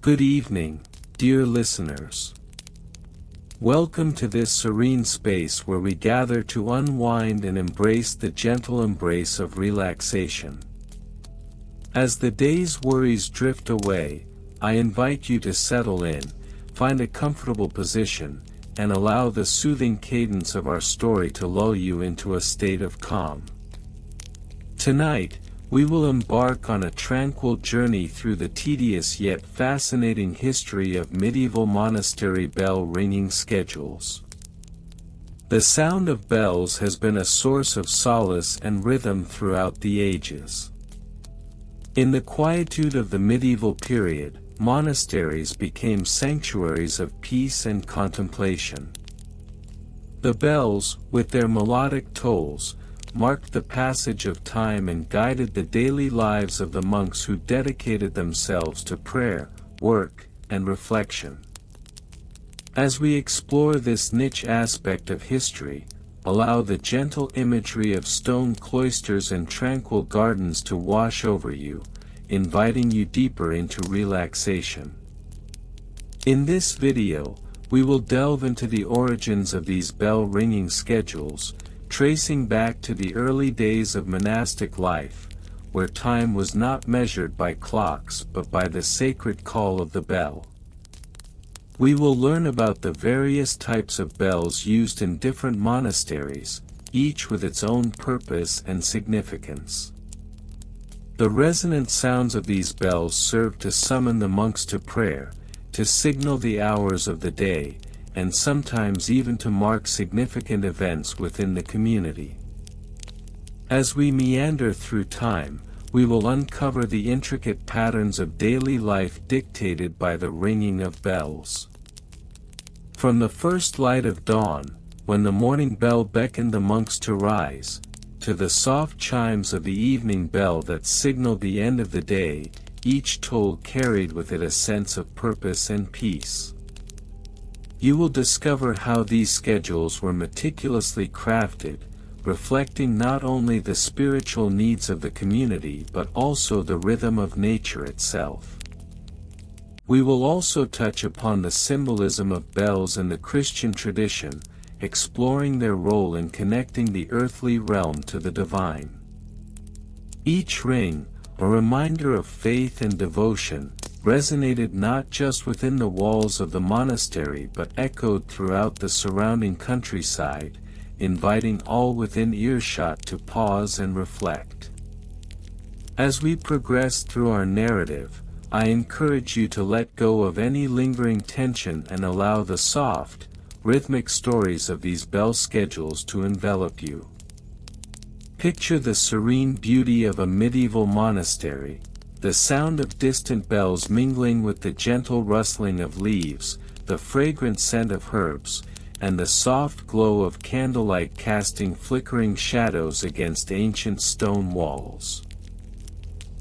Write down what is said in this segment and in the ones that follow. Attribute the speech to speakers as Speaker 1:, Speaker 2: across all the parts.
Speaker 1: Good evening, dear listeners. Welcome to this serene space where we gather to unwind and embrace the gentle embrace of relaxation. As the day's worries drift away, I invite you to settle in, find a comfortable position, and allow the soothing cadence of our story to lull you into a state of calm. Tonight, we will embark on a tranquil journey through the tedious yet fascinating history of medieval monastery bell ringing schedules. The sound of bells has been a source of solace and rhythm throughout the ages. In the quietude of the medieval period, monasteries became sanctuaries of peace and contemplation. The bells, with their melodic tolls, marked the passage of time and guided the daily lives of the monks who dedicated themselves to prayer, work, and reflection. As we explore this niche aspect of history, allow the gentle imagery of stone cloisters and tranquil gardens to wash over you, inviting you deeper into relaxation. In this video, we will delve into the origins of these bell-ringing schedules, tracing back to the early days of monastic life, where time was not measured by clocks but by the sacred call of the bell. We will learn about the various types of bells used in different monasteries, each with its own purpose and significance. The resonant sounds of these bells serve to summon the monks to prayer, to signal the hours of the day, and sometimes even to mark significant events within the community. As we meander through time, we will uncover the intricate patterns of daily life dictated by the ringing of bells. From the first light of dawn, when the morning bell beckoned the monks to rise, to the soft chimes of the evening bell that signaled the end of the day, each toll carried with it a sense of purpose and peace. You will discover how these schedules were meticulously crafted, reflecting not only the spiritual needs of the community but also the rhythm of nature itself. We will also touch upon the symbolism of bells in the Christian tradition, exploring their role in connecting the earthly realm to the divine. Each ring, a reminder of faith and devotion, resonated not just within the walls of the monastery but echoed throughout the surrounding countryside, inviting all within earshot to pause and reflect. As we progress through our narrative, I encourage you to let go of any lingering tension and allow the soft, rhythmic stories of these bell schedules to envelop you. Picture the serene beauty of a medieval monastery, the sound of distant bells mingling with the gentle rustling of leaves, the fragrant scent of herbs, and the soft glow of candlelight casting flickering shadows against ancient stone walls.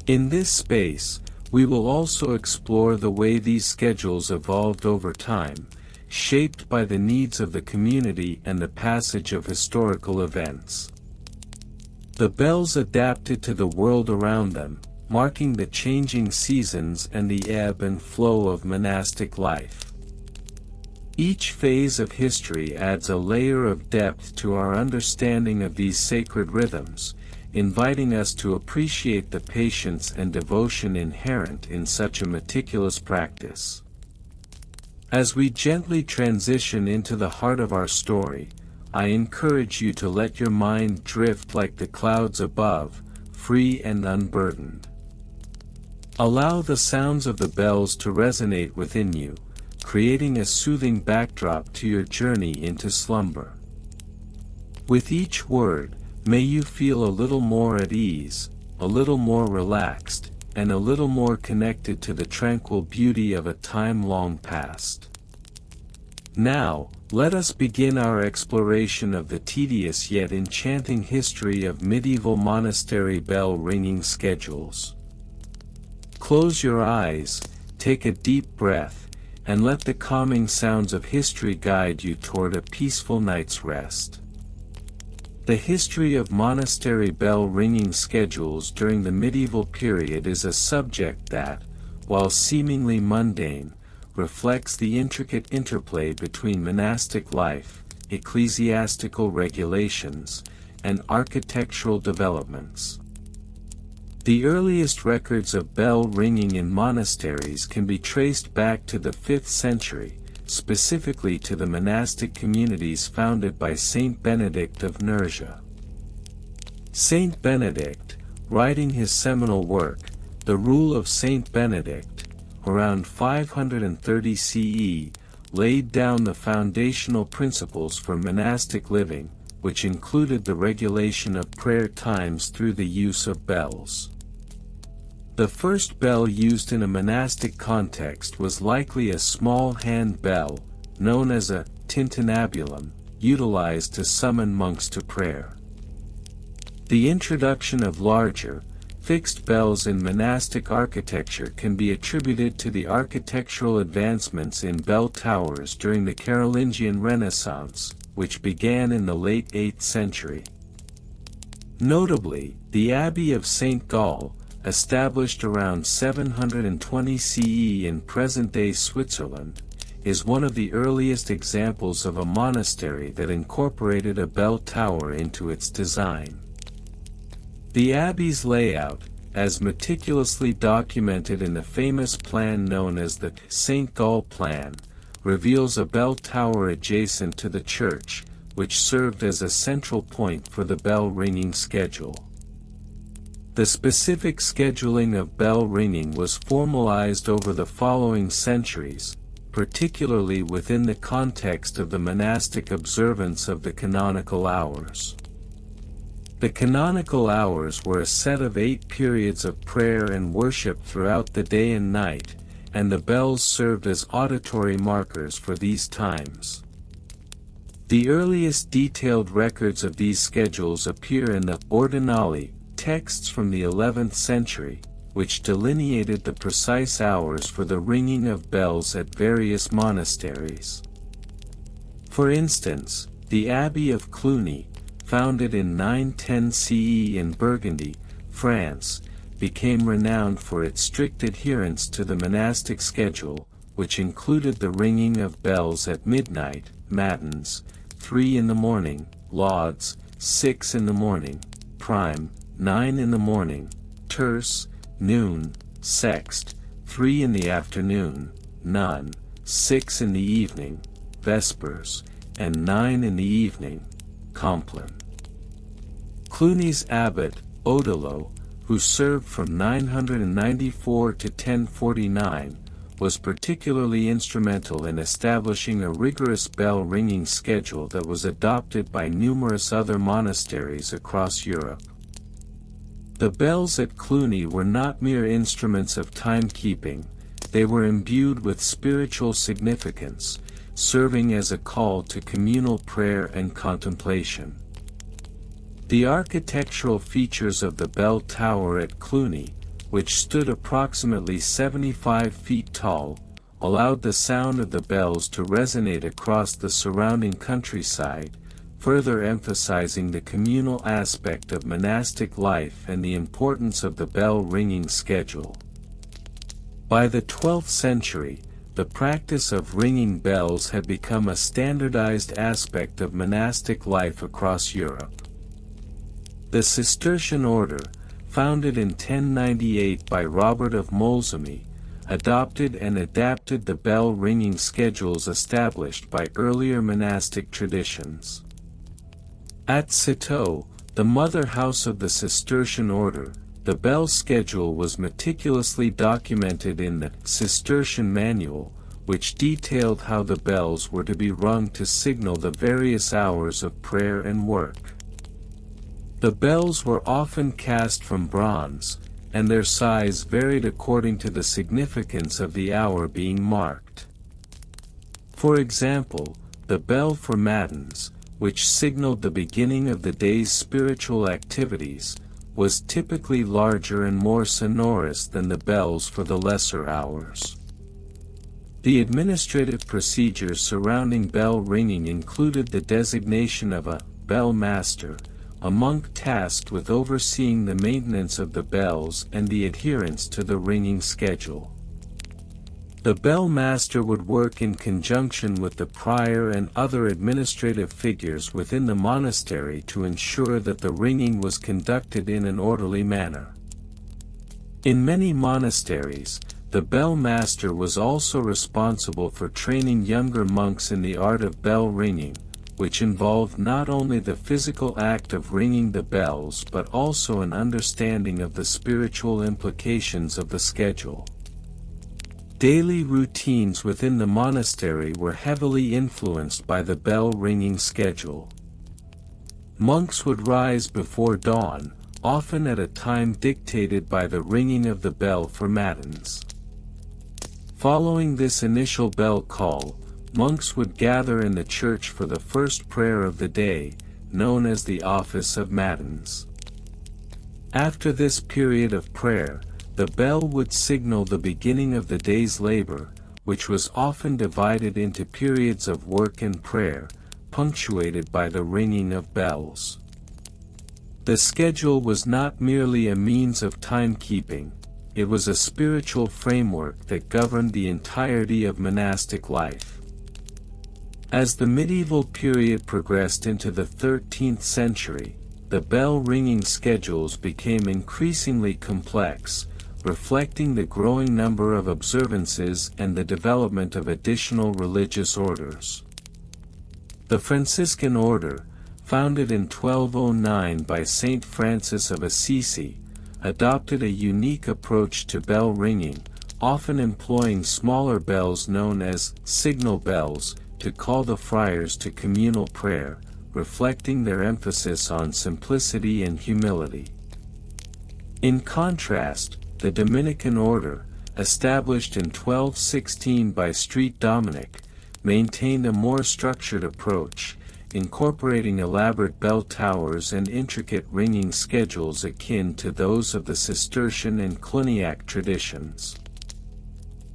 Speaker 1: In this space, we will also explore the way these schedules evolved over time, shaped by the needs of the community and the passage of historical events. The bells adapted to the world around them, marking the changing seasons and the ebb and flow of monastic life. Each phase of history adds a layer of depth to our understanding of these sacred rhythms, inviting us to appreciate the patience and devotion inherent in such a meticulous practice. As we gently transition into the heart of our story, I encourage you to let your mind drift like the clouds above, free and unburdened. Allow the sounds of the bells to resonate within you, creating a soothing backdrop to your journey into slumber. With each word, may you feel a little more at ease, a little more relaxed, and a little more connected to the tranquil beauty of a time long past. Now, let us begin our exploration of the tedious yet enchanting history of medieval monastery bell ringing schedules. Close your eyes, take a deep breath, and let the calming sounds of history guide you toward a peaceful night's rest. The history of monastery bell ringing schedules during the medieval period is a subject that, while seemingly mundane, reflects the intricate interplay between monastic life, ecclesiastical regulations, and architectural developments. The earliest records of bell ringing in monasteries can be traced back to the 5th century, specifically to the monastic communities founded by Saint Benedict of Nursia. Saint Benedict, writing his seminal work, The Rule of Saint Benedict, around 530 CE, laid down the foundational principles for monastic living, which included the regulation of prayer times through the use of bells. The first bell used in a monastic context was likely a small hand bell, known as a tintinnabulum, utilized to summon monks to prayer. The introduction of larger, fixed bells in monastic architecture can be attributed to the architectural advancements in bell towers during the Carolingian Renaissance, which began in the late 8th century. Notably, the Abbey of St. Gall, established around 720 CE in present-day Switzerland, is one of the earliest examples of a monastery that incorporated a bell tower into its design. The abbey's layout, as meticulously documented in the famous plan known as the St. Gall Plan, reveals a bell tower adjacent to the church, which served as a central point for the bell ringing schedule. The specific scheduling of bell ringing was formalized over the following centuries, particularly within the context of the monastic observance of the canonical hours. The canonical hours were a set of 8 periods of prayer and worship throughout the day and night, and the bells served as auditory markers for these times. The earliest detailed records of these schedules appear in the Ordinali, texts from the 11th century, which delineated the precise hours for the ringing of bells at various monasteries. For instance, the Abbey of Cluny, founded in 910 CE in Burgundy, France, became renowned for its strict adherence to the monastic schedule, which included the ringing of bells at midnight, matins, 3 in the morning, lauds, 6 in the morning, prime, 9 in the morning, terce, noon, sext, 3 in the afternoon, none, 6 in the evening, vespers, and 9 in the evening, compline. Cluny's abbot, Odilo, who served from 994 to 1049, was particularly instrumental in establishing a rigorous bell-ringing schedule that was adopted by numerous other monasteries across Europe. The bells at Cluny were not mere instruments of timekeeping, they were imbued with spiritual significance, serving as a call to communal prayer and contemplation. The architectural features of the bell tower at Cluny, which stood approximately 75 feet tall, allowed the sound of the bells to resonate across the surrounding countryside, further emphasizing the communal aspect of monastic life and the importance of the bell-ringing schedule. By the 12th century, the practice of ringing bells had become a standardized aspect of monastic life across Europe. The Cistercian order, founded in 1098 by Robert of Molsemy, adopted and adapted the bell-ringing schedules established by earlier monastic traditions. At Citeaux, the mother house of the Cistercian order, the bell schedule was meticulously documented in the Cistercian Manual, which detailed how the bells were to be rung to signal the various hours of prayer and work. The bells were often cast from bronze, and their size varied according to the significance of the hour being marked. For example, the bell for matins, which signaled the beginning of the day's spiritual activities, was typically larger and more sonorous than the bells for the lesser hours. The administrative procedures surrounding bell ringing included the designation of a bell master, a monk tasked with overseeing the maintenance of the bells and the adherence to the ringing schedule. The bell master would work in conjunction with the prior and other administrative figures within the monastery to ensure that the ringing was conducted in an orderly manner. In many monasteries, the bell master was also responsible for training younger monks in the art of bell ringing, which involved not only the physical act of ringing the bells but also an understanding of the spiritual implications of the schedule. Daily routines within the monastery were heavily influenced by the bell ringing schedule. Monks would rise before dawn, often at a time dictated by the ringing of the bell for matins. Following this initial bell call, monks would gather in the church for the first prayer of the day, known as the office of matins. After this period of prayer, the bell would signal the beginning of the day's labor, which was often divided into periods of work and prayer, punctuated by the ringing of bells. The schedule was not merely a means of timekeeping, it was a spiritual framework that governed the entirety of monastic life. As the medieval period progressed into the 13th century, the bell-ringing schedules became increasingly complex, reflecting the growing number of observances and the development of additional religious orders. The Franciscan order, founded in 1209 by Saint Francis of Assisi, adopted a unique approach to bell ringing, often employing smaller bells known as signal bells to call the friars to communal prayer, reflecting their emphasis on simplicity and humility. In contrast, the Dominican order, established in 1216 by St. Dominic, maintained a more structured approach, incorporating elaborate bell towers and intricate ringing schedules akin to those of the Cistercian and Cluniac traditions.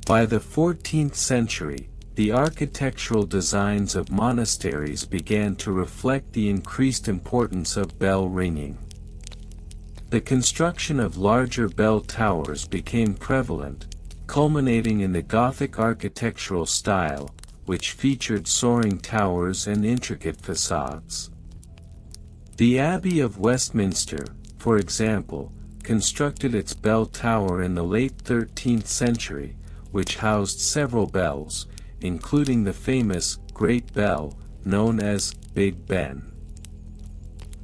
Speaker 1: By the 14th century, the architectural designs of monasteries began to reflect the increased importance of bell ringing. The construction of larger bell towers became prevalent, culminating in the Gothic architectural style, which featured soaring towers and intricate facades. The Abbey of Westminster, for example, constructed its bell tower in the late 13th century, which housed several bells, including the famous Great Bell, known as Big Ben.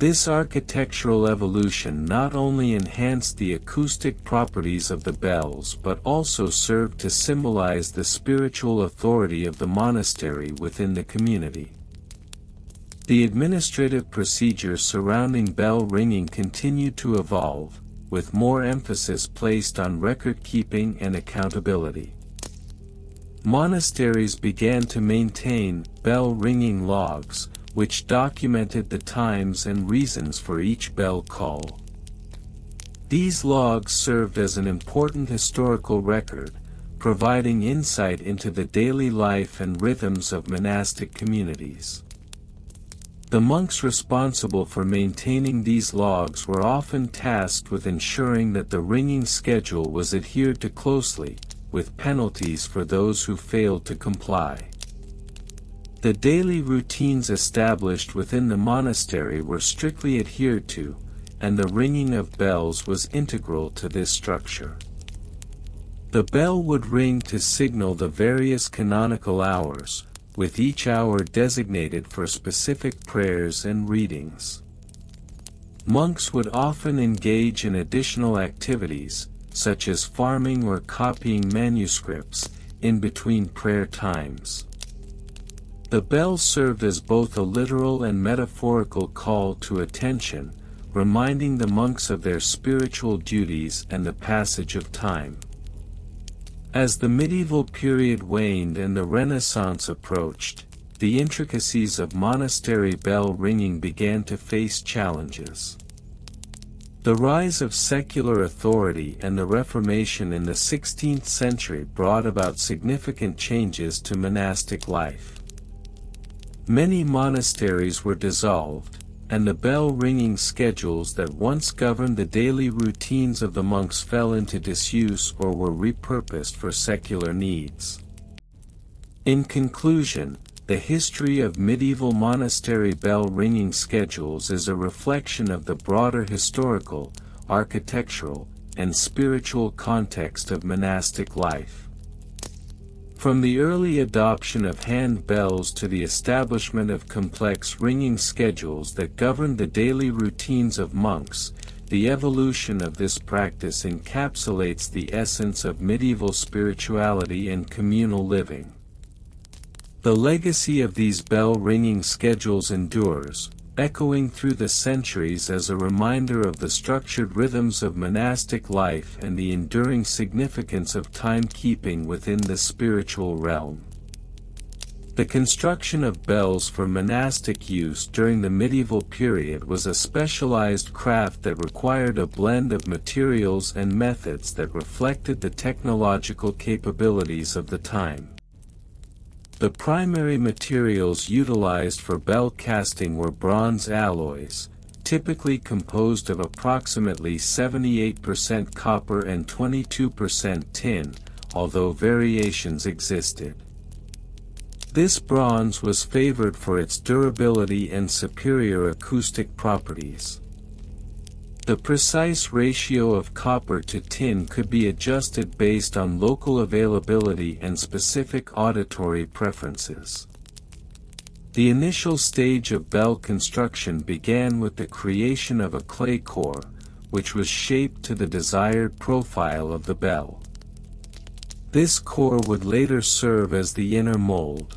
Speaker 1: This architectural evolution not only enhanced the acoustic properties of the bells but also served to symbolize the spiritual authority of the monastery within the community. The administrative procedures surrounding bell ringing continued to evolve, with more emphasis placed on record-keeping and accountability. Monasteries began to maintain bell-ringing logs, which documented the times and reasons for each bell call. These logs served as an important historical record, providing insight into the daily life and rhythms of monastic communities. The monks responsible for maintaining these logs were often tasked with ensuring that the ringing schedule was adhered to closely, with penalties for those who failed to comply. The daily routines established within the monastery were strictly adhered to, and the ringing of bells was integral to this structure. The bell would ring to signal the various canonical hours, with each hour designated for specific prayers and readings. Monks would often engage in additional activities, such as farming or copying manuscripts, in between prayer times. The bell served as both a literal and metaphorical call to attention, reminding the monks of their spiritual duties and the passage of time. As the medieval period waned and the Renaissance approached, the intricacies of monastery bell ringing began to face challenges. The rise of secular authority and the Reformation in the 16th century brought about significant changes to monastic life. Many monasteries were dissolved, and the bell-ringing schedules that once governed the daily routines of the monks fell into disuse or were repurposed for secular needs. In conclusion, the history of medieval monastery bell-ringing schedules is a reflection of the broader historical, architectural, and spiritual context of monastic life. From the early adoption of hand bells to the establishment of complex ringing schedules that governed the daily routines of monks, the evolution of this practice encapsulates the essence of medieval spirituality and communal living. The legacy of these bell-ringing schedules endures, echoing through the centuries as a reminder of the structured rhythms of monastic life and the enduring significance of timekeeping within the spiritual realm. The construction of bells for monastic use during the medieval period was a specialized craft that required a blend of materials and methods that reflected the technological capabilities of the time. The primary materials utilized for bell casting were bronze alloys, typically composed of approximately 78% copper and 22% tin, although variations existed. This bronze was favored for its durability and superior acoustic properties. The precise ratio of copper to tin could be adjusted based on local availability and specific auditory preferences. The initial stage of bell construction began with the creation of a clay core, which was shaped to the desired profile of the bell. This core would later serve as the inner mold.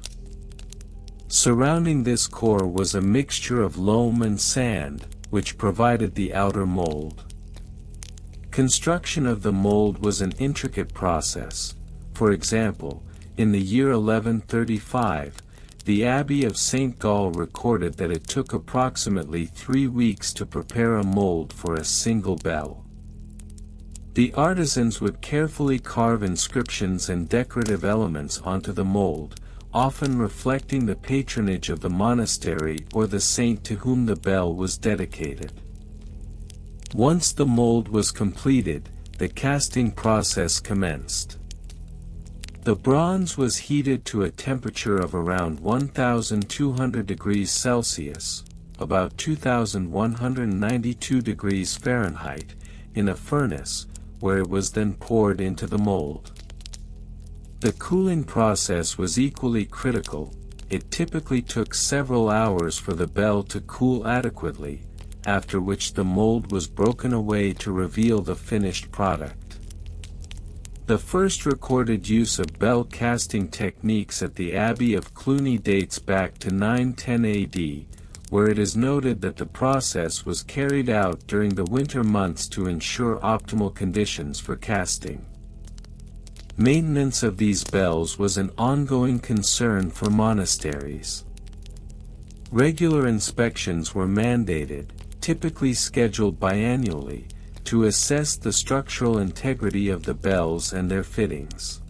Speaker 1: Surrounding this core was a mixture of loam and sand, which provided the outer mold. Construction of the mold was an intricate process. For example, in the year 1135, the Abbey of St. Gall recorded that it took approximately 3 weeks to prepare a mold for a single bell. The artisans would carefully carve inscriptions and decorative elements onto the mold, often reflecting the patronage of the monastery or the saint to whom the bell was dedicated. Once the mold was completed, the casting process commenced. The bronze was heated to a temperature of around 1,200 degrees Celsius, about 2,192 degrees Fahrenheit, in a furnace, where it was then poured into the mold. The cooling process was equally critical. It typically took several hours for the bell to cool adequately, after which the mold was broken away to reveal the finished product. The first recorded use of bell casting techniques at the Abbey of Cluny dates back to 910 AD, where it is noted that the process was carried out during the winter months to ensure optimal conditions for casting. Maintenance of these bells was an ongoing concern for monasteries. Regular inspections were mandated, typically scheduled biannually, to assess the structural integrity of the bells and their fittings.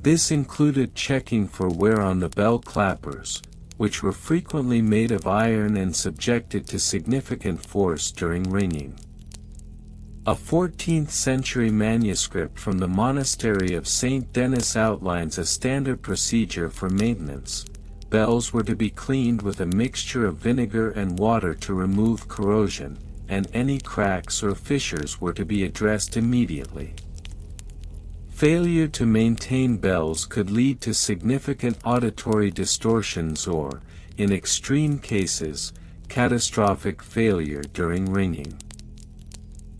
Speaker 1: This included checking for wear on the bell clappers, which were frequently made of iron and subjected to significant force during ringing. A 14th-century manuscript from the Monastery of St. Denis outlines a standard procedure for maintenance. Bells were to be cleaned with a mixture of vinegar and water to remove corrosion, and any cracks or fissures were to be addressed immediately. Failure to maintain bells could lead to significant auditory distortions or, in extreme cases, catastrophic failure during ringing.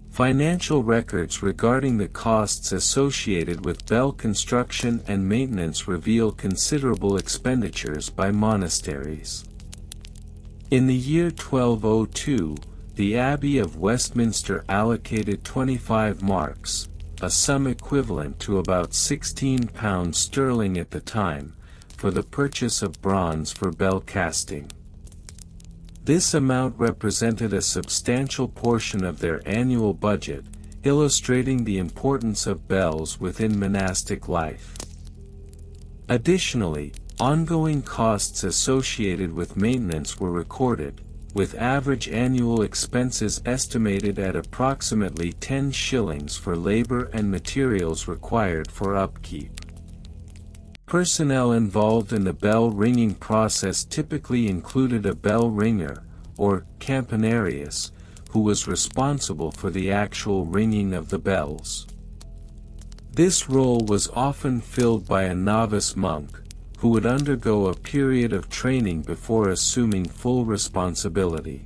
Speaker 1: Financial records regarding the costs associated with bell construction and maintenance reveal considerable expenditures by monasteries. In the year 1202, the Abbey of Westminster allocated 25 marks, a sum equivalent to about £16 at the time, for the purchase of bronze for bell casting. This amount represented a substantial portion of their annual budget, illustrating the importance of bells within monastic life. Additionally, ongoing costs associated with maintenance were recorded, with average annual expenses estimated at approximately 10 shillings for labor and materials required for upkeep. Personnel involved in the bell ringing process typically included a bell ringer, or campanarius, who was responsible for the actual ringing of the bells. This role was often filled by a novice monk, who would undergo a period of training before assuming full responsibility.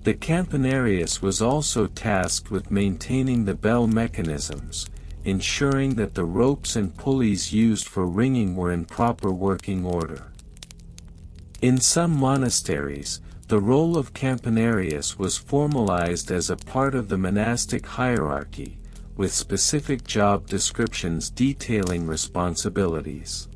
Speaker 1: The campanarius was also tasked with maintaining the bell mechanisms, ensuring that the ropes and pulleys used for ringing were in proper working order. In some monasteries, the role of campanarius was formalized as a part of the monastic hierarchy, with specific job descriptions detailing responsibilities.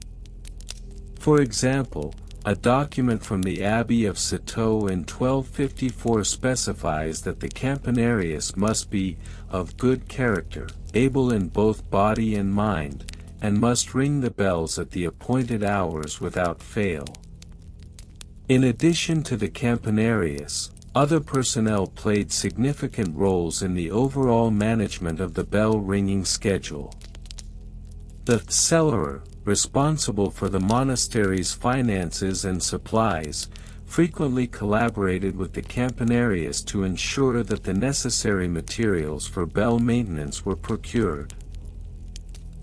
Speaker 1: For example, a document from the Abbey of Citeaux in 1254 specifies that the campanarius must be of good character, able in both body and mind, and must ring the bells at the appointed hours without fail. In addition to the campanarius, other personnel played significant roles in the overall management of the bell ringing schedule. The cellarer, responsible for the monastery's finances and supplies, frequently collaborated with the campanarius to ensure that the necessary materials for bell maintenance were procured.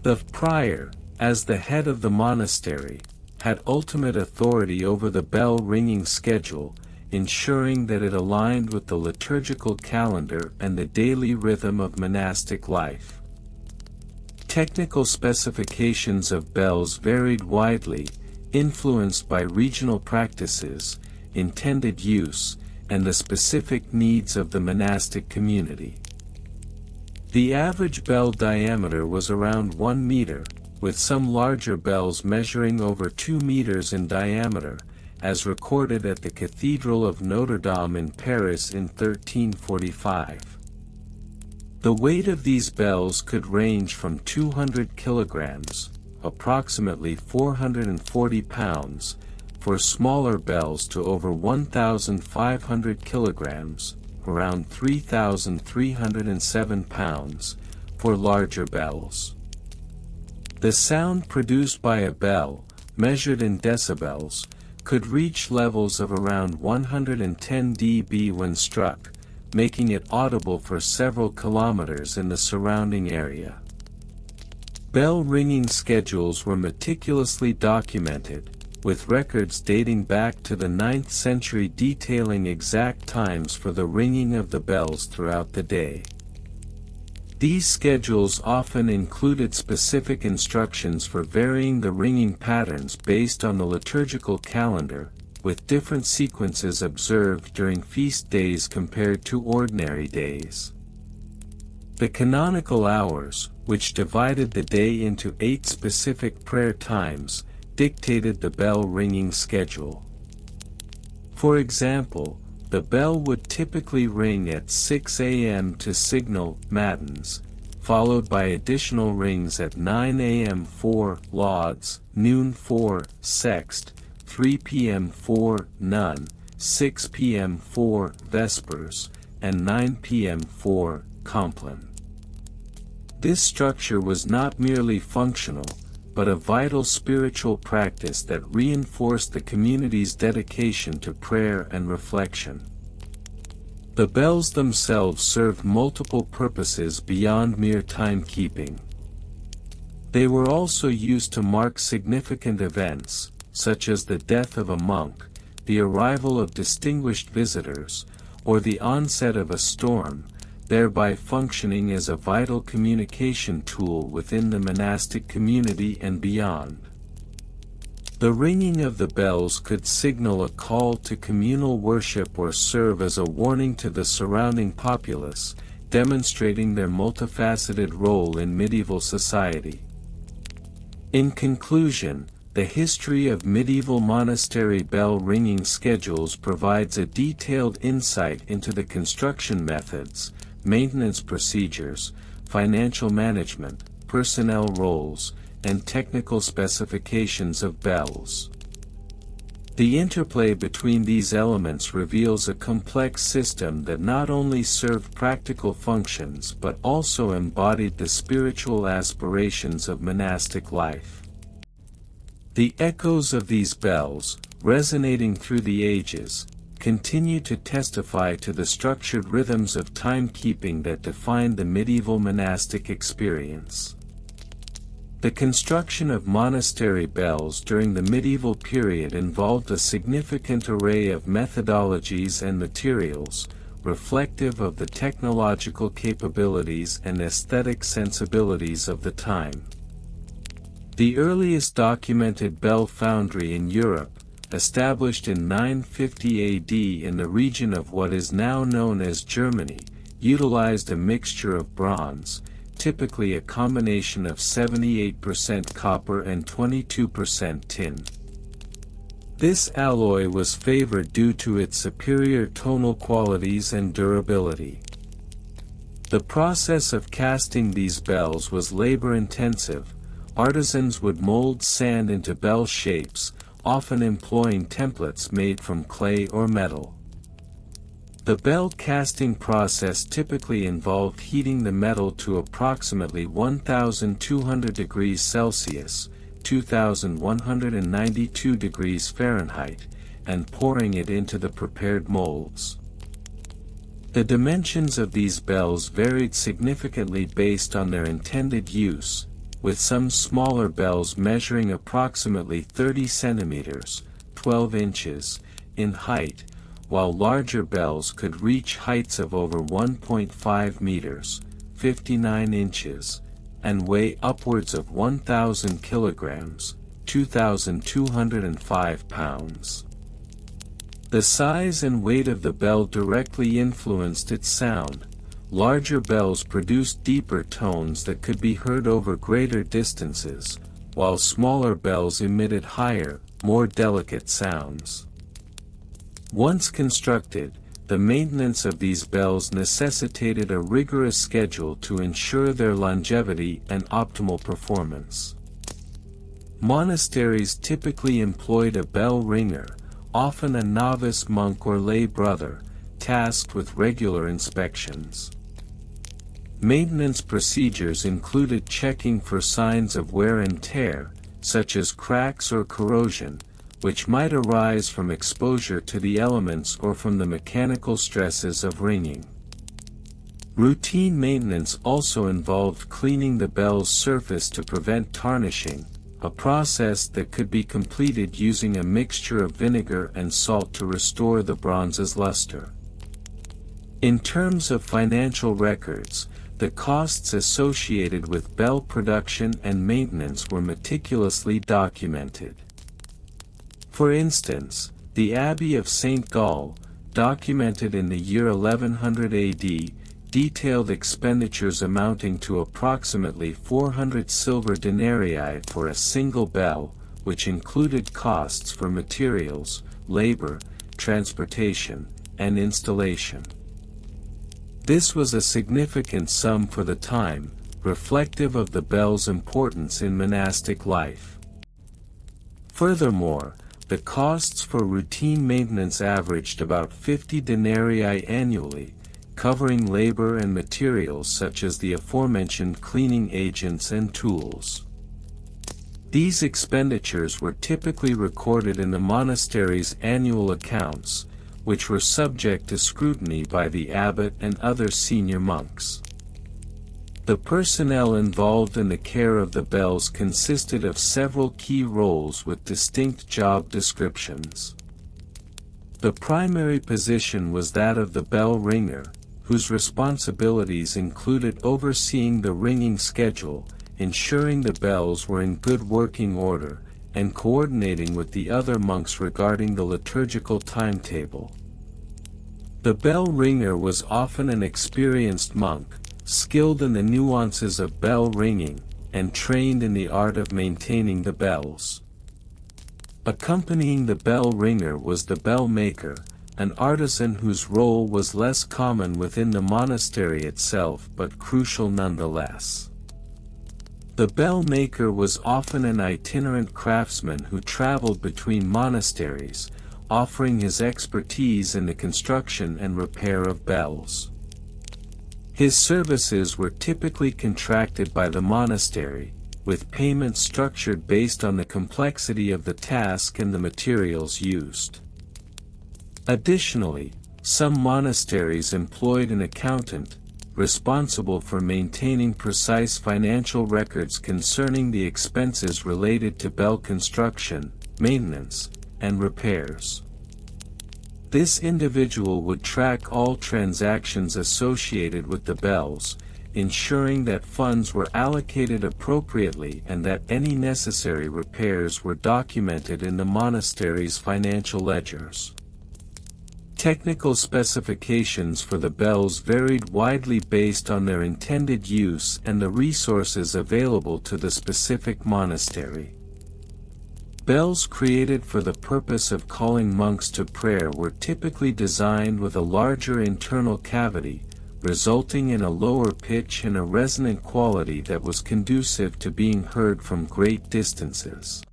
Speaker 1: The prior, as the head of the monastery, had ultimate authority over the bell ringing schedule, ensuring that it aligned with the liturgical calendar and the daily rhythm of monastic life. Technical specifications of bells varied widely, influenced by regional practices, intended use, and the specific needs of the monastic community. The average bell diameter was around 1 meter, with some larger bells measuring over 2 meters in diameter, as recorded at the Cathedral of Notre Dame in Paris in 1345. The weight of these bells could range from 200 kilograms, approximately 440 pounds, for smaller bells to over 1,500 kilograms, around 3,307 pounds, for larger bells. The sound produced by a bell, measured in decibels, could reach levels of around 110 dB when struck, making it audible for several kilometers in the surrounding area. Bell ringing schedules were meticulously documented, with records dating back to the 9th century detailing exact times for the ringing of the bells throughout the day. These schedules often included specific instructions for varying the ringing patterns based on the liturgical calendar, with different sequences observed during feast days compared to ordinary days. The canonical hours, which divided the day into 8 specific prayer times, dictated the bell ringing schedule. For example, the bell would typically ring at 6 a.m. to signal matins, followed by additional rings at 9 a.m. for lauds, noon for sext, 3 p.m. for none, 6 p.m. for vespers, and 9 p.m. for compline. This structure was not merely functional, but a vital spiritual practice that reinforced the community's dedication to prayer and reflection. The bells themselves served multiple purposes beyond mere timekeeping. They were also used to mark significant events, such as the death of a monk, the arrival of distinguished visitors, or the onset of a storm, thereby functioning as a vital communication tool within the monastic community and beyond. The ringing of the bells could signal a call to communal worship or serve as a warning to the surrounding populace, demonstrating their multifaceted role in medieval society. In conclusion, the history of medieval monastery bell ringing schedules provides a detailed insight into the construction methods, maintenance procedures, financial management, personnel roles, and technical specifications of bells. The interplay between these elements reveals a complex system that not only served practical functions but also embodied the spiritual aspirations of monastic life. The echoes of these bells, resonating through the ages, continue to testify to the structured rhythms of timekeeping that defined the medieval monastic experience. The construction of monastery bells during the medieval period involved a significant array of methodologies and materials, reflective of the technological capabilities and aesthetic sensibilities of the time. The earliest documented bell foundry in Europe, established in 950 AD in the region of what is now known as Germany, utilized a mixture of bronze, typically a combination of 78% copper and 22% tin. This alloy was favored due to its superior tonal qualities and durability. The process of casting these bells was labor-intensive. Artisans would mold sand into bell shapes, often employing templates made from clay or metal. The bell casting process typically involved heating the metal to approximately 1,200 degrees Celsius, 2,192 degrees Fahrenheit, and pouring it into the prepared molds. The dimensions of these bells varied significantly based on their intended use, with some smaller bells measuring approximately 30 centimeters, 12 inches, in height, while larger bells could reach heights of over 1.5 meters, 59 inches, and weigh upwards of 1,000 kilograms, 2,205 pounds. The size and weight of the bell directly influenced its sound. Larger bells produced deeper tones that could be heard over greater distances, while smaller bells emitted higher, more delicate sounds. Once constructed, the maintenance of these bells necessitated a rigorous schedule to ensure their longevity and optimal performance. Monasteries typically employed a bell ringer, often a novice monk or lay brother, tasked with regular inspections. Maintenance procedures included checking for signs of wear and tear, such as cracks or corrosion, which might arise from exposure to the elements or from the mechanical stresses of ringing. Routine maintenance also involved cleaning the bell's surface to prevent tarnishing, a process that could be completed using a mixture of vinegar and salt to restore the bronze's luster. In terms of financial records, the costs associated with bell production and maintenance were meticulously documented. For instance, the Abbey of St. Gall, documented in the year 1100 AD, detailed expenditures amounting to approximately 400 silver denarii for a single bell, which included costs for materials, labor, transportation, and installation. This was a significant sum for the time, reflective of the bell's importance in monastic life. Furthermore, the costs for routine maintenance averaged about 50 denarii annually, covering labor and materials such as the aforementioned cleaning agents and tools. These expenditures were typically recorded in the monastery's annual accounts, which were subject to scrutiny by the abbot and other senior monks. The personnel involved in the care of the bells consisted of several key roles with distinct job descriptions. The primary position was that of the bell ringer, whose responsibilities included overseeing the ringing schedule, ensuring the bells were in good working order, and coordinating with the other monks regarding the liturgical timetable. The bell ringer was often an experienced monk, skilled in the nuances of bell ringing, and trained in the art of maintaining the bells. Accompanying the bell ringer was the bell maker, an artisan whose role was less common within the monastery itself but crucial nonetheless. The bell maker was often an itinerant craftsman who traveled between monasteries, offering his expertise in the construction and repair of bells. His services were typically contracted by the monastery, with payment structured based on the complexity of the task and the materials used. Additionally, some monasteries employed an accountant, responsible for maintaining precise financial records concerning the expenses related to bell construction, maintenance, and repairs. This individual would track all transactions associated with the bells, ensuring that funds were allocated appropriately and that any necessary repairs were documented in the monastery's financial ledgers. Technical specifications for the bells varied widely based on their intended use and the resources available to the specific monastery. Bells created for the purpose of calling monks to prayer were typically designed with a larger internal cavity, resulting in a lower pitch and a resonant quality that was conducive to being heard from great distances.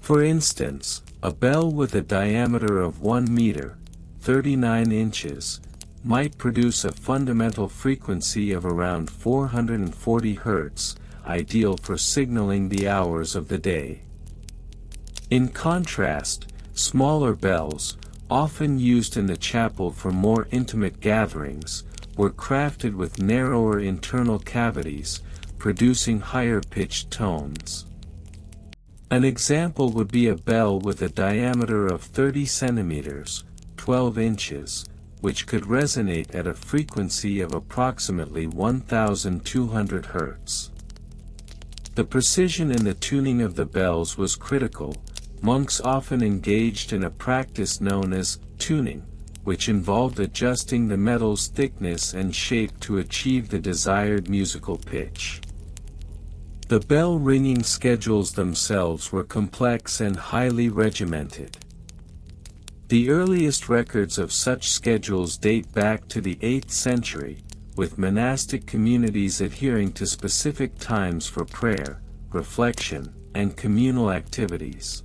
Speaker 1: For instance, a bell with a diameter of 1 meter, 39 inches, might produce a fundamental frequency of around 440 Hz, ideal for signaling the hours of the day. In contrast, smaller bells, often used in the chapel for more intimate gatherings, were crafted with narrower internal cavities, producing higher-pitched tones. An example would be a bell with a diameter of 30 centimeters, 12 inches, which could resonate at a frequency of approximately 1,200 Hz. The precision in the tuning of the bells was critical. Monks often engaged in a practice known as tuning, which involved adjusting the metal's thickness and shape to achieve the desired musical pitch. The bell ringing schedules themselves were complex and highly regimented. The earliest records of such schedules date back to the 8th century, with monastic communities adhering to specific times for prayer, reflection, and communal activities.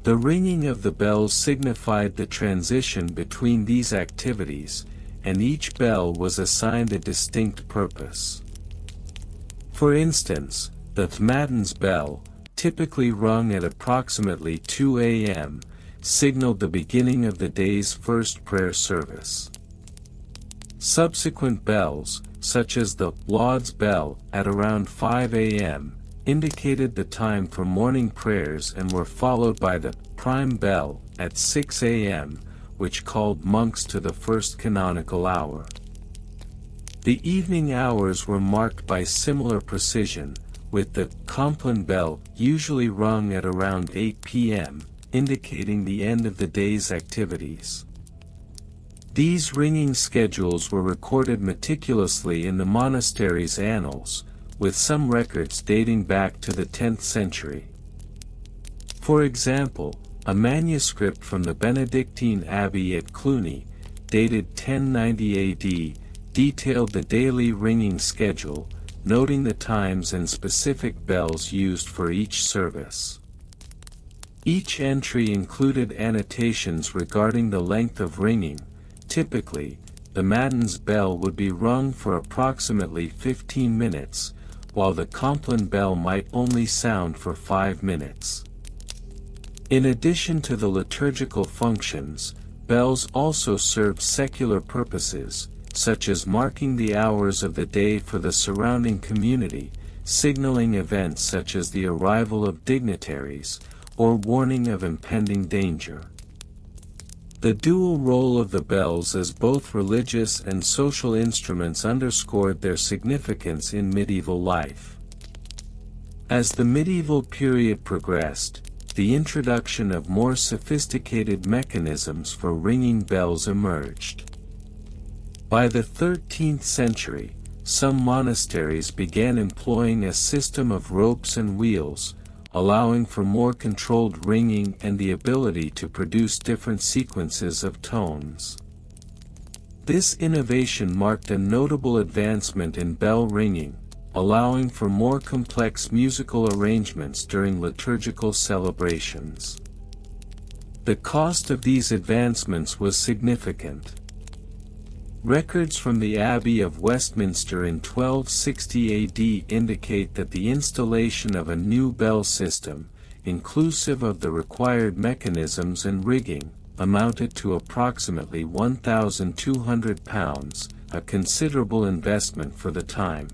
Speaker 1: The ringing of the bells signified the transition between these activities, and each bell was assigned a distinct purpose. For instance, the matins bell, typically rung at approximately 2 a.m., signaled the beginning of the day's first prayer service. Subsequent bells, such as the lauds bell at around 5 a.m., indicated the time for morning prayers and were followed by the prime bell at 6 a.m., which called monks to the first canonical hour. The evening hours were marked by similar precision, with the compline bell usually rung at around 8 p.m., indicating the end of the day's activities. These ringing schedules were recorded meticulously in the monastery's annals, with some records dating back to the 10th century. For example, a manuscript from the Benedictine Abbey at Cluny, dated 1090 AD, detailed the daily ringing schedule, noting the times and specific bells used for each service. Each entry included annotations regarding the length of ringing. Typically, the matins bell would be rung for approximately 15 minutes, while the compline bell might only sound for 5 minutes. In addition to the liturgical functions, bells also served secular purposes, such as marking the hours of the day for the surrounding community, signaling events such as the arrival of dignitaries, or warning of impending danger. The dual role of the bells as both religious and social instruments underscored their significance in medieval life. As the medieval period progressed, the introduction of more sophisticated mechanisms for ringing bells emerged. By the 13th century, some monasteries began employing a system of ropes and wheels, allowing for more controlled ringing and the ability to produce different sequences of tones. This innovation marked a notable advancement in bell ringing, allowing for more complex musical arrangements during liturgical celebrations. The cost of these advancements was significant. Records from the Abbey of Westminster in 1260 AD indicate that the installation of a new bell system, inclusive of the required mechanisms and rigging, amounted to approximately £1,200, a considerable investment for the time.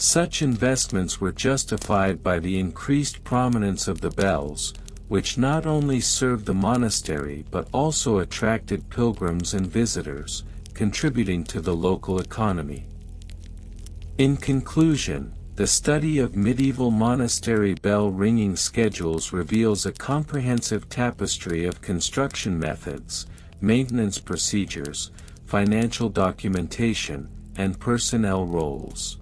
Speaker 1: Such investments were justified by the increased prominence of the bells, which not only served the monastery but also attracted pilgrims and visitors, contributing to the local economy. In conclusion, the study of medieval monastery bell ringing schedules reveals a comprehensive tapestry of construction methods, maintenance procedures, financial documentation, and personnel roles.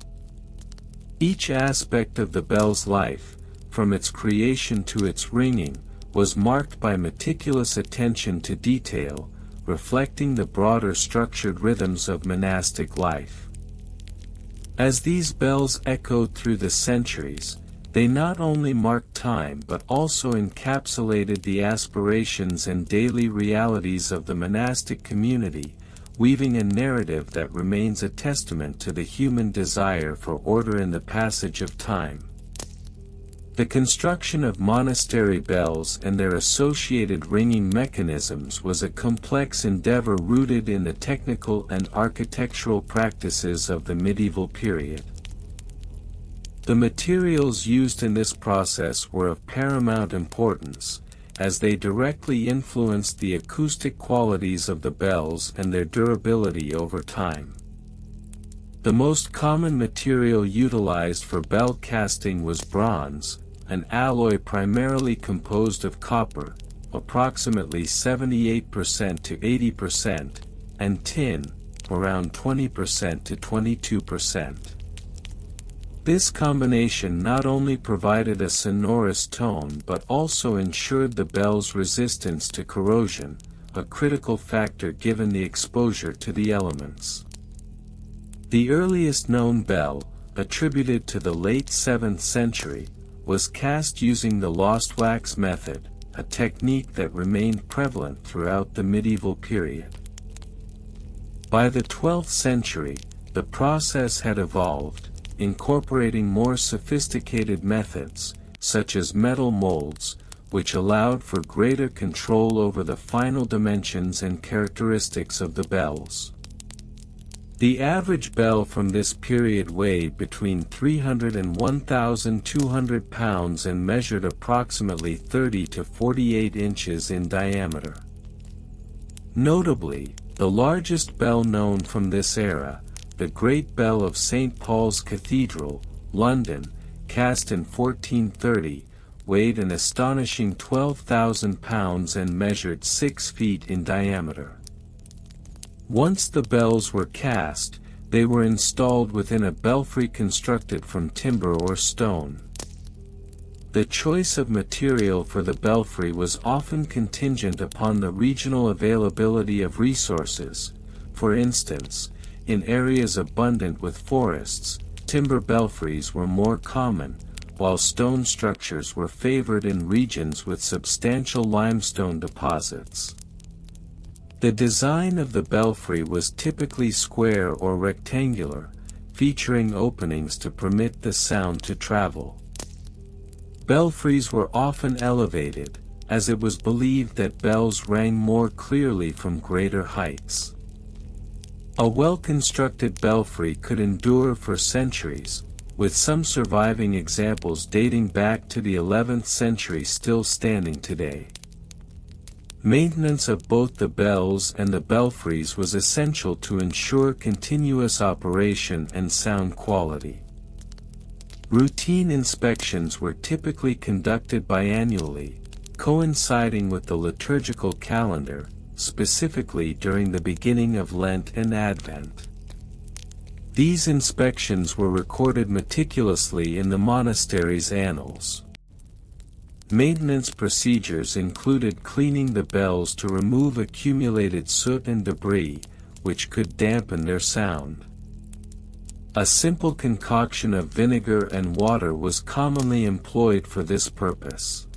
Speaker 1: Each aspect of the bell's life, from its creation to its ringing, was marked by meticulous attention to detail, reflecting the broader structured rhythms of monastic life. As these bells echoed through the centuries, they not only marked time but also encapsulated the aspirations and daily realities of the monastic community, weaving a narrative that remains a testament to the human desire for order in the passage of time. The construction of monastery bells and their associated ringing mechanisms was a complex endeavor rooted in the technical and architectural practices of the medieval period. The materials used in this process were of paramount importance, as they directly influenced the acoustic qualities of the bells and their durability over time. The most common material utilized for bell casting was bronze, an alloy primarily composed of copper, approximately 78% to 80%, and tin, around 20% to 22%. This combination not only provided a sonorous tone but also ensured the bell's resistance to corrosion, a critical factor given the exposure to the elements. The earliest known bell, attributed to the late 7th century, was cast using the lost wax method, a technique that remained prevalent throughout the medieval period. By the 12th century, the process had evolved, incorporating more sophisticated methods, such as metal molds, which allowed for greater control over the final dimensions and characteristics of the bells. The average bell from this period weighed between 300 and 1,200 pounds and measured approximately 30 to 48 inches in diameter. Notably, the largest bell known from this era, the Great Bell of St. Paul's Cathedral, London, cast in 1430, weighed an astonishing 12,000 pounds and measured 6 feet in diameter. Once the bells were cast, they were installed within a belfry constructed from timber or stone. The choice of material for the belfry was often contingent upon the regional availability of resources. For instance, in areas abundant with forests, timber belfries were more common, while stone structures were favored in regions with substantial limestone deposits. The design of the belfry was typically square or rectangular, featuring openings to permit the sound to travel. Belfries were often elevated, as it was believed that bells rang more clearly from greater heights. A well-constructed belfry could endure for centuries, with some surviving examples dating back to the 11th century still standing today. Maintenance of both the bells and the belfries was essential to ensure continuous operation and sound quality. Routine inspections were typically conducted biannually, coinciding with the liturgical calendar, specifically during the beginning of Lent and Advent. These inspections were recorded meticulously in the monastery's annals. Maintenance procedures included cleaning the bells to remove accumulated soot and debris, which could dampen their sound. A simple concoction of vinegar and water was commonly employed for this purpose.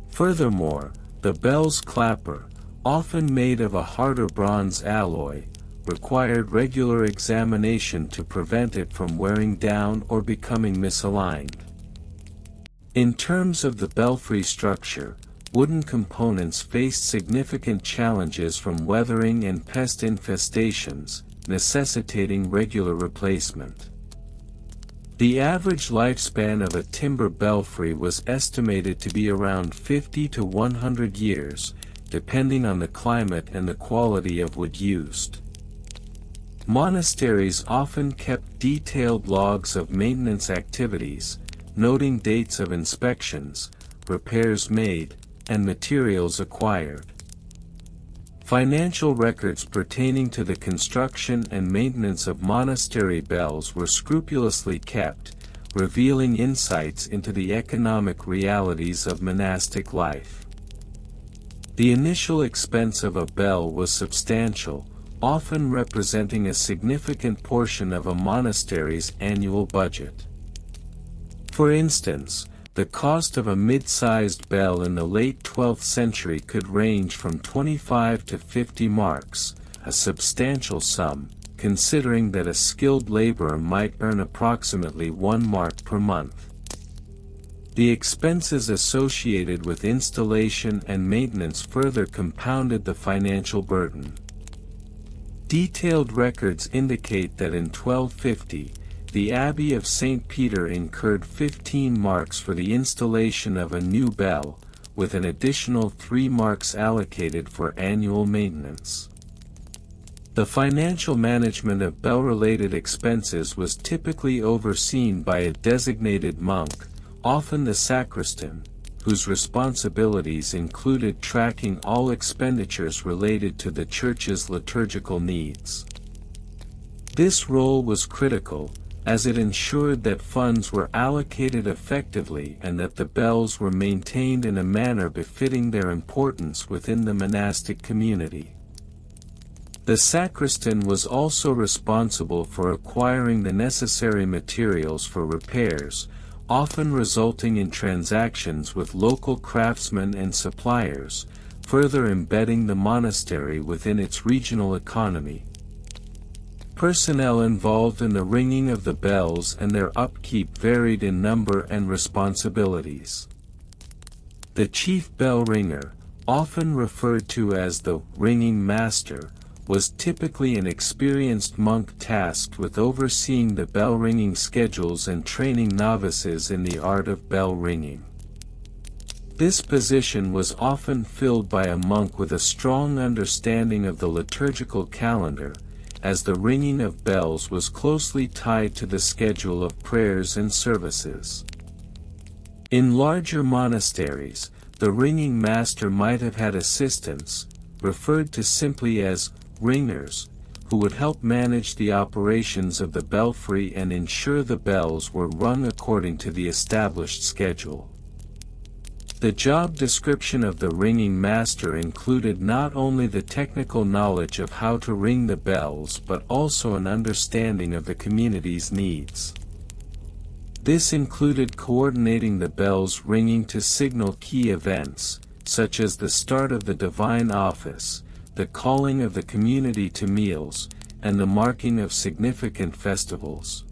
Speaker 1: Furthermore, the bell's clapper, often made of a harder bronze alloy, required regular examination to prevent it from wearing down or becoming misaligned. In terms of the belfry structure, wooden components faced significant challenges from weathering and pest infestations, necessitating regular replacement. The average lifespan of a timber belfry was estimated to be around 50 to 100 years, depending on the climate and the quality of wood used. Monasteries often kept detailed logs of maintenance activities, noting dates of inspections, repairs made, and materials acquired. Financial records pertaining to the construction and maintenance of monastery bells were scrupulously kept, revealing insights into the economic realities of monastic life. The initial expense of a bell was substantial, often representing a significant portion of a monastery's annual budget. For instance, the cost of a mid-sized bell in the late 12th century could range from 25 to 50 marks, a substantial sum, considering that a skilled laborer might earn approximately 1 mark per month. The expenses associated with installation and maintenance further compounded the financial burden. Detailed records indicate that in 1250, the Abbey of St. Peter incurred 15 marks for the installation of a new bell, with an additional 3 marks allocated for annual maintenance. The financial management of bell-related expenses was typically overseen by a designated monk, often the sacristan, whose responsibilities included tracking all expenditures related to the church's liturgical needs. This role was critical, as it ensured that funds were allocated effectively and that the bells were maintained in a manner befitting their importance within the monastic community. The sacristan was also responsible for acquiring the necessary materials for repairs, often resulting in transactions with local craftsmen and suppliers, further embedding the monastery within its regional economy. Personnel involved in the ringing of the bells and their upkeep varied in number and responsibilities. The chief bell ringer, often referred to as the ringing master, was typically an experienced monk tasked with overseeing the bell ringing schedules and training novices in the art of bell ringing. This position was often filled by a monk with a strong understanding of the liturgical calendar, as the ringing of bells was closely tied to the schedule of prayers and services. In larger monasteries, the ringing master might have had assistants, referred to simply as ringers, who would help manage the operations of the belfry and ensure the bells were rung according to the established schedule. The job description of the ringing master included not only the technical knowledge of how to ring the bells but also an understanding of the community's needs. This included coordinating the bells ringing to signal key events, such as the start of the divine office, the calling of the community to meals, and the marking of significant festivals.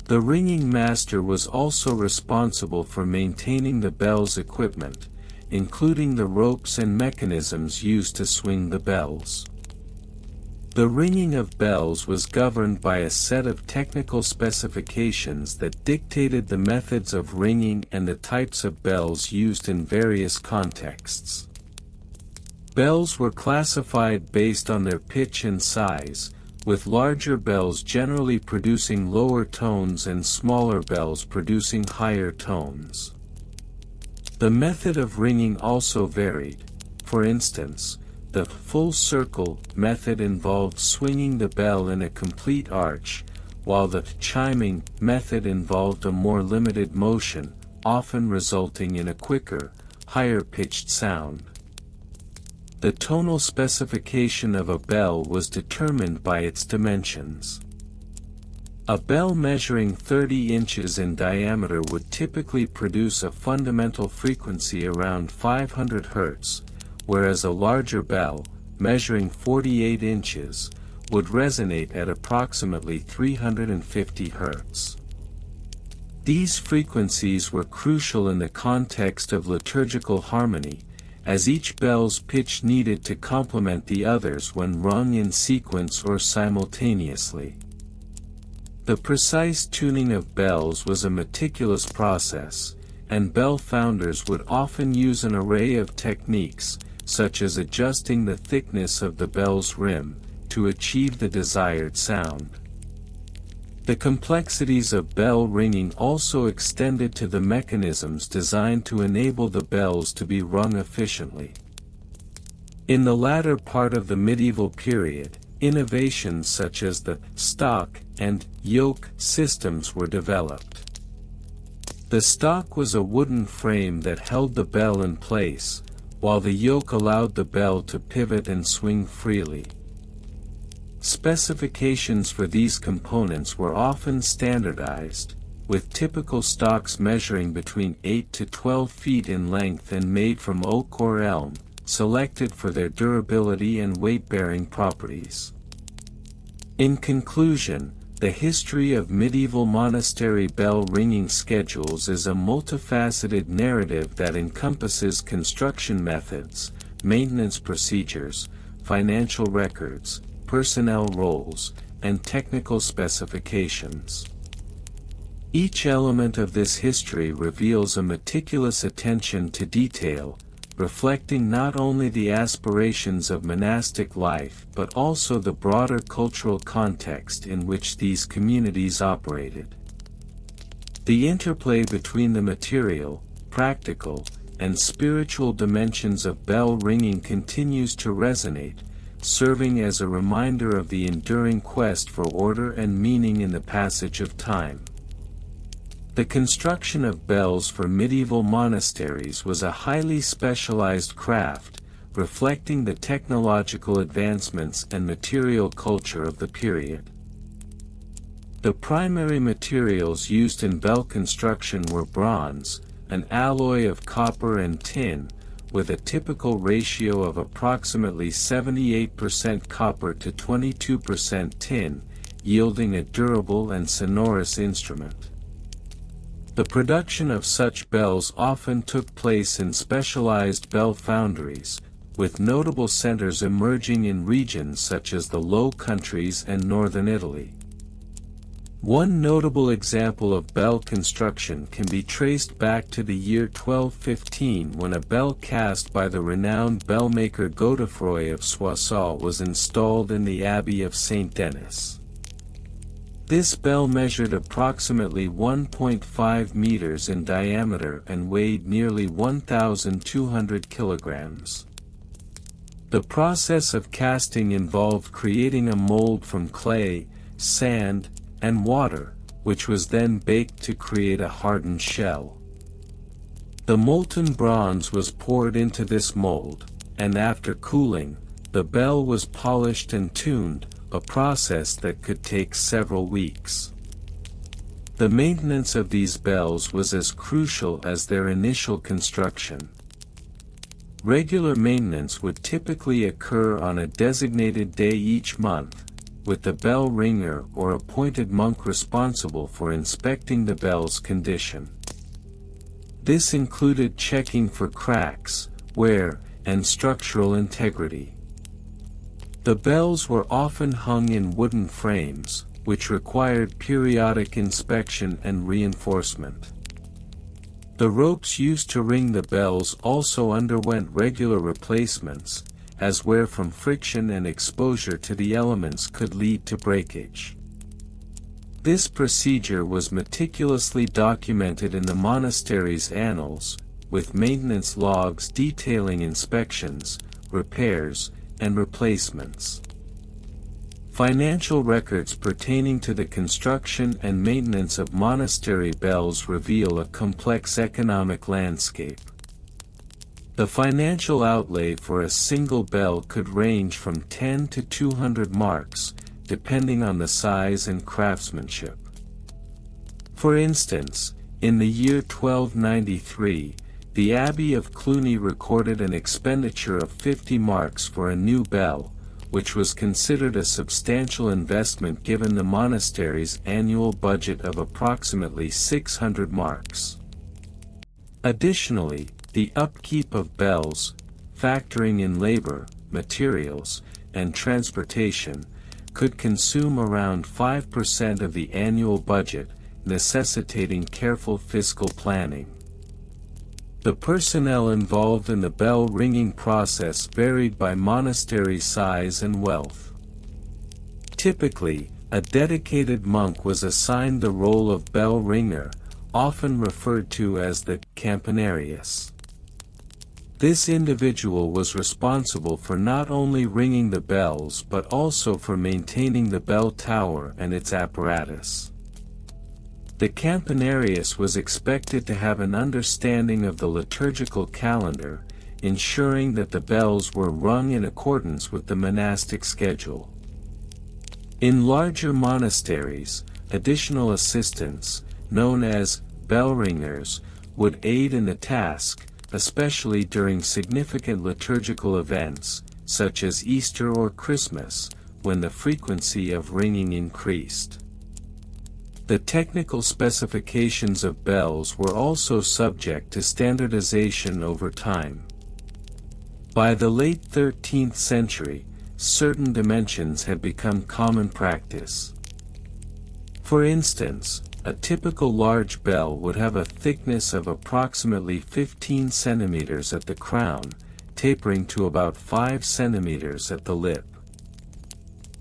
Speaker 1: The ringing master was also responsible for maintaining the bell's equipment, including the ropes and mechanisms used to swing the bells. The ringing of bells was governed by a set of technical specifications that dictated the methods of ringing and the types of bells used in various contexts. Bells were classified based on their pitch and size, with larger bells generally producing lower tones and smaller bells producing higher tones. The method of ringing also varied. For instance, the full circle method involved swinging the bell in a complete arch, while the chiming method involved a more limited motion, often resulting in a quicker, higher-pitched sound. The tonal specification of a bell was determined by its dimensions. A bell measuring 30 inches in diameter would typically produce a fundamental frequency around 500 Hz, whereas a larger bell, measuring 48 inches, would resonate at approximately 350 Hz. These frequencies were crucial in the context of liturgical harmony, as each bell's pitch needed to complement the others when rung in sequence or simultaneously. The precise tuning of bells was a meticulous process, and bell founders would often use an array of techniques, such as adjusting the thickness of the bell's rim, to achieve the desired sound. The complexities of bell ringing also extended to the mechanisms designed to enable the bells to be rung efficiently. In the latter part of the medieval period, innovations such as the stock and yoke systems were developed. The stock was a wooden frame that held the bell in place, while the yoke allowed the bell to pivot and swing freely. Specifications for these components were often standardized, with typical stocks measuring between 8 to 12 feet in length and made from oak or elm, selected for their durability and weight-bearing properties. In conclusion, the history of medieval monastery bell ringing schedules is a multifaceted narrative that encompasses construction methods, maintenance procedures, financial records, personnel roles, and technical specifications. Each element of this history reveals a meticulous attention to detail, reflecting not only the aspirations of monastic life but also the broader cultural context in which these communities operated. The interplay between the material, practical, and spiritual dimensions of bell ringing continues to resonate, serving as a reminder of the enduring quest for order and meaning in the passage of time. The construction of bells for medieval monasteries was a highly specialized craft, reflecting the technological advancements and material culture of the period. The primary materials used in bell construction were bronze, an alloy of copper and tin, with a typical ratio of approximately 78% copper to 22% tin, yielding a durable and sonorous instrument. The production of such bells often took place in specialized bell foundries, with notable centers emerging in regions such as the Low Countries and northern Italy. One notable example of bell construction can be traced back to the year 1215 when a bell cast by the renowned bellmaker Godefroy of Soissons was installed in the Abbey of Saint Denis. This bell measured approximately 1.5 meters in diameter and weighed nearly 1,200 kilograms. The process of casting involved creating a mold from clay, sand, and water, which was then baked to create a hardened shell. The molten bronze was poured into this mold, and after cooling, the bell was polished and tuned, a process that could take several weeks. The maintenance of these bells was as crucial as their initial construction. Regular maintenance would typically occur on a designated day each month, with the bell ringer or appointed monk responsible for inspecting the bell's condition. This included checking for cracks, wear, and structural integrity. The bells were often hung in wooden frames, which required periodic inspection and reinforcement. The ropes used to ring the bells also underwent regular replacements, as wear from friction and exposure to the elements could lead to breakage. This procedure was meticulously documented in the monastery's annals, with maintenance logs detailing inspections, repairs, and replacements. Financial records pertaining to the construction and maintenance of monastery bells reveal a complex economic landscape. The financial outlay for a single bell could range from 10 to 200 marks, depending on the size and craftsmanship. For instance, in the year 1293, the Abbey of Cluny recorded an expenditure of 50 marks for a new bell, which was considered a substantial investment given the monastery's annual budget of approximately 600 marks. Additionally, the upkeep of bells, factoring in labor, materials, and transportation, could consume around 5% of the annual budget, necessitating careful fiscal planning. The personnel involved in the bell ringing process varied by monastery size and wealth. Typically, a dedicated monk was assigned the role of bell ringer, often referred to as the campanarius. This individual was responsible for not only ringing the bells but also for maintaining the bell tower and its apparatus. The campanarius was expected to have an understanding of the liturgical calendar, ensuring that the bells were rung in accordance with the monastic schedule. In larger monasteries, additional assistants, known as bell ringers, would aid in the task, especially during significant liturgical events, such as Easter or Christmas, when the frequency of ringing increased. The technical specifications of bells were also subject to standardization over time. By the late 13th century, certain dimensions had become common practice. For instance, a typical large bell would have a thickness of approximately 15 centimeters at the crown, tapering to about 5 centimeters at the lip.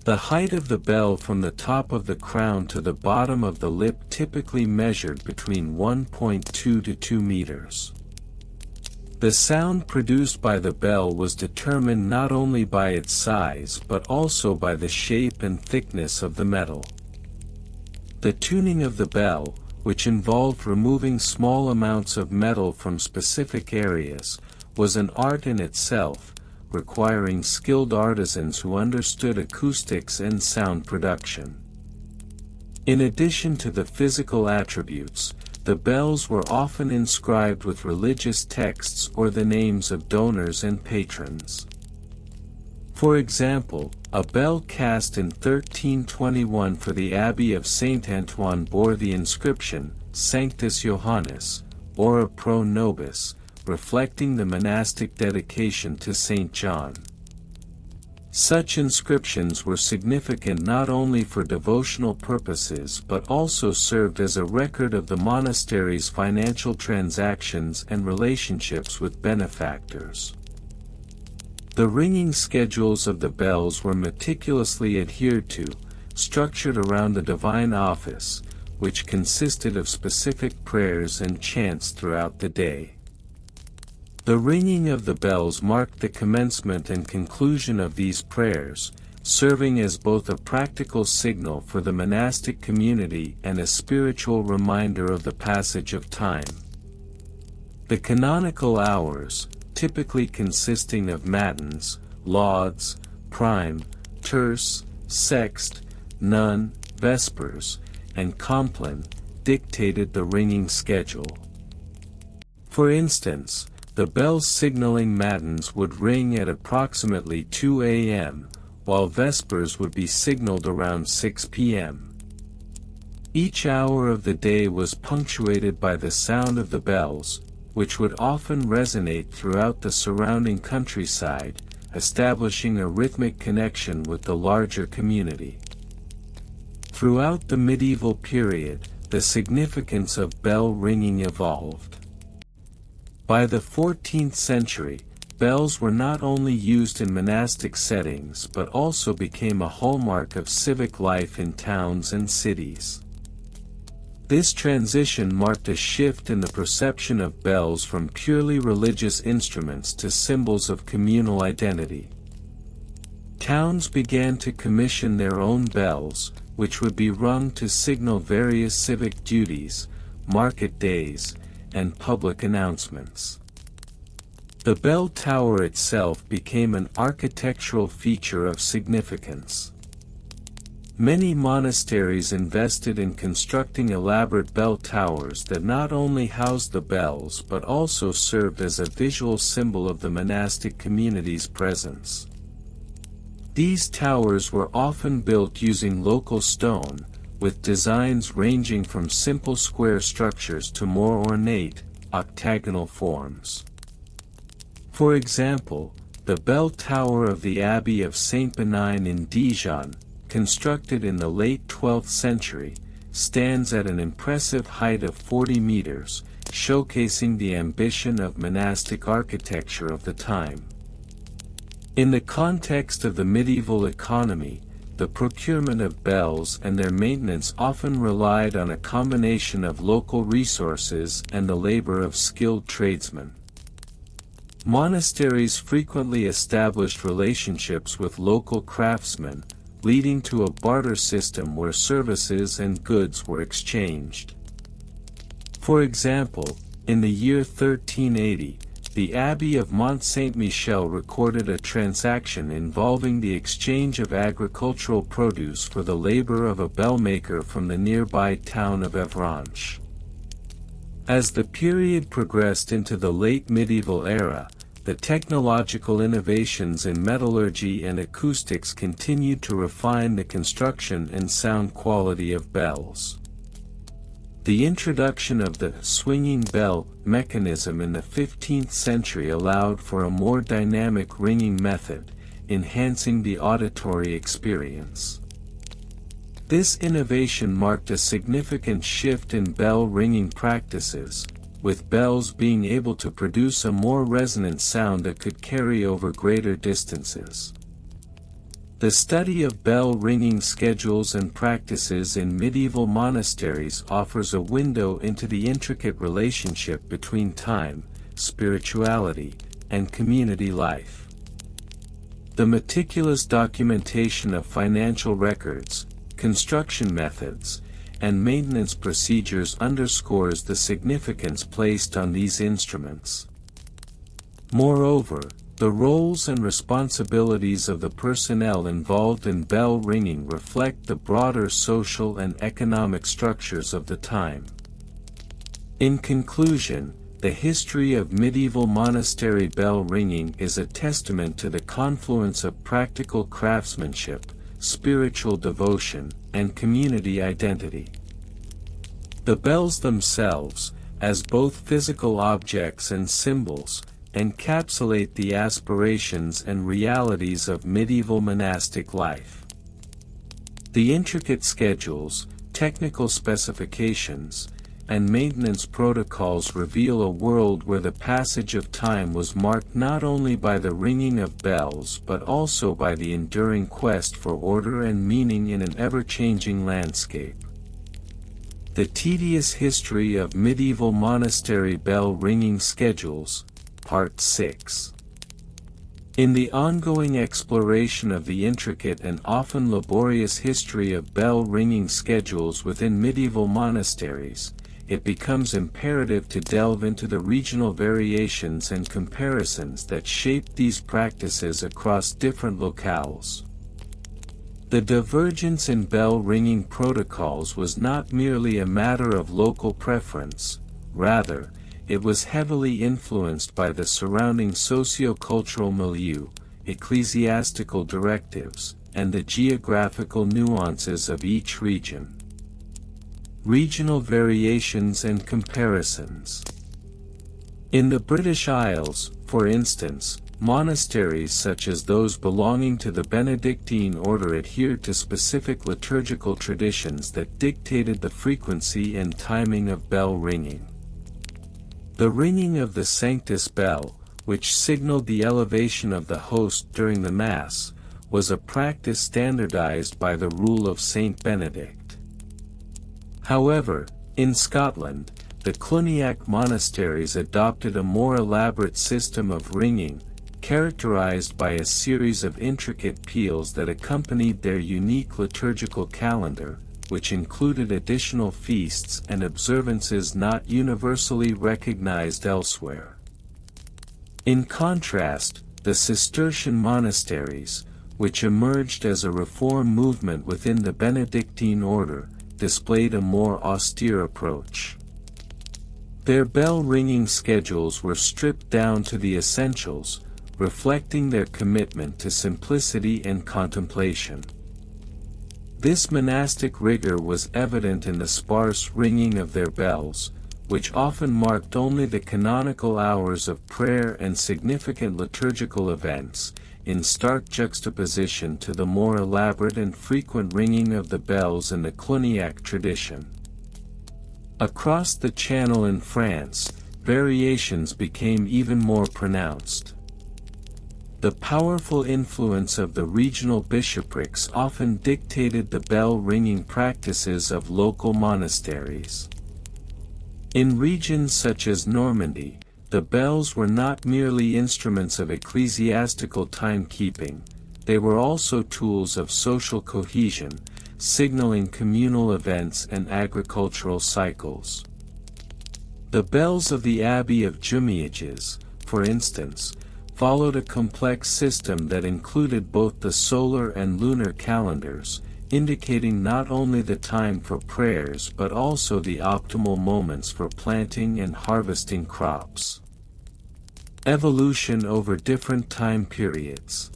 Speaker 1: The height of the bell from the top of the crown to the bottom of the lip typically measured between 1.2 to 2 meters. The sound produced by the bell was determined not only by its size but also by the shape and thickness of the metal. The tuning of the bell, which involved removing small amounts of metal from specific areas, was an art in itself, requiring skilled artisans who understood acoustics and sound production. In addition to the physical attributes, the bells were often inscribed with religious texts or the names of donors and patrons. For example, a bell cast in 1321 for the Abbey of Saint Antoine bore the inscription, Sanctus Johannes, ora pro nobis, reflecting the monastic dedication to Saint John. Such inscriptions were significant not only for devotional purposes but also served as a record of the monastery's financial transactions and relationships with benefactors. The ringing schedules of the bells were meticulously adhered to, structured around the divine office, which consisted of specific prayers and chants throughout the day. The ringing of the bells marked the commencement and conclusion of these prayers, serving as both a practical signal for the monastic community and a spiritual reminder of the passage of time. The canonical hours, typically consisting of matins, lauds, prime, terce, sext, none, vespers, and compline, dictated the ringing schedule. For instance, the bells signaling matins would ring at approximately 2 a.m., while vespers would be signaled around 6 p.m. Each hour of the day was punctuated by the sound of the bells, which would often resonate throughout the surrounding countryside, establishing a rhythmic connection with the larger community. Throughout the medieval period, the significance of bell ringing evolved. By the 14th century, bells were not only used in monastic settings but also became a hallmark of civic life in towns and cities. This transition marked a shift in the perception of bells from purely religious instruments to symbols of communal identity. Towns began to commission their own bells, which would be rung to signal various civic duties, market days, and public announcements. The bell tower itself became an architectural feature of significance. Many monasteries invested in constructing elaborate bell towers that not only housed the bells but also served as a visual symbol of the monastic community's presence. These towers were often built using local stone, with designs ranging from simple square structures to more ornate, octagonal forms. For example, the bell tower of the Abbey of Saint Benign in Dijon, constructed in the late 12th century, stands at an impressive height of 40 meters, showcasing the ambition of monastic architecture of the time. In the context of the medieval economy, the procurement of bells and their maintenance often relied on a combination of local resources and the labor of skilled tradesmen. Monasteries frequently established relationships with local craftsmen, leading to a barter system where services and goods were exchanged. For example, in the year 1380, the Abbey of Mont Saint-Michel recorded a transaction involving the exchange of agricultural produce for the labor of a bellmaker from the nearby town of Avranches. As the period progressed into the late medieval era, the technological innovations in metallurgy and acoustics continued to refine the construction and sound quality of bells. The introduction of the swinging bell mechanism in the 15th century allowed for a more dynamic ringing method, enhancing the auditory experience. This innovation marked a significant shift in bell ringing practices, with bells being able to produce a more resonant sound that could carry over greater distances. The study of bell ringing schedules and practices in medieval monasteries offers a window into the intricate relationship between time, spirituality, and community life. The meticulous documentation of financial records, construction methods, and maintenance procedures underscores the significance placed on these instruments. Moreover, the roles and responsibilities of the personnel involved in bell ringing reflect the broader social and economic structures of the time. In conclusion, the history of medieval monastery bell ringing is a testament to the confluence of practical craftsmanship, spiritual devotion, and community identity. The bells themselves, as both physical objects and symbols, encapsulate the aspirations and realities of medieval monastic life. The intricate schedules, technical specifications, and maintenance protocols reveal a world where the passage of time was marked not only by the ringing of bells but also by the enduring quest for order and meaning in an ever-changing landscape. The tedious history of medieval monastery bell ringing schedules, Part 6. In the ongoing exploration of the intricate and often laborious history of bell ringing schedules within medieval monasteries, it becomes imperative to delve into the regional variations and comparisons that shaped these practices across different locales. The divergence in bell ringing protocols was not merely a matter of local preference, rather, it was heavily influenced by the surrounding socio-cultural milieu, ecclesiastical directives, and the geographical nuances of each region. Regional variations and comparisons. In the British Isles, for instance, monasteries such as those belonging to the Benedictine order adhered to specific liturgical traditions that dictated the frequency and timing of bell ringing. The ringing of the Sanctus bell, which signaled the elevation of the host during the Mass, was a practice standardized by the rule of Saint Benedict. However, in Scotland, the Cluniac monasteries adopted a more elaborate system of ringing, characterized by a series of intricate peals that accompanied their unique liturgical calendar, which included additional feasts and observances not universally recognized elsewhere. In contrast, the Cistercian monasteries, which emerged as a reform movement within the Benedictine order, displayed a more austere approach. Their bell-ringing schedules were stripped down to the essentials, reflecting their commitment to simplicity and contemplation. This monastic rigor was evident in the sparse ringing of their bells, which often marked only the canonical hours of prayer and significant liturgical events, in stark juxtaposition to the more elaborate and frequent ringing of the bells in the Cluniac tradition. Across the Channel in France, variations became even more pronounced. The powerful influence of the regional bishoprics often dictated the bell-ringing practices of local monasteries. In regions such as Normandy, the bells were not merely instruments of ecclesiastical timekeeping, they were also tools of social cohesion, signaling communal events and agricultural cycles. The bells of the Abbey of Jumièges, for instance, followed a complex system that included both the solar and lunar calendars, indicating not only the time for prayers but also the optimal moments for planting and harvesting crops. Evolution over different time periods.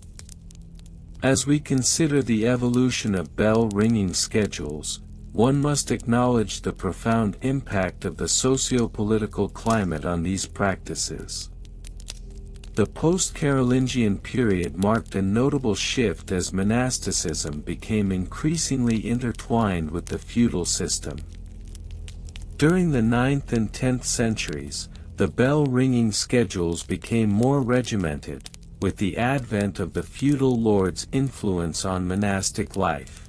Speaker 1: As we consider the evolution of bell-ringing schedules, one must acknowledge the profound impact of the socio-political climate on these practices. The post-Carolingian period marked a notable shift as monasticism became increasingly intertwined with the feudal system. During the 9th and 10th centuries, the bell-ringing schedules became more regimented, with the advent of the feudal lord's influence on monastic life.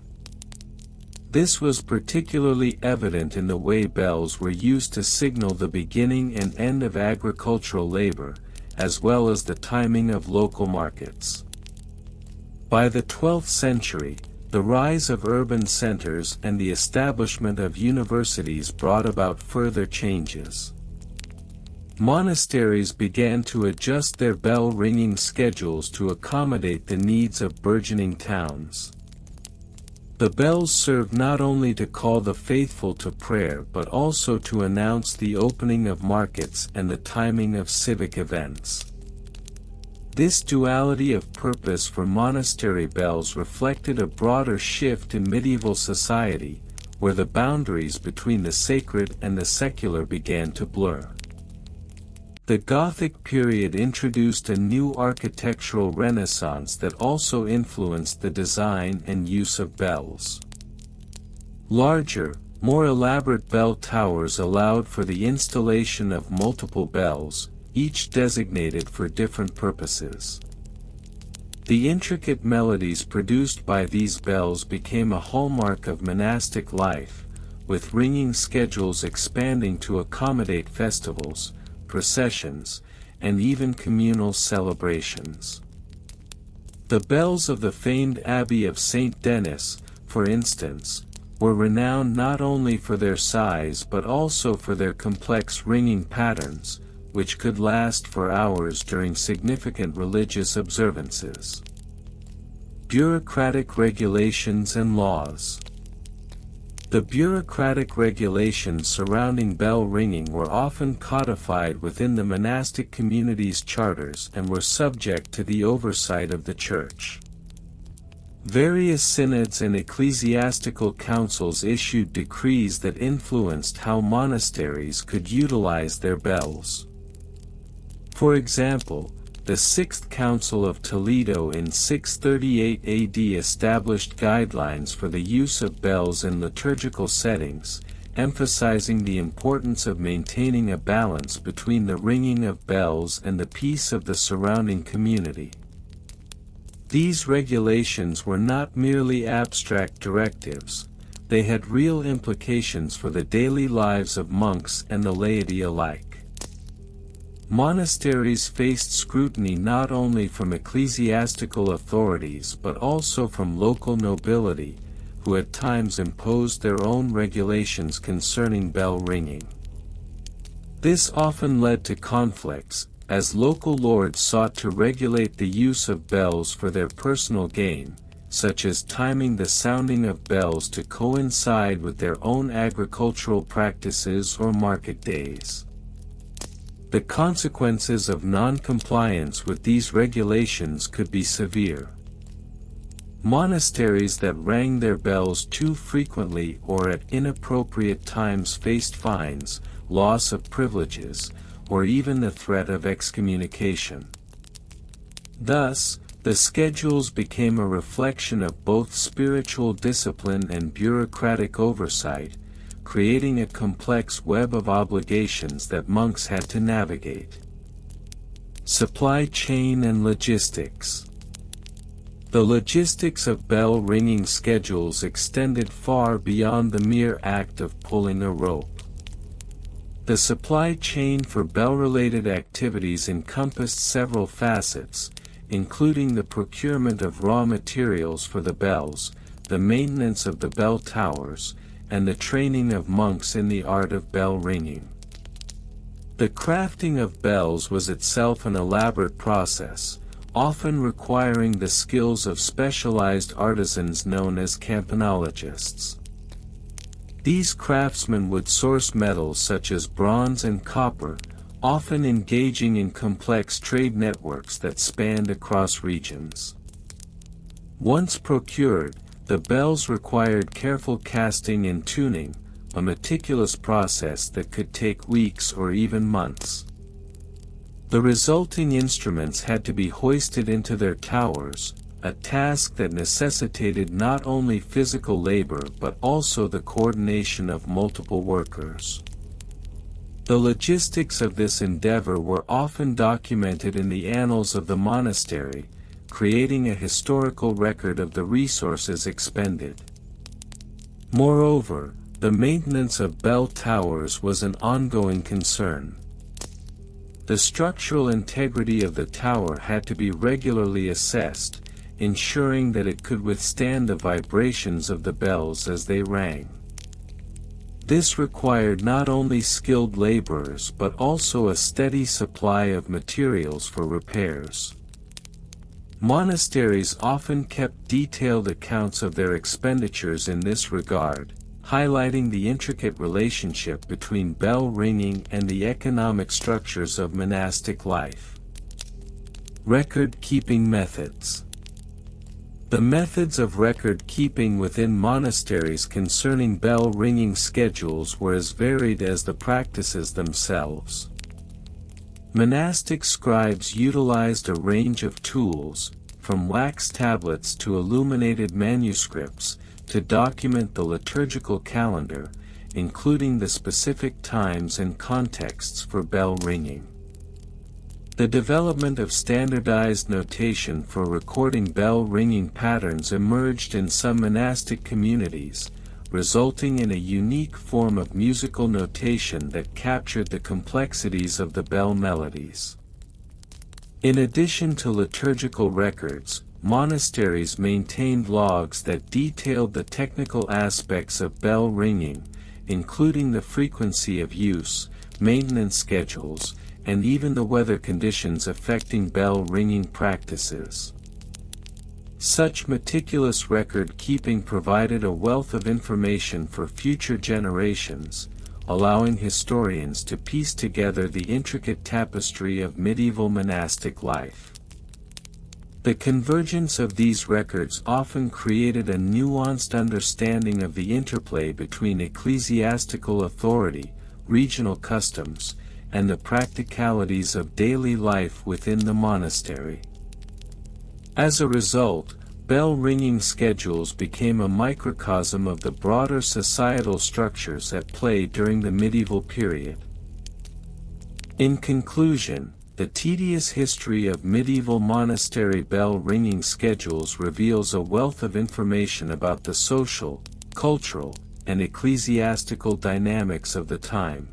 Speaker 1: This was particularly evident in the way bells were used to signal the beginning and end of agricultural labor, as well as the timing of local markets. By the 12th century, the rise of urban centers and the establishment of universities brought about further changes. Monasteries began to adjust their bell-ringing schedules to accommodate the needs of burgeoning towns. The bells served not only to call the faithful to prayer but also to announce the opening of markets and the timing of civic events. This duality of purpose for monastery bells reflected a broader shift in medieval society, where the boundaries between the sacred and the secular began to blur. The Gothic period introduced a new architectural renaissance that also influenced the design and use of bells. Larger, more elaborate bell towers allowed for the installation of multiple bells, each designated for different purposes. The intricate melodies produced by these bells became a hallmark of monastic life, with ringing schedules expanding to accommodate festivals, processions, and even communal celebrations. The bells of the famed Abbey of St. Denis, for instance, were renowned not only for their size but also for their complex ringing patterns, which could last for hours during significant religious observances. Bureaucratic regulations and laws. The bureaucratic regulations surrounding bell ringing were often codified within the monastic community's charters and were subject to the oversight of the Church. Various synods and ecclesiastical councils issued decrees that influenced how monasteries could utilize their bells. For example, the Sixth Council of Toledo in 638 AD established guidelines for the use of bells in liturgical settings, emphasizing the importance of maintaining a balance between the ringing of bells and the peace of the surrounding community. These regulations were not merely abstract directives, they had real implications for the daily lives of monks and the laity alike. Monasteries faced scrutiny not only from ecclesiastical authorities but also from local nobility, who at times imposed their own regulations concerning bell ringing. This often led to conflicts, as local lords sought to regulate the use of bells for their personal gain, such as timing the sounding of bells to coincide with their own agricultural practices or market days. The consequences of non-compliance with these regulations could be severe. Monasteries that rang their bells too frequently or at inappropriate times faced fines, loss of privileges, or even the threat of excommunication. Thus, the schedules became a reflection of both spiritual discipline and bureaucratic oversight, creating a complex web of obligations that monks had to navigate. Supply chain and logistics. The logistics of bell-ringing schedules extended far beyond the mere act of pulling a rope. The supply chain for bell-related activities encompassed several facets, including the procurement of raw materials for the bells, the maintenance of the bell towers, and the training of monks in the art of bell ringing. The crafting of bells was itself an elaborate process, often requiring the skills of specialized artisans known as campanologists. These craftsmen would source metals such as bronze and copper, often engaging in complex trade networks that spanned across regions. Once procured, the bells required careful casting and tuning, a meticulous process that could take weeks or even months. The resulting instruments had to be hoisted into their towers, a task that necessitated not only physical labor but also the coordination of multiple workers. The logistics of this endeavor were often documented in the annals of the monastery, creating a historical record of the resources expended. Moreover, the maintenance of bell towers was an ongoing concern. The structural integrity of the tower had to be regularly assessed, ensuring that it could withstand the vibrations of the bells as they rang. This required not only skilled laborers but also a steady supply of materials for repairs. Monasteries often kept detailed accounts of their expenditures in this regard, highlighting the intricate relationship between bell ringing and the economic structures of monastic life. Record-keeping methods. The methods of record-keeping within monasteries concerning bell-ringing schedules were as varied as the practices themselves. Monastic scribes utilized a range of tools, from wax tablets to illuminated manuscripts, to document the liturgical calendar, including the specific times and contexts for bell ringing. The development of standardized notation for recording bell ringing patterns emerged in some monastic communities, resulting in a unique form of musical notation that captured the complexities of the bell melodies. In addition to liturgical records, monasteries maintained logs that detailed the technical aspects of bell ringing, including the frequency of use, maintenance schedules, and even the weather conditions affecting bell ringing practices. Such meticulous record-keeping provided a wealth of information for future generations, allowing historians to piece together the intricate tapestry of medieval monastic life. The convergence of these records often created a nuanced understanding of the interplay between ecclesiastical authority, regional customs, and the practicalities of daily life within the monastery. As a result, bell-ringing schedules became a microcosm of the broader societal structures at play during the medieval period. In conclusion, the tedious history of medieval monastery bell-ringing schedules reveals a wealth of information about the social, cultural, and ecclesiastical dynamics of the time.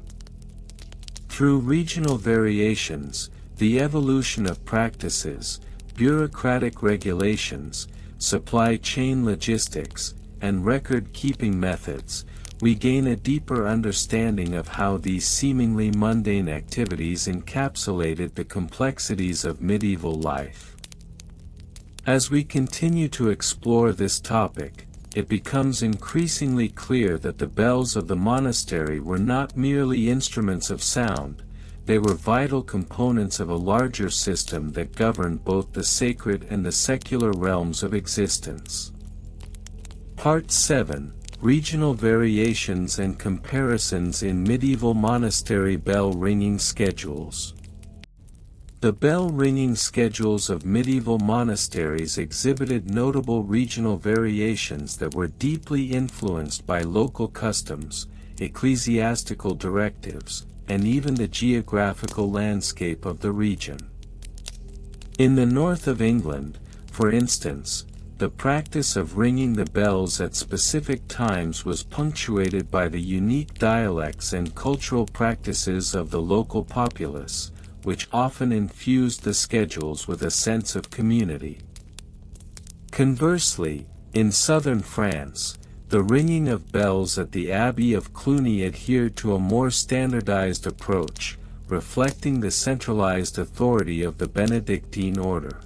Speaker 1: Through regional variations, the evolution of practices, bureaucratic regulations, supply chain logistics, and record-keeping methods, we gain a deeper understanding of how these seemingly mundane activities encapsulated the complexities of medieval life. As we continue to explore this topic, it becomes increasingly clear that the bells of the monastery were not merely instruments of sound, they were vital components of a larger system that governed both the sacred and the secular realms of existence. Part 7: Regional Variations and Comparisons in Medieval Monastery Bell Ringing Schedules. The bell ringing schedules of medieval monasteries exhibited notable regional variations that were deeply influenced by local customs, ecclesiastical directives, and even the geographical landscape of the region. In the north of England, for instance, the practice of ringing the bells at specific times was punctuated by the unique dialects and cultural practices of the local populace, which often infused the schedules with a sense of community. Conversely, in southern France, the ringing of bells at the Abbey of Cluny adhered to a more standardized approach, reflecting the centralized authority of the Benedictine order.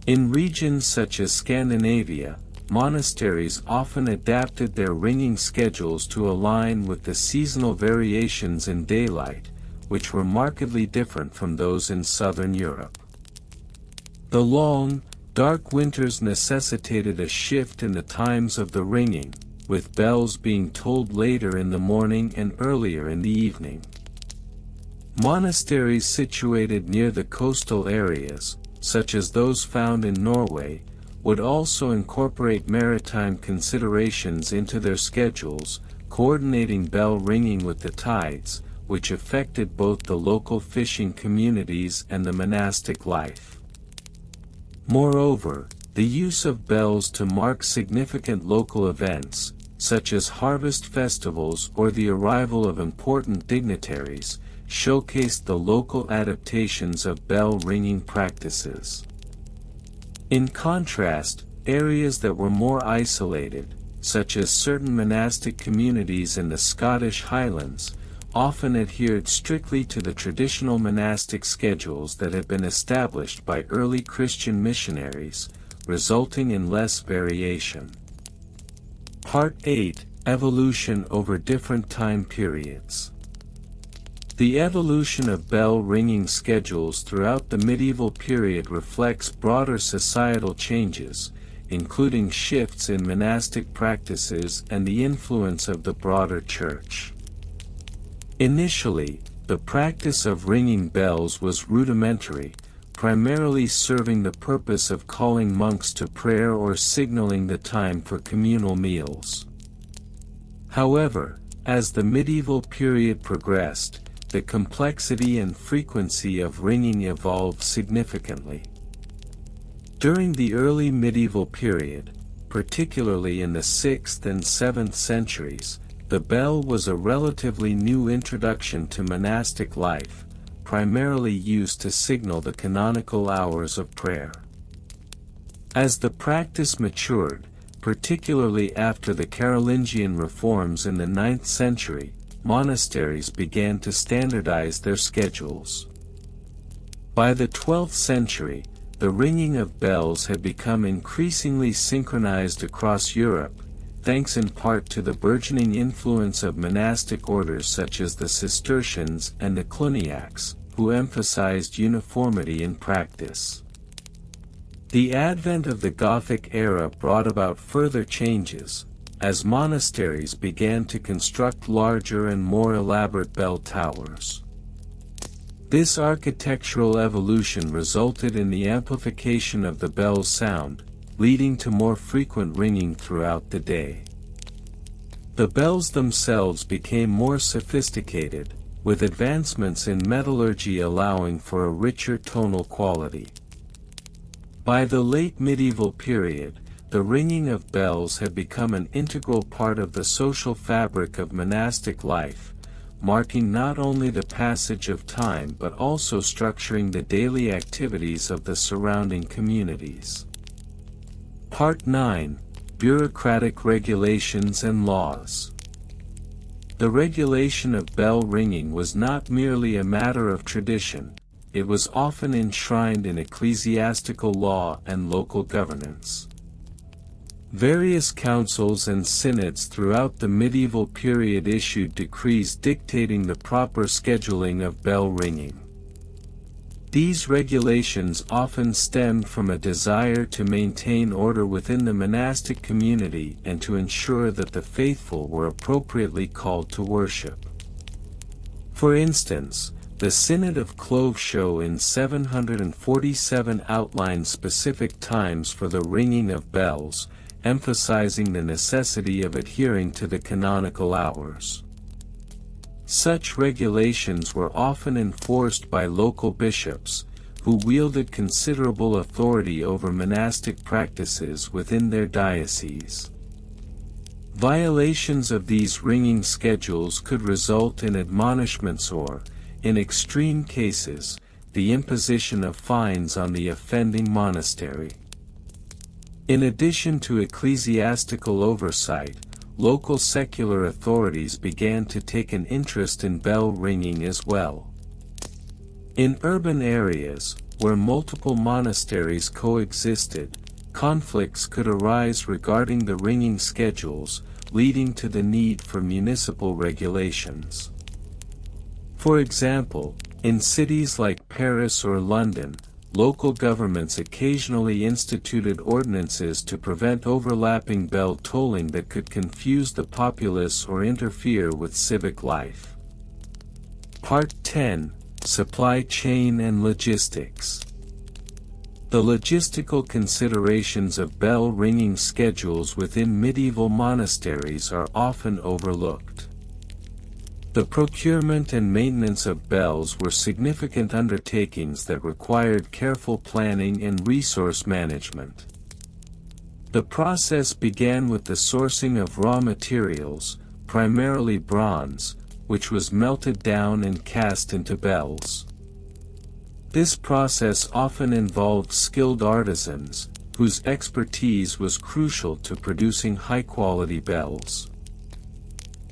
Speaker 1: In regions such as Scandinavia, monasteries often adapted their ringing schedules to align with the seasonal variations in daylight, which were markedly different from those in southern Europe. The long, dark winters necessitated a shift in the times of the ringing, with bells being tolled later in the morning and earlier in the evening. Monasteries situated near the coastal areas, such as those found in Norway, would also incorporate maritime considerations into their schedules, coordinating bell ringing with the tides, which affected both the local fishing communities and the monastic life. Moreover, the use of bells to mark significant local events, such as harvest festivals or the arrival of important dignitaries, showcased the local adaptations of bell ringing practices. In contrast, areas that were more isolated, such as certain monastic communities in the Scottish Highlands, often adhered strictly to the traditional monastic schedules that had been established by early Christian missionaries, resulting in less variation. Part 8: Evolution over different time periods. The evolution of bell ringing schedules throughout the medieval period reflects broader societal changes, including shifts in monastic practices and the influence of the broader church. Initially, the practice of ringing bells was rudimentary, primarily serving the purpose of calling monks to prayer or signaling the time for communal meals. However, as the medieval period progressed, the complexity and frequency of ringing evolved significantly. During the early medieval period, particularly in the 6th and 7th centuries, the bell was a relatively new introduction to monastic life, primarily used to signal the canonical hours of prayer. As the practice matured, particularly after the Carolingian reforms in the 9th century, monasteries began to standardize their schedules. By the 12th century, the ringing of bells had become increasingly synchronized across Europe, thanks in part to the burgeoning influence of monastic orders such as the Cistercians and the Cluniacs, who emphasized uniformity in practice. The advent of the Gothic era brought about further changes, as monasteries began to construct larger and more elaborate bell towers. This architectural evolution resulted in the amplification of the bell's sound, leading to more frequent ringing throughout the day. The bells themselves became more sophisticated, with advancements in metallurgy allowing for a richer tonal quality. By the late medieval period, the ringing of bells had become an integral part of the social fabric of monastic life, marking not only the passage of time but also structuring the daily activities of the surrounding communities. Part 9: Bureaucratic Regulations and Laws. The regulation of bell ringing was not merely a matter of tradition, it was often enshrined in ecclesiastical law and local governance. Various councils and synods throughout the medieval period issued decrees dictating the proper scheduling of bell ringing. These regulations often stemmed from a desire to maintain order within the monastic community and to ensure that the faithful were appropriately called to worship. For instance, the Synod of Cloveshow in 747 outlined specific times for the ringing of bells, emphasizing the necessity of adhering to the canonical hours. Such regulations were often enforced by local bishops, who wielded considerable authority over monastic practices within their dioceses. Violations of these ringing schedules could result in admonishments or, in extreme cases, the imposition of fines on the offending monastery. In addition to ecclesiastical oversight, local secular authorities began to take an interest in bell ringing as well. In urban areas, where multiple monasteries coexisted, conflicts could arise regarding the ringing schedules, leading to the need for municipal regulations. For example, in cities like Paris or London, local governments occasionally instituted ordinances to prevent overlapping bell tolling that could confuse the populace or interfere with civic life. Part 10: Supply Chain and Logistics. The logistical considerations of bell ringing schedules within medieval monasteries are often overlooked. The procurement and maintenance of bells were significant undertakings that required careful planning and resource management. The process began with the sourcing of raw materials, primarily bronze, which was melted down and cast into bells. This process often involved skilled artisans, whose expertise was crucial to producing high-quality bells.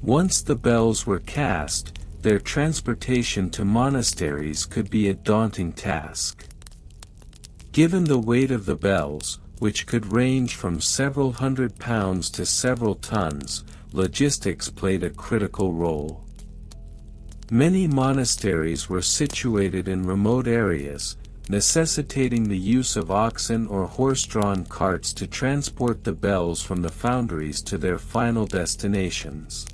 Speaker 1: Once the bells were cast, their transportation to monasteries could be a daunting task. Given the weight of the bells, which could range from several hundred pounds to several tons, logistics played a critical role. Many monasteries were situated in remote areas, necessitating the use of oxen or horse-drawn carts to transport the bells from the foundries to their final destinations.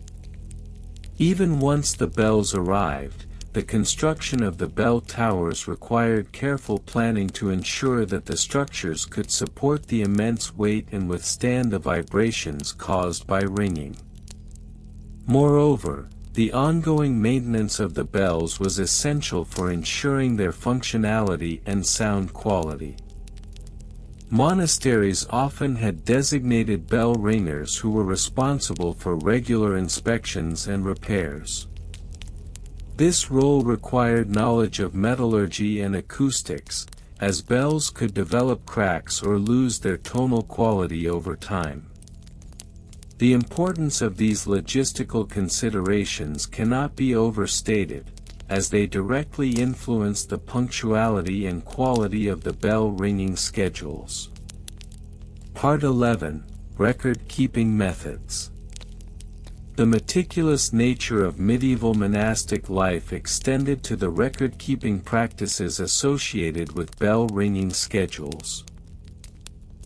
Speaker 1: Even once the bells arrived, the construction of the bell towers required careful planning to ensure that the structures could support the immense weight and withstand the vibrations caused by ringing. Moreover, the ongoing maintenance of the bells was essential for ensuring their functionality and sound quality. Monasteries often had designated bell ringers who were responsible for regular inspections and repairs. This role required knowledge of metallurgy and acoustics, as bells could develop cracks or lose their tonal quality over time. The importance of these logistical considerations cannot be overstated, as they directly influence the punctuality and quality of the bell ringing schedules. Part 11: Record-keeping methods. The meticulous nature of medieval monastic life extended to the record-keeping practices associated with bell ringing schedules.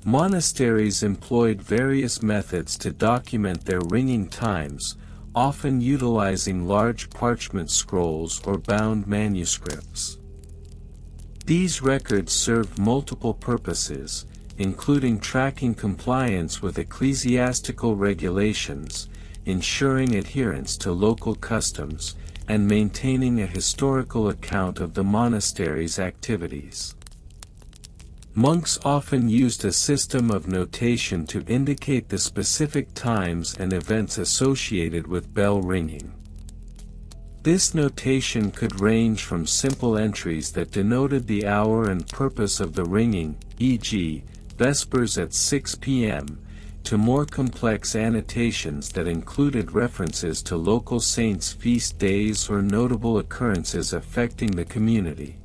Speaker 1: Monasteries employed various methods to document their ringing times, often utilizing large parchment scrolls or bound manuscripts. These records served multiple purposes, including tracking compliance with ecclesiastical regulations, ensuring adherence to local customs, and maintaining a historical account of the monastery's activities. Monks often used a system of notation to indicate the specific times and events associated with bell ringing. This notation could range from simple entries that denoted the hour and purpose of the ringing, e.g., Vespers at 6 p.m., to more complex annotations that included references to local saints' feast days or notable occurrences affecting the community.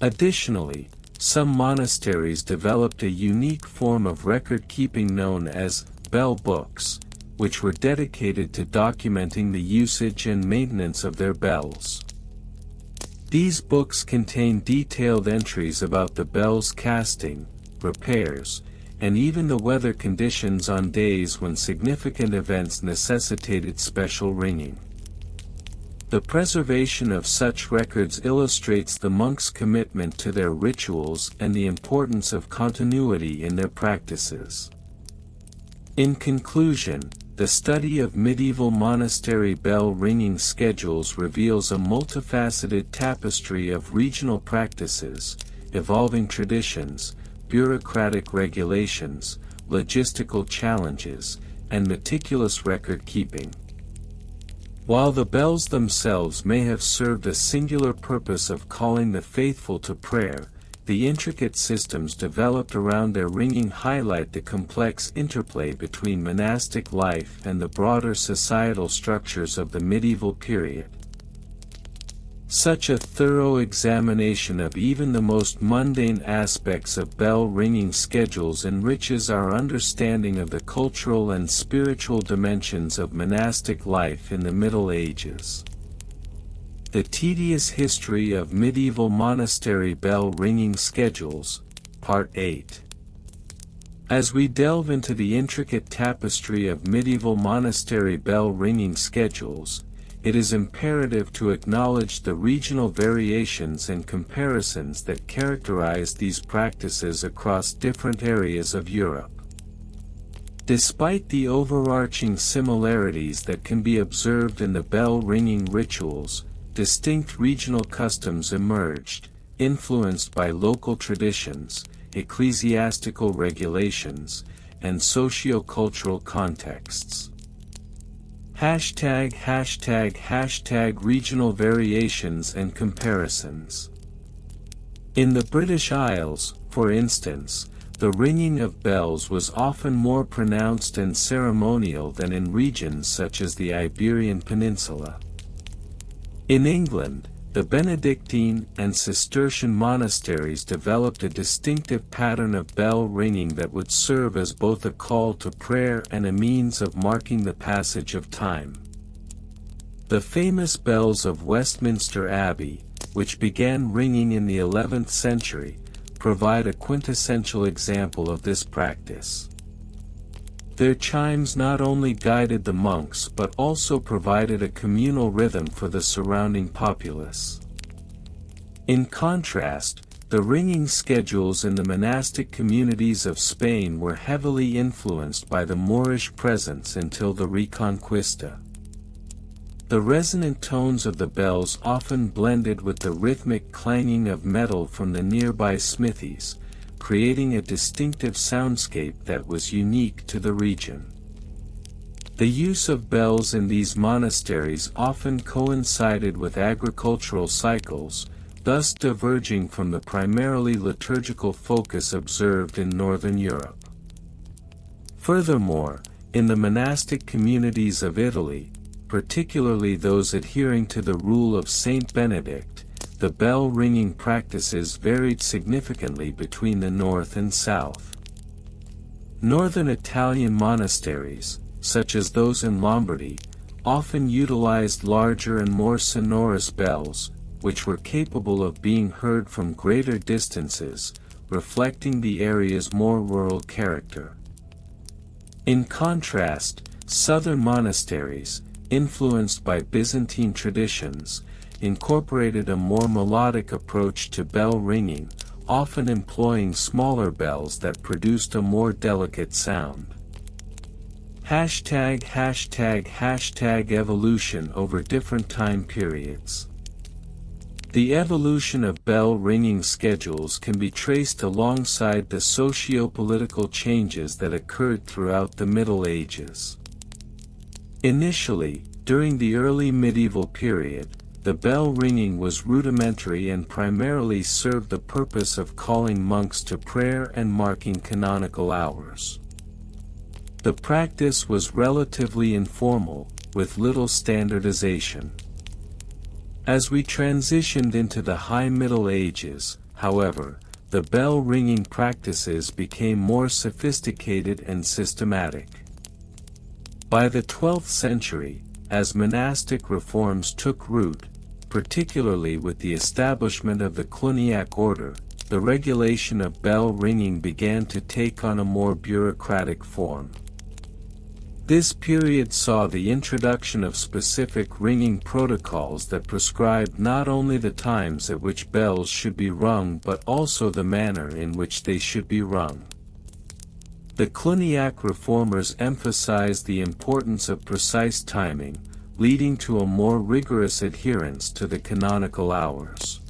Speaker 1: Additionally, some monasteries developed a unique form of record-keeping known as bell books, which were dedicated to documenting the usage and maintenance of their bells. These books contain detailed entries about the bell's casting, repairs, and even the weather conditions on days when significant events necessitated special ringing. The preservation of such records illustrates the monks' commitment to their rituals and the importance of continuity in their practices. In conclusion, the study of medieval monastery bell ringing schedules reveals a multifaceted tapestry of regional practices, evolving traditions, bureaucratic regulations, logistical challenges, and meticulous record-keeping. While the bells themselves may have served a singular purpose of calling the faithful to prayer, the intricate systems developed around their ringing highlight the complex interplay between monastic life and the broader societal structures of the medieval period. Such a thorough examination of even the most mundane aspects of bell ringing schedules enriches our understanding of the cultural and spiritual dimensions of monastic life in the Middle Ages. The Tedious History of Medieval Monastery Bell Ringing Schedules, Part 8. As we delve into the intricate tapestry of medieval monastery bell ringing schedules, it is imperative to acknowledge the regional variations and comparisons that characterize these practices across different areas of Europe. Despite the overarching similarities that can be observed in the bell ringing rituals, distinct regional customs emerged, influenced by local traditions, ecclesiastical regulations, and socio-cultural contexts. #Regional variations and comparisons. In the British Isles, for instance, the ringing of bells was often more pronounced and ceremonial than in regions such as the Iberian Peninsula. In England, the Benedictine and Cistercian monasteries developed a distinctive pattern of bell ringing that would serve as both a call to prayer and a means of marking the passage of time. The famous bells of Westminster Abbey, which began ringing in the 11th century, provide a quintessential example of this practice. Their chimes not only guided the monks but also provided a communal rhythm for the surrounding populace. In contrast, the ringing schedules in the monastic communities of Spain were heavily influenced by the Moorish presence until the Reconquista. The resonant tones of the bells often blended with the rhythmic clanging of metal from the nearby smithies, creating a distinctive soundscape that was unique to the region. The use of bells in these monasteries often coincided with agricultural cycles, thus diverging from the primarily liturgical focus observed in Northern Europe. Furthermore, in the monastic communities of Italy, particularly those adhering to the rule of Saint Benedict, the bell ringing practices varied significantly between the north and south. Northern Italian monasteries, such as those in Lombardy, often utilized larger and more sonorous bells, which were capable of being heard from greater distances, reflecting the area's more rural character. In contrast, southern monasteries, influenced by Byzantine traditions, incorporated a more melodic approach to bell ringing, often employing smaller bells that produced a more delicate sound. #Evolution over different time periods. The evolution of bell ringing schedules can be traced alongside the socio-political changes that occurred throughout the Middle Ages. Initially, during the early medieval period, the bell ringing was rudimentary and primarily served the purpose of calling monks to prayer and marking canonical hours. The practice was relatively informal, with little standardization. As we transitioned into the High Middle Ages, however, the bell-ringing practices became more sophisticated and systematic. By the 12th century, as monastic reforms took root, particularly with the establishment of the Cluniac order, the regulation of bell ringing began to take on a more bureaucratic form. This period saw the introduction of specific ringing protocols that prescribed not only the times at which bells should be rung but also the manner in which they should be rung. The Cluniac reformers emphasized the importance of precise timing, leading to a more rigorous adherence to the canonical hours.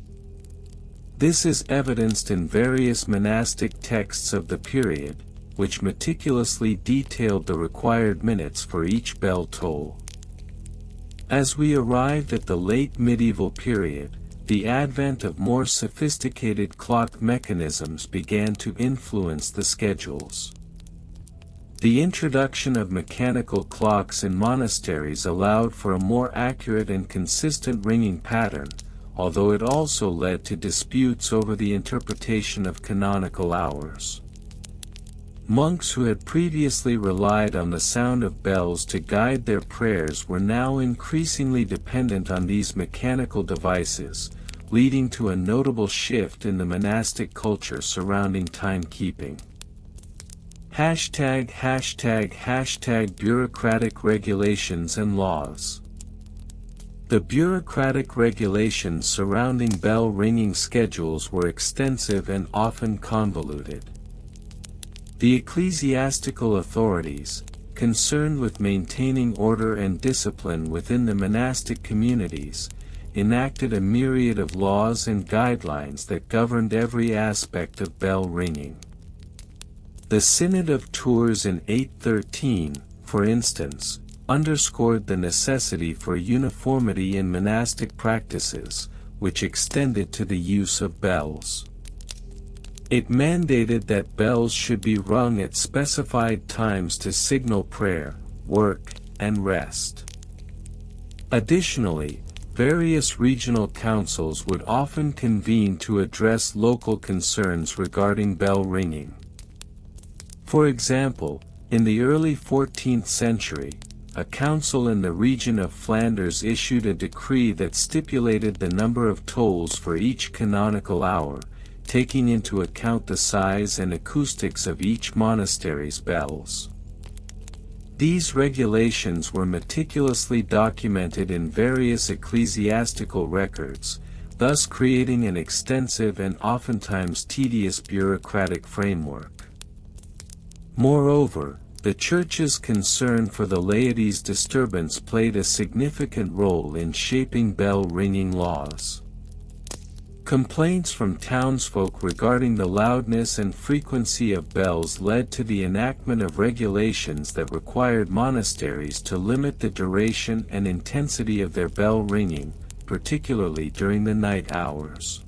Speaker 1: This is evidenced in various monastic texts of the period, which meticulously detailed the required minutes for each bell toll. As we arrived at the late medieval period, the advent of more sophisticated clock mechanisms began to influence the schedules. The introduction of mechanical clocks in monasteries allowed for a more accurate and consistent ringing pattern, although it also led to disputes over the interpretation of canonical hours. Monks who had previously relied on the sound of bells to guide their prayers were now increasingly dependent on these mechanical devices, leading to a notable shift in the monastic culture surrounding timekeeping. #Bureaucratic regulations and laws. The bureaucratic regulations surrounding bell ringing schedules were extensive and often convoluted. The ecclesiastical authorities, concerned with maintaining order and discipline within the monastic communities, enacted a myriad of laws and guidelines that governed every aspect of bell ringing. The Synod of Tours in 813, for instance, underscored the necessity for uniformity in monastic practices, which extended to the use of bells. It mandated that bells should be rung at specified times to signal prayer, work, and rest. Additionally, various regional councils would often convene to address local concerns regarding bell ringing. For example, in the early 14th century, a council in the region of Flanders issued a decree that stipulated the number of tolls for each canonical hour, taking into account the size and acoustics of each monastery's bells. These regulations were meticulously documented in various ecclesiastical records, thus creating an extensive and oftentimes tedious bureaucratic framework. Moreover, the Church's concern for the laity's disturbance played a significant role in shaping bell ringing laws. Complaints from townsfolk regarding the loudness and frequency of bells led to the enactment of regulations that required monasteries to limit the duration and intensity of their bell ringing, particularly during the night hours.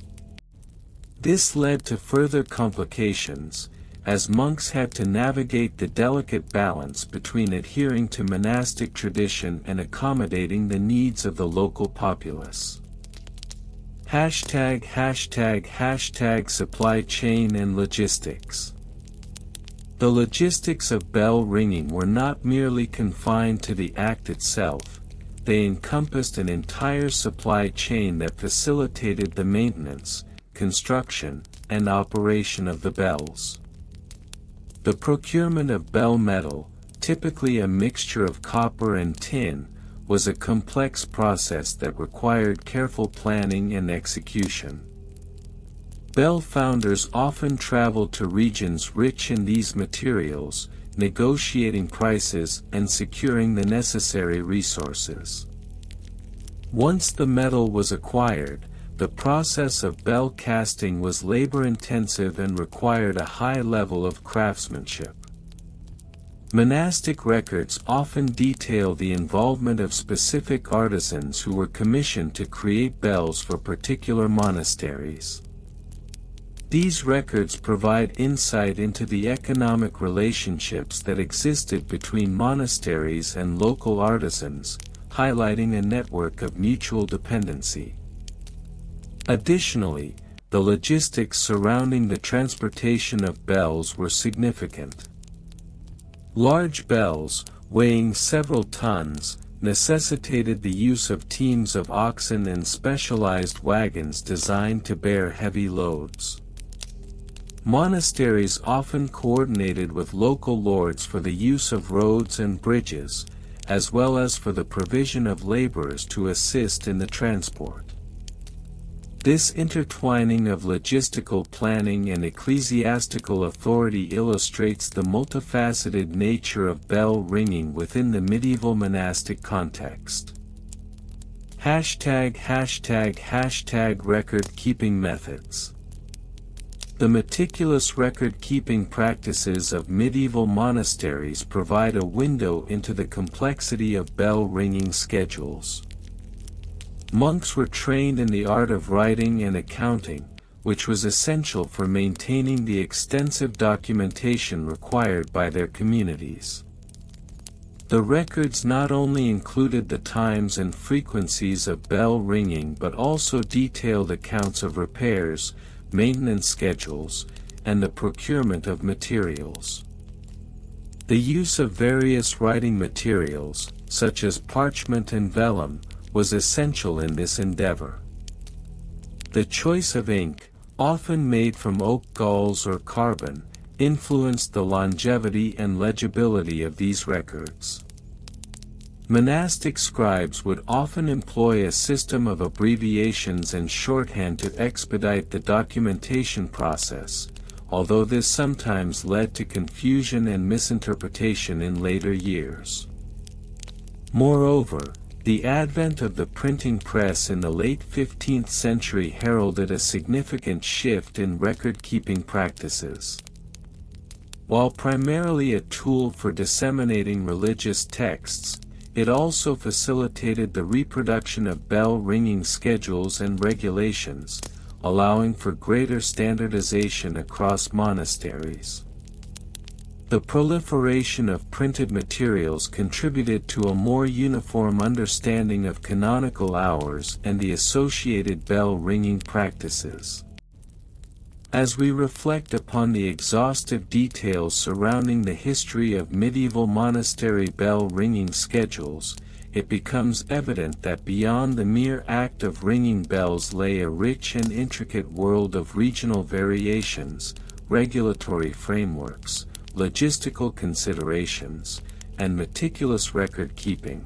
Speaker 1: This led to further complications, as monks had to navigate the delicate balance between adhering to monastic tradition and accommodating the needs of the local populace. Supply chain and logistics. The logistics of bell ringing were not merely confined to the act itself, they encompassed an entire supply chain that facilitated the maintenance, construction, and operation of the bells. The procurement of bell metal, typically a mixture of copper and tin, was a complex process that required careful planning and execution. Bell founders often traveled to regions rich in these materials, negotiating prices and securing the necessary resources. Once the metal was acquired, the process of bell casting was labor-intensive and required a high level of craftsmanship. Monastic records often detail the involvement of specific artisans who were commissioned to create bells for particular monasteries. These records provide insight into the economic relationships that existed between monasteries and local artisans, highlighting a network of mutual dependency. Additionally, the logistics surrounding the transportation of bells were significant. Large bells, weighing several tons, necessitated the use of teams of oxen and specialized wagons designed to bear heavy loads. Monasteries often coordinated with local lords for the use of roads and bridges, as well as for the provision of laborers to assist in the transport. This intertwining of logistical planning and ecclesiastical authority illustrates the multifaceted nature of bell ringing within the medieval monastic context. Record-keeping methods. The meticulous record-keeping practices of medieval monasteries provide a window into the complexity of bell-ringing schedules. Monks were trained in the art of writing and accounting, which was essential for maintaining the extensive documentation required by their communities. The records not only included the times and frequencies of bell ringing but also detailed accounts of repairs, maintenance schedules, and the procurement of materials. The use of various writing materials, such as parchment and vellum, was essential in this endeavor. The choice of ink, often made from oak galls or carbon, influenced the longevity and legibility of these records. Monastic scribes would often employ a system of abbreviations and shorthand to expedite the documentation process, although this sometimes led to confusion and misinterpretation in later years. Moreover, the advent of the printing press in the late 15th century heralded a significant shift in record-keeping practices. While primarily a tool for disseminating religious texts, it also facilitated the reproduction of bell-ringing schedules and regulations, allowing for greater standardization across monasteries. The proliferation of printed materials contributed to a more uniform understanding of canonical hours and the associated bell-ringing practices. As we reflect upon the exhaustive details surrounding the history of medieval monastery bell-ringing schedules, it becomes evident that beyond the mere act of ringing bells lay a rich and intricate world of regional variations, regulatory frameworks, logistical considerations, and meticulous record-keeping.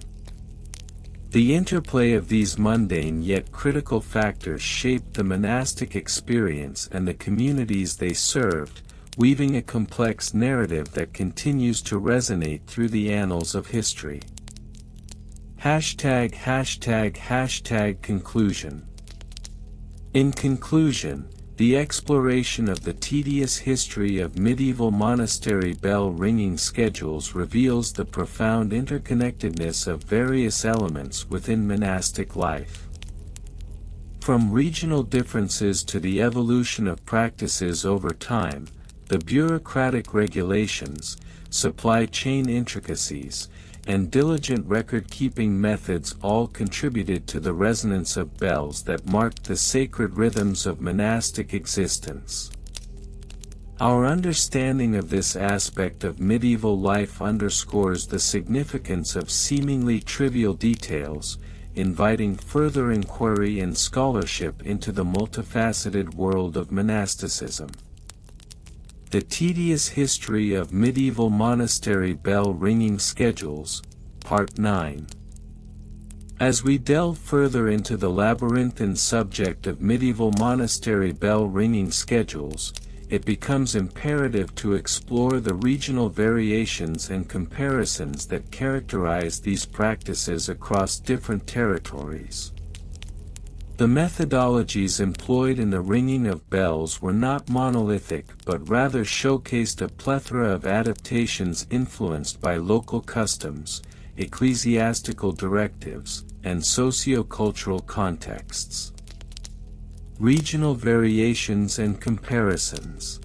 Speaker 1: The interplay of these mundane yet critical factors shaped the monastic experience and the communities they served, weaving a complex narrative that continues to resonate through the annals of history. Conclusion. In conclusion, the exploration of the tedious history of medieval monastery bell-ringing schedules reveals the profound interconnectedness of various elements within monastic life. From regional differences to the evolution of practices over time, the bureaucratic regulations, supply chain intricacies, and diligent record-keeping methods all contributed to the resonance of bells that marked the sacred rhythms of monastic existence. Our understanding of this aspect of medieval life underscores the significance of seemingly trivial details, inviting further inquiry and scholarship into the multifaceted world of monasticism. The Tedious History of Medieval Monastery Bell-Ringing Schedules, Part 9. As we delve further into the labyrinthine subject of medieval monastery bell-ringing schedules, it becomes imperative to explore the regional variations and comparisons that characterize these practices across different territories. The methodologies employed in the ringing of bells were not monolithic but rather showcased a plethora of adaptations influenced by local customs, ecclesiastical directives, and socio-cultural contexts. Regional variations and comparisons.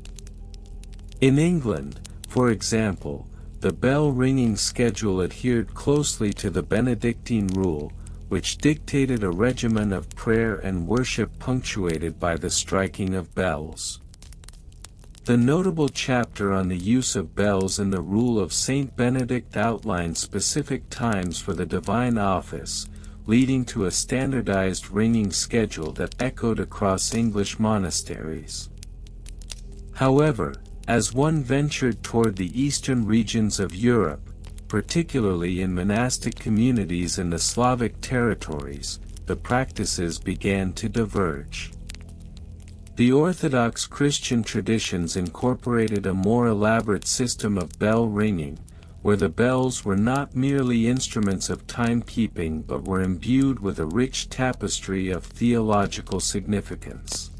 Speaker 1: In England, for example, the bell ringing schedule adhered closely to the Benedictine rule, which dictated a regimen of prayer and worship punctuated by the striking of bells. The notable chapter on the use of bells in the Rule of Saint Benedict outlined specific times for the divine office, leading to a standardized ringing schedule that echoed across English monasteries. However, as one ventured toward the eastern regions of Europe, particularly in monastic communities in the Slavic territories, the practices began to diverge. The Orthodox Christian traditions incorporated a more elaborate system of bell ringing, where the bells were not merely instruments of timekeeping but were imbued with a rich tapestry of theological significance.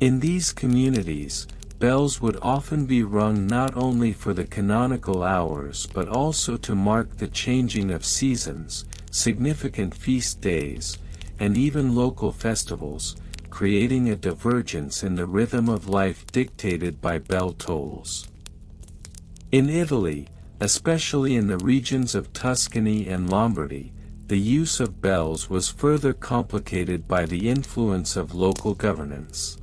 Speaker 1: In these communities, bells would often be rung not only for the canonical hours but also to mark the changing of seasons, significant feast days, and even local festivals, creating a divergence in the rhythm of life dictated by bell tolls. In Italy, especially in the regions of Tuscany and Lombardy, the use of bells was further complicated by the influence of local governance.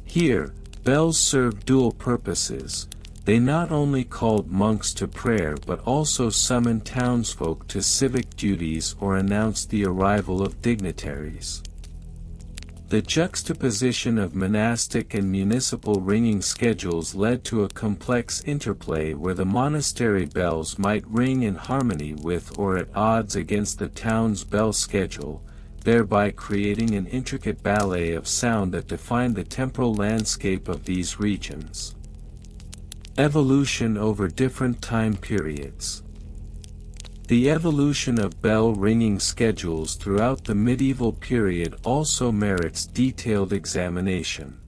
Speaker 1: Here, bells served dual purposes. They not only called monks to prayer but also summoned townsfolk to civic duties or announced the arrival of dignitaries. The juxtaposition of monastic and municipal ringing schedules led to a complex interplay where the monastery bells might ring in harmony with or at odds against the town's bell schedule, thereby creating an intricate ballet of sound that defined the temporal landscape of these regions. Evolution over different time periods. The evolution of bell ringing schedules throughout the medieval period also merits detailed examination.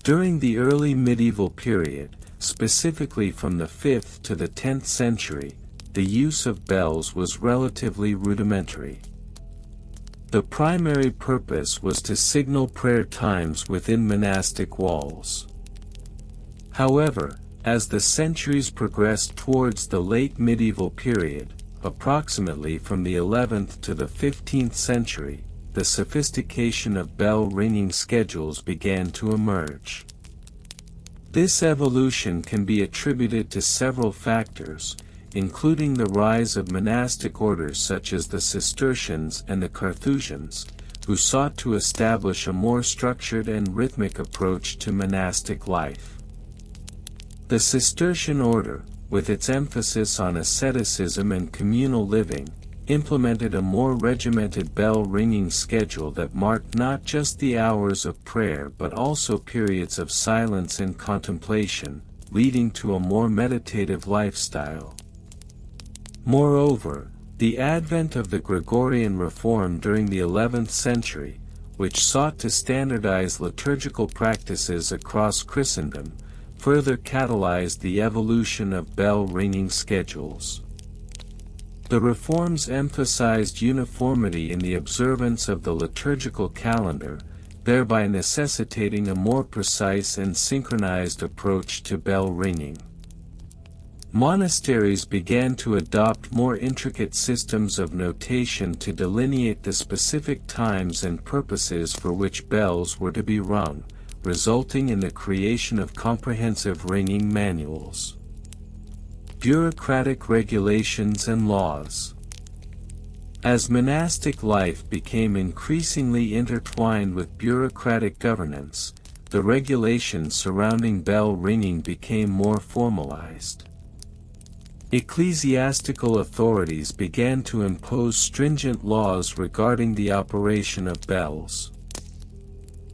Speaker 1: During the early medieval period, specifically from the 5th to the 10th century, the use of bells was relatively rudimentary. The primary purpose was to signal prayer times within monastic walls. However, as the centuries progressed towards the late medieval period, approximately from the 11th to the 15th century, the sophistication of bell ringing schedules began to emerge. This evolution can be attributed to several factors, including the rise of monastic orders such as the Cistercians and the Carthusians, who sought to establish a more structured and rhythmic approach to monastic life. The Cistercian order, with its emphasis on asceticism and communal living, implemented a more regimented bell-ringing schedule that marked not just the hours of prayer but also periods of silence and contemplation, leading to a more meditative lifestyle. Moreover, the advent of the Gregorian reform during the 11th century, which sought to standardize liturgical practices across Christendom, further catalyzed the evolution of bell-ringing schedules. The reforms emphasized uniformity in the observance of the liturgical calendar, thereby necessitating a more precise and synchronized approach to bell ringing. Monasteries began to adopt more intricate systems of notation to delineate the specific times and purposes for which bells were to be rung, resulting in the creation of comprehensive ringing manuals. Bureaucratic regulations and laws. As monastic life became increasingly intertwined with bureaucratic governance, the regulations surrounding bell ringing became more formalized. Ecclesiastical authorities began to impose stringent laws regarding the operation of bells.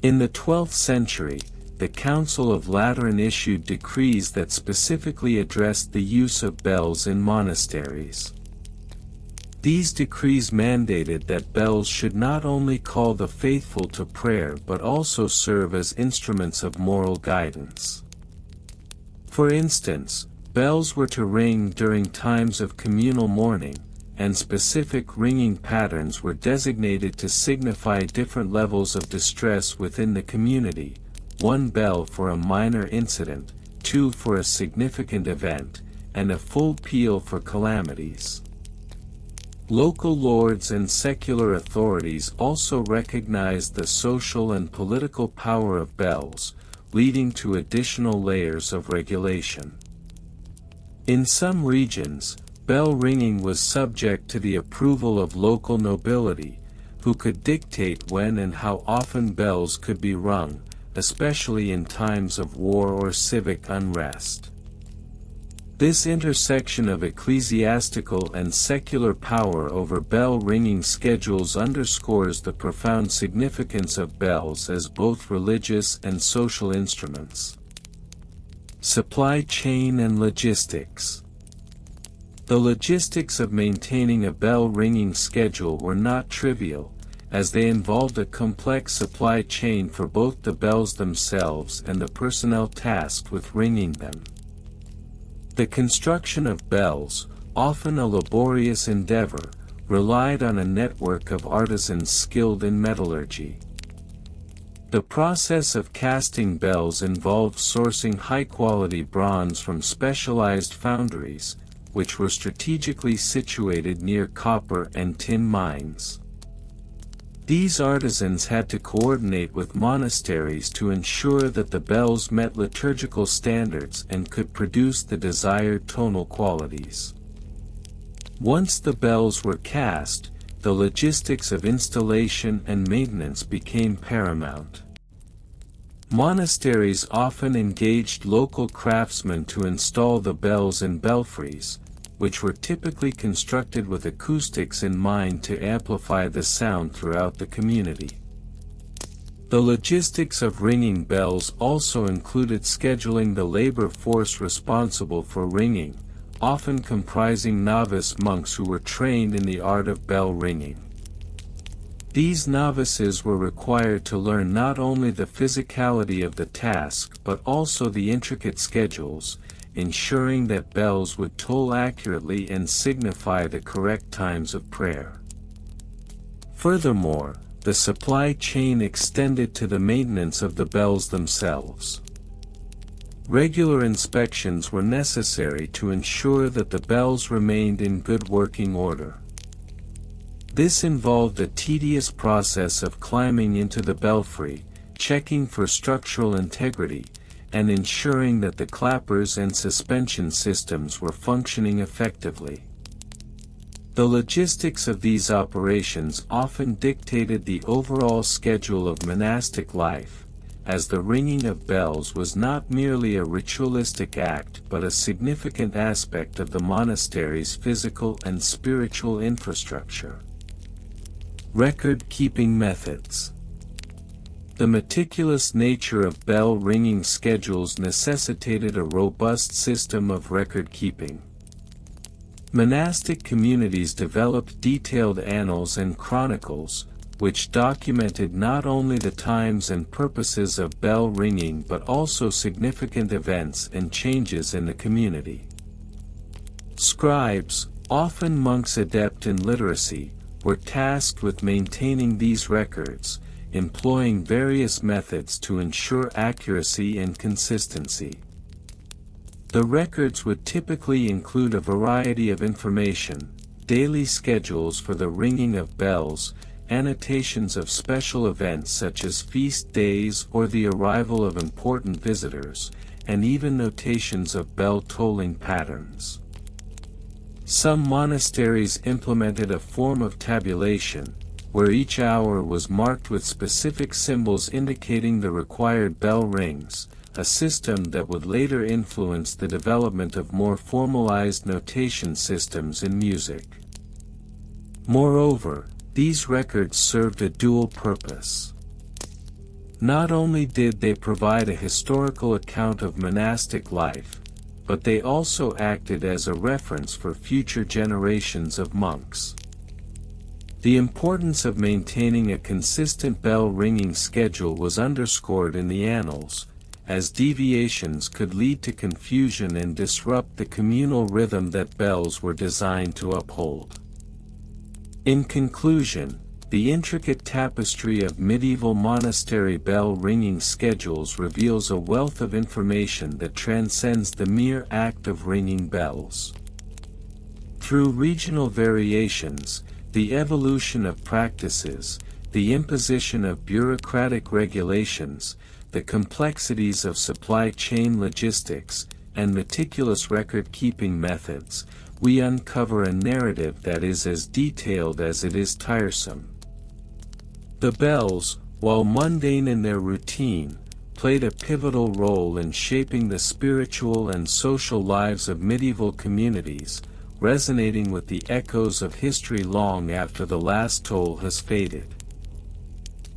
Speaker 1: In the 12th century, the Council of Lateran issued decrees that specifically addressed the use of bells in monasteries. These decrees mandated that bells should not only call the faithful to prayer but also serve as instruments of moral guidance. For instance, bells were to ring during times of communal mourning, and specific ringing patterns were designated to signify different levels of distress within the community: 1 bell for a minor incident, 2 for a significant event, and a full peal for calamities. Local lords and secular authorities also recognized the social and political power of bells, leading to additional layers of regulation. In some regions, bell ringing was subject to the approval of local nobility, who could dictate when and how often bells could be rung, especially in times of war or civic unrest. This intersection of ecclesiastical and secular power over bell-ringing schedules underscores the profound significance of bells as both religious and social instruments. Supply chain and logistics. The logistics of maintaining a bell-ringing schedule were not trivial, as they involved a complex supply chain for both the bells themselves and the personnel tasked with ringing them. The construction of bells, often a laborious endeavor, relied on a network of artisans skilled in metallurgy. The process of casting bells involved sourcing high-quality bronze from specialized foundries, which were strategically situated near copper and tin mines. These artisans had to coordinate with monasteries to ensure that the bells met liturgical standards and could produce the desired tonal qualities. Once the bells were cast, the logistics of installation and maintenance became paramount. Monasteries often engaged local craftsmen to install the bells in belfries, which were typically constructed with acoustics in mind to amplify the sound throughout the community. The logistics of ringing bells also included scheduling the labor force responsible for ringing, often comprising novice monks who were trained in the art of bell ringing. These novices were required to learn not only the physicality of the task but also the intricate schedules, ensuring that bells would toll accurately and signify the correct times of prayer. Furthermore, the supply chain extended to the maintenance of the bells themselves. Regular inspections were necessary to ensure that the bells remained in good working order. This involved a tedious process of climbing into the belfry, checking for structural integrity, and ensuring that the clappers and suspension systems were functioning effectively. The logistics of these operations often dictated the overall schedule of monastic life, as the ringing of bells was not merely a ritualistic act but a significant aspect of the monastery's physical and spiritual infrastructure. Record-keeping methods. The meticulous nature of bell-ringing schedules necessitated a robust system of record-keeping. Monastic communities developed detailed annals and chronicles, which documented not only the times and purposes of bell ringing but also significant events and changes in the community. Scribes, often monks adept in literacy, were tasked with maintaining these records, employing various methods to ensure accuracy and consistency. The records would typically include a variety of information: daily schedules for the ringing of bells, annotations of special events such as feast days or the arrival of important visitors, and even notations of bell tolling patterns. Some monasteries implemented a form of tabulation, where each hour was marked with specific symbols indicating the required bell rings, a system that would later influence the development of more formalized notation systems in music. Moreover, these records served a dual purpose. Not only did they provide a historical account of monastic life, but they also acted as a reference for future generations of monks. The importance of maintaining a consistent bell-ringing schedule was underscored in the annals, as deviations could lead to confusion and disrupt the communal rhythm that bells were designed to uphold. In conclusion, the intricate tapestry of medieval monastery bell ringing schedules reveals a wealth of information that transcends the mere act of ringing bells. Through regional variations, the evolution of practices, the imposition of bureaucratic regulations, the complexities of supply chain logistics, and meticulous record-keeping methods, we uncover a narrative that is as detailed as it is tiresome. The bells, while mundane in their routine, played a pivotal role in shaping the spiritual and social lives of medieval communities, resonating with the echoes of history long after the last toll has faded.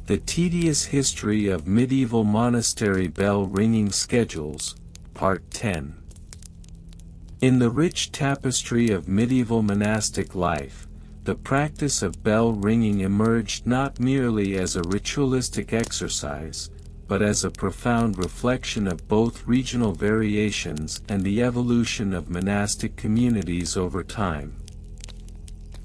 Speaker 1: The Tedious History of Medieval Monastery Bell Ringing Schedules, Part 10. In the rich tapestry of medieval monastic life, the practice of bell ringing emerged not merely as a ritualistic exercise, but as a profound reflection of both regional variations and the evolution of monastic communities over time.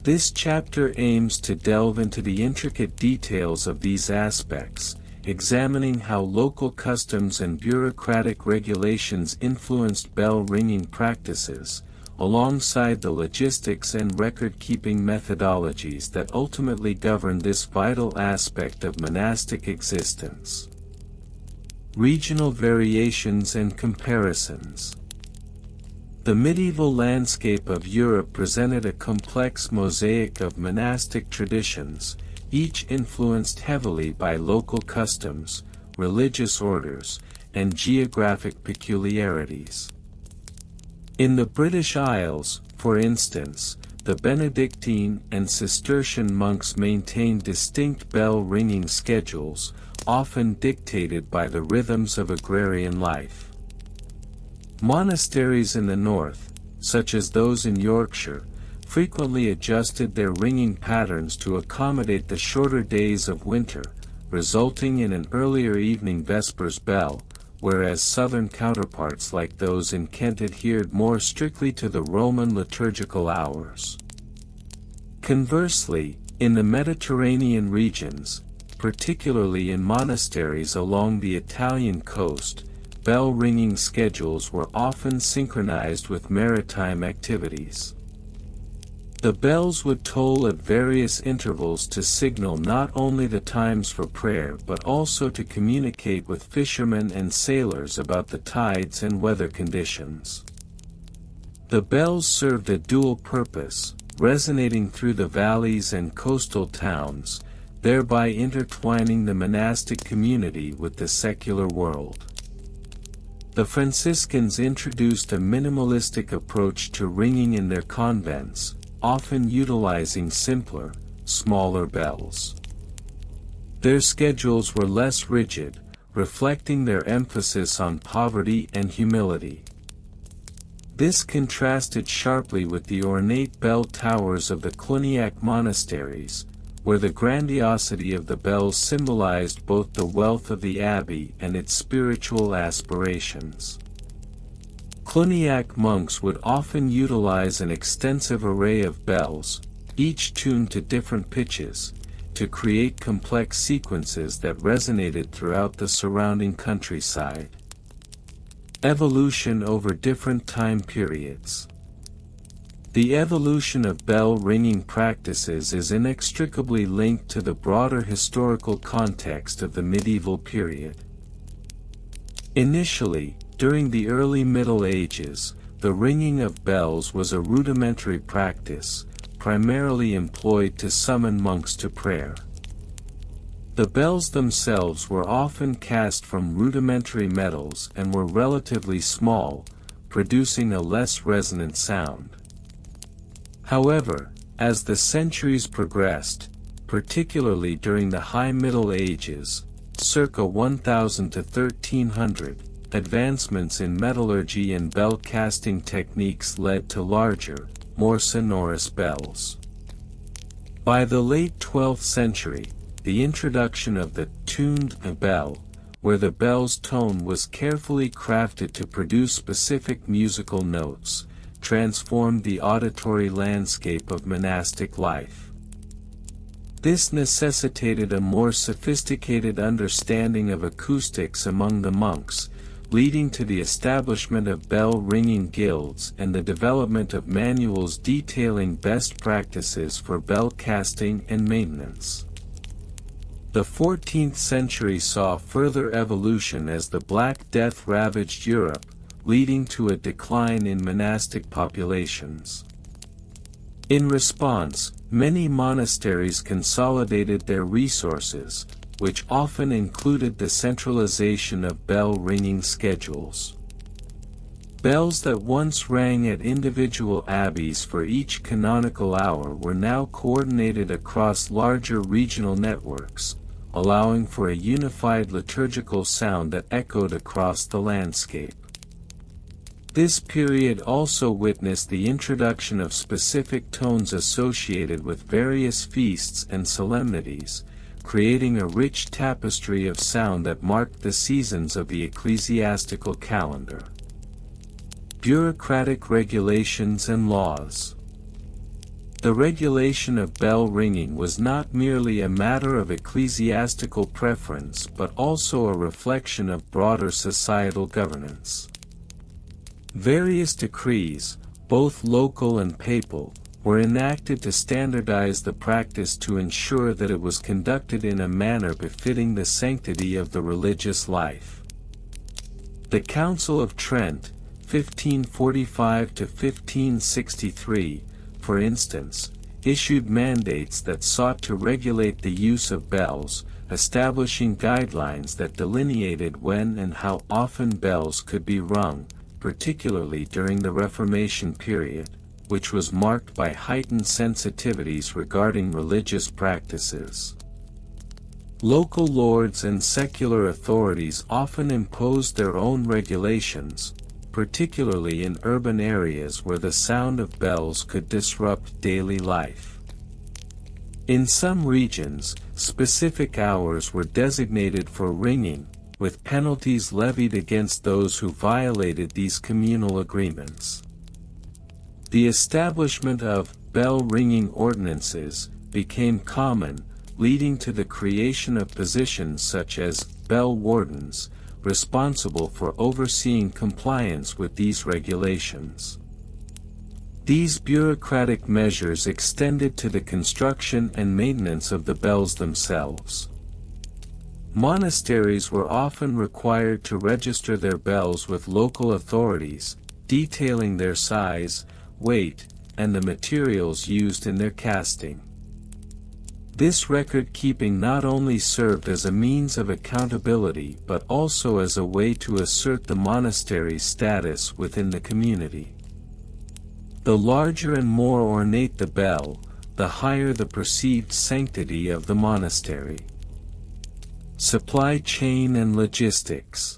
Speaker 1: This chapter aims to delve into the intricate details of these aspects, examining how local customs and bureaucratic regulations influenced bell ringing practices, alongside the logistics and record-keeping methodologies that ultimately govern this vital aspect of monastic existence. Regional variations and comparisons. The medieval landscape of Europe presented a complex mosaic of monastic traditions, each influenced heavily by local customs, religious orders, and geographic peculiarities. In the British Isles, for instance, the Benedictine and Cistercian monks maintained distinct bell-ringing schedules, often dictated by the rhythms of agrarian life. Monasteries in the north, such as those in Yorkshire, frequently adjusted their ringing patterns to accommodate the shorter days of winter, resulting in an earlier evening vespers bell, whereas southern counterparts like those in Kent adhered more strictly to the Roman liturgical hours. Conversely, in the Mediterranean regions, particularly in monasteries along the Italian coast, bell-ringing schedules were often synchronized with maritime activities. The bells would toll at various intervals to signal not only the times for prayer but also to communicate with fishermen and sailors about the tides and weather conditions. The bells served a dual purpose, resonating through the valleys and coastal towns, thereby intertwining the monastic community with the secular world. The Franciscans introduced a minimalistic approach to ringing in their convents, often utilizing simpler, smaller bells. Their schedules were less rigid, reflecting their emphasis on poverty and humility. This contrasted sharply with the ornate bell towers of the Cluniac monasteries, where the grandiosity of the bells symbolized both the wealth of the abbey and its spiritual aspirations. Cluniac monks would often utilize an extensive array of bells, each tuned to different pitches, to create complex sequences that resonated throughout the surrounding countryside. Evolution over different time periods. The evolution of bell-ringing practices is inextricably linked to the broader historical context of the medieval period. Initially, during the early Middle Ages, the ringing of bells was a rudimentary practice, primarily employed to summon monks to prayer. The bells themselves were often cast from rudimentary metals and were relatively small, producing a less resonant sound. However, as the centuries progressed, particularly during the High Middle Ages, circa 1000 to 1300, advancements in metallurgy and bell casting techniques led to larger, more sonorous bells. By the late 12th century, the introduction of the tuned bell, where the bell's tone was carefully crafted to produce specific musical notes, transformed the auditory landscape of monastic life. This necessitated a more sophisticated understanding of acoustics among the monks, leading to the establishment of bell-ringing guilds and the development of manuals detailing best practices for bell casting and maintenance. The 14th century saw further evolution as the Black Death ravaged Europe, leading to a decline in monastic populations. In response, many monasteries consolidated their resources, which often included the centralization of bell-ringing schedules. Bells that once rang at individual abbeys for each canonical hour were now coordinated across larger regional networks, allowing for a unified liturgical sound that echoed across the landscape. This period also witnessed the introduction of specific tones associated with various feasts and solemnities, creating a rich tapestry of sound that marked the seasons of the ecclesiastical calendar. Bureaucratic regulations and laws. The regulation of bell ringing was not merely a matter of ecclesiastical preference but also a reflection of broader societal governance. Various decrees, both local and papal, were enacted to standardize the practice to ensure that it was conducted in a manner befitting the sanctity of the religious life. The Council of Trent, 1545 to 1563, for instance, issued mandates that sought to regulate the use of bells, establishing guidelines that delineated when and how often bells could be rung, particularly during the Reformation period, which was marked by heightened sensitivities regarding religious practices. Local lords and secular authorities often imposed their own regulations, particularly in urban areas where the sound of bells could disrupt daily life. In some regions, specific hours were designated for ringing, with penalties levied against those who violated these communal agreements. The establishment of bell-ringing ordinances became common, leading to the creation of positions such as bell wardens, responsible for overseeing compliance with these regulations. These bureaucratic measures extended to the construction and maintenance of the bells themselves. Monasteries were often required to register their bells with local authorities, detailing their size, weight, and the materials used in their casting. This record-keeping not only served as a means of accountability but also as a way to assert the monastery's status within the community. The larger and more ornate the bell, the higher the perceived sanctity of the monastery. Supply chain and logistics.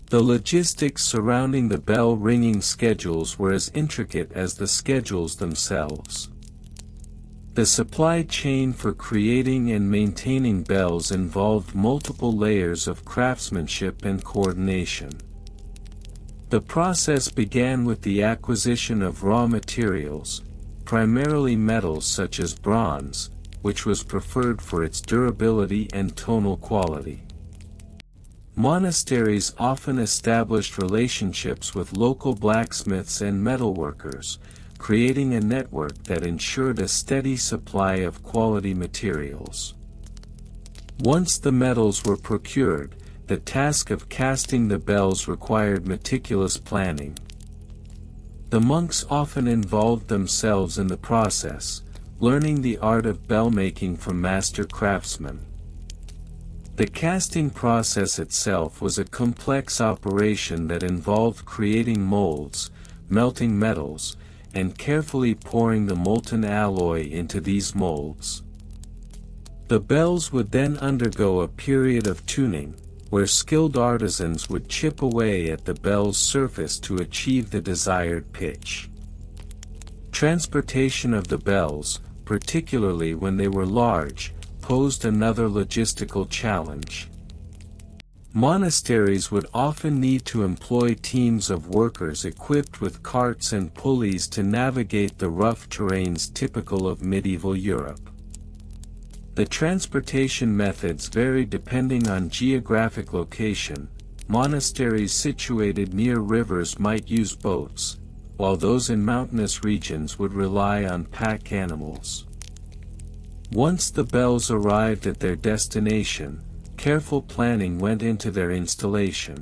Speaker 1: The logistics surrounding the bell-ringing schedules were as intricate as the schedules themselves. The supply chain for creating and maintaining bells involved multiple layers of craftsmanship and coordination. The process began with the acquisition of raw materials, primarily metals such as bronze, which was preferred for its durability and tonal quality. Monasteries often established relationships with local blacksmiths and metalworkers, creating a network that ensured a steady supply of quality materials. Once the metals were procured, the task of casting the bells required meticulous planning. The monks often involved themselves in the process, learning the art of bell making from master craftsmen. The casting process itself was a complex operation that involved creating molds, melting metals, and carefully pouring the molten alloy into these molds. The bells would then undergo a period of tuning, where skilled artisans would chip away at the bell's surface to achieve the desired pitch. Transportation of the bells, particularly when they were large, posed another logistical challenge. Monasteries would often need to employ teams of workers equipped with carts and pulleys to navigate the rough terrains typical of medieval Europe. The transportation methods varied depending on geographic location. Monasteries situated near rivers might use boats, while those in mountainous regions would rely on pack animals. Once the bells arrived at their destination, careful planning went into their installation.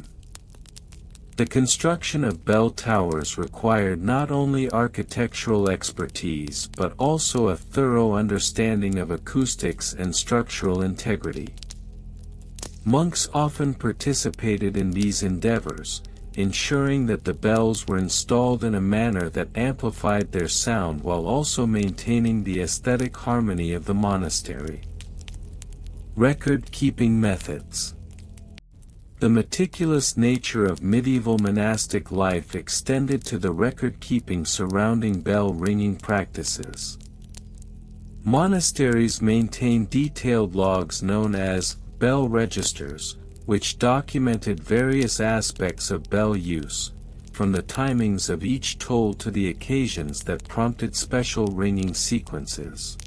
Speaker 1: The construction of bell towers required not only architectural expertise but also a thorough understanding of acoustics and structural integrity. Monks often participated in these endeavors, ensuring that the bells were installed in a manner that amplified their sound while also maintaining the aesthetic harmony of the monastery. Record-keeping methods. The meticulous nature of medieval monastic life extended to the record-keeping surrounding bell-ringing practices. Monasteries maintained detailed logs known as bell registers, which documented various aspects of bell use, from the timings of each toll to the occasions that prompted special ringing sequences.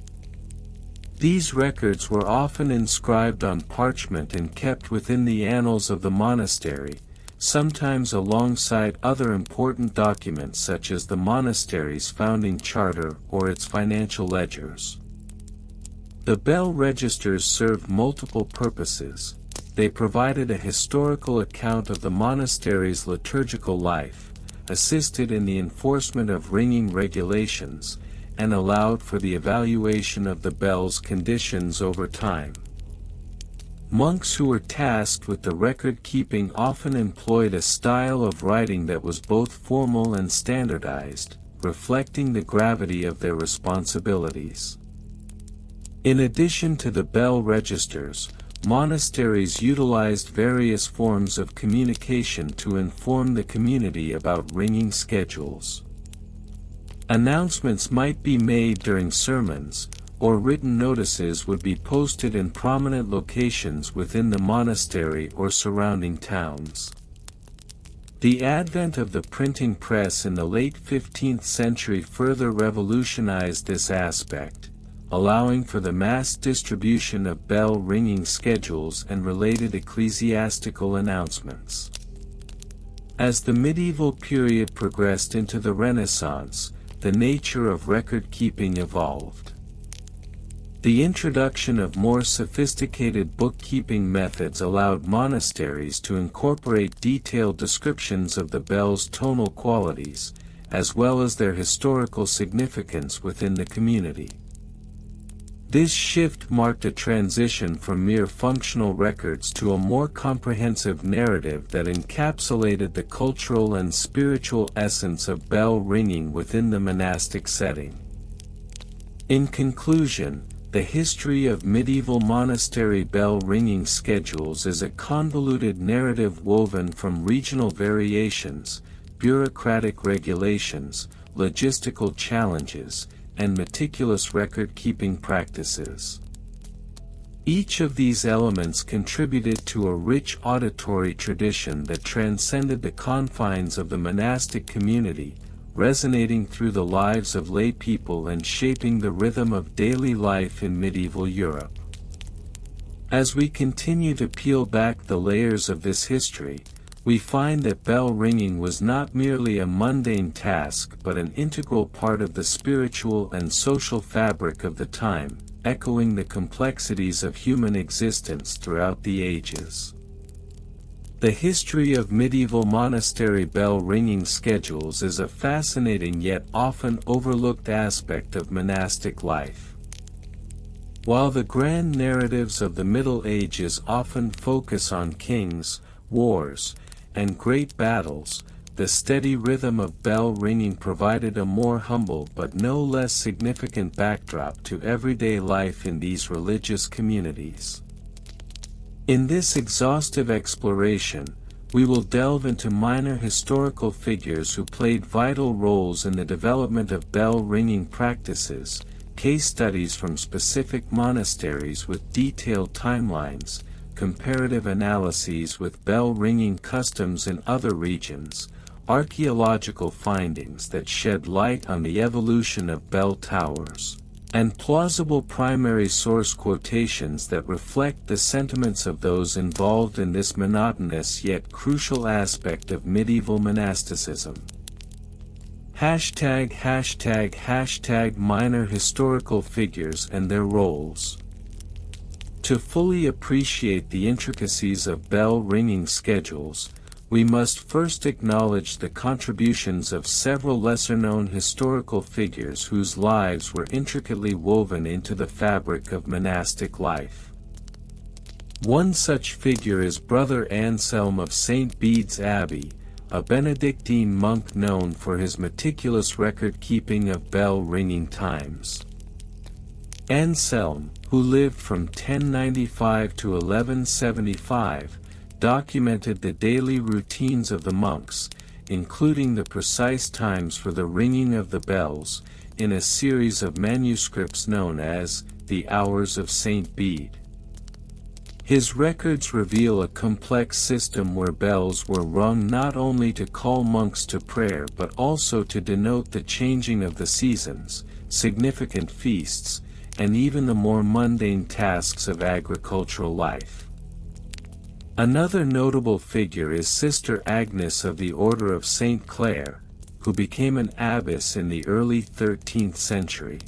Speaker 1: These records were often inscribed on parchment and kept within the annals of the monastery, sometimes alongside other important documents such as the monastery's founding charter or its financial ledgers. The bell registers served multiple purposes. They provided a historical account of the monastery's liturgical life, assisted in the enforcement of ringing regulations, and allowed for the evaluation of the bell's conditions over time. Monks who were tasked with the record-keeping often employed a style of writing that was both formal and standardized, reflecting the gravity of their responsibilities. In addition to the bell registers, monasteries utilized various forms of communication to inform the community about ringing schedules. Announcements might be made during sermons, or written notices would be posted in prominent locations within the monastery or surrounding towns. The advent of the printing press in the late 15th century further revolutionized this aspect, allowing for the mass distribution of bell-ringing schedules and related ecclesiastical announcements. As the medieval period progressed into the Renaissance, the nature of record-keeping evolved. The introduction of more sophisticated bookkeeping methods allowed monasteries to incorporate detailed descriptions of the bell's tonal qualities, as well as their historical significance within the community. This shift marked a transition from mere functional records to a more comprehensive narrative that encapsulated the cultural and spiritual essence of bell ringing within the monastic setting. In conclusion, the history of medieval monastery bell ringing schedules is a convoluted narrative woven from regional variations, bureaucratic regulations, logistical challenges, and meticulous record-keeping practices. Each of these elements contributed to a rich auditory tradition that transcended the confines of the monastic community, resonating through the lives of lay people and shaping the rhythm of daily life in medieval Europe. As we continue to peel back the layers of this history, we find that bell ringing was not merely a mundane task but an integral part of the spiritual and social fabric of the time, echoing the complexities of human existence throughout the ages. The history of medieval monastery bell ringing schedules is a fascinating yet often overlooked aspect of monastic life. While the grand narratives of the Middle Ages often focus on kings, wars, and great battles, the steady rhythm of bell ringing provided a more humble but no less significant backdrop to everyday life in these religious communities. In this exhaustive exploration, we will delve into minor historical figures who played vital roles in the development of bell ringing practices, case studies from specific monasteries with detailed timelines, comparative analyses with bell-ringing customs in other regions, archaeological findings that shed light on the evolution of bell towers, and plausible primary source quotations that reflect the sentiments of those involved in this monotonous yet crucial aspect of medieval monasticism. #### Minor historical figures and their roles. To fully appreciate the intricacies of bell-ringing schedules, we must first acknowledge the contributions of several lesser-known historical figures whose lives were intricately woven into the fabric of monastic life. One such figure is Brother Anselm of St. Bede's Abbey, a Benedictine monk known for his meticulous record-keeping of bell-ringing times. Anselm, who lived from 1095 to 1175, documented the daily routines of the monks, including the precise times for the ringing of the bells, in a series of manuscripts known as the Hours of St. Bede. His records reveal a complex system where bells were rung not only to call monks to prayer but also to denote the changing of the seasons, significant feasts, and even the more mundane tasks of agricultural life. Another notable figure is Sister Agnes of the Order of St. Clare, who became an abbess in the early 13th century.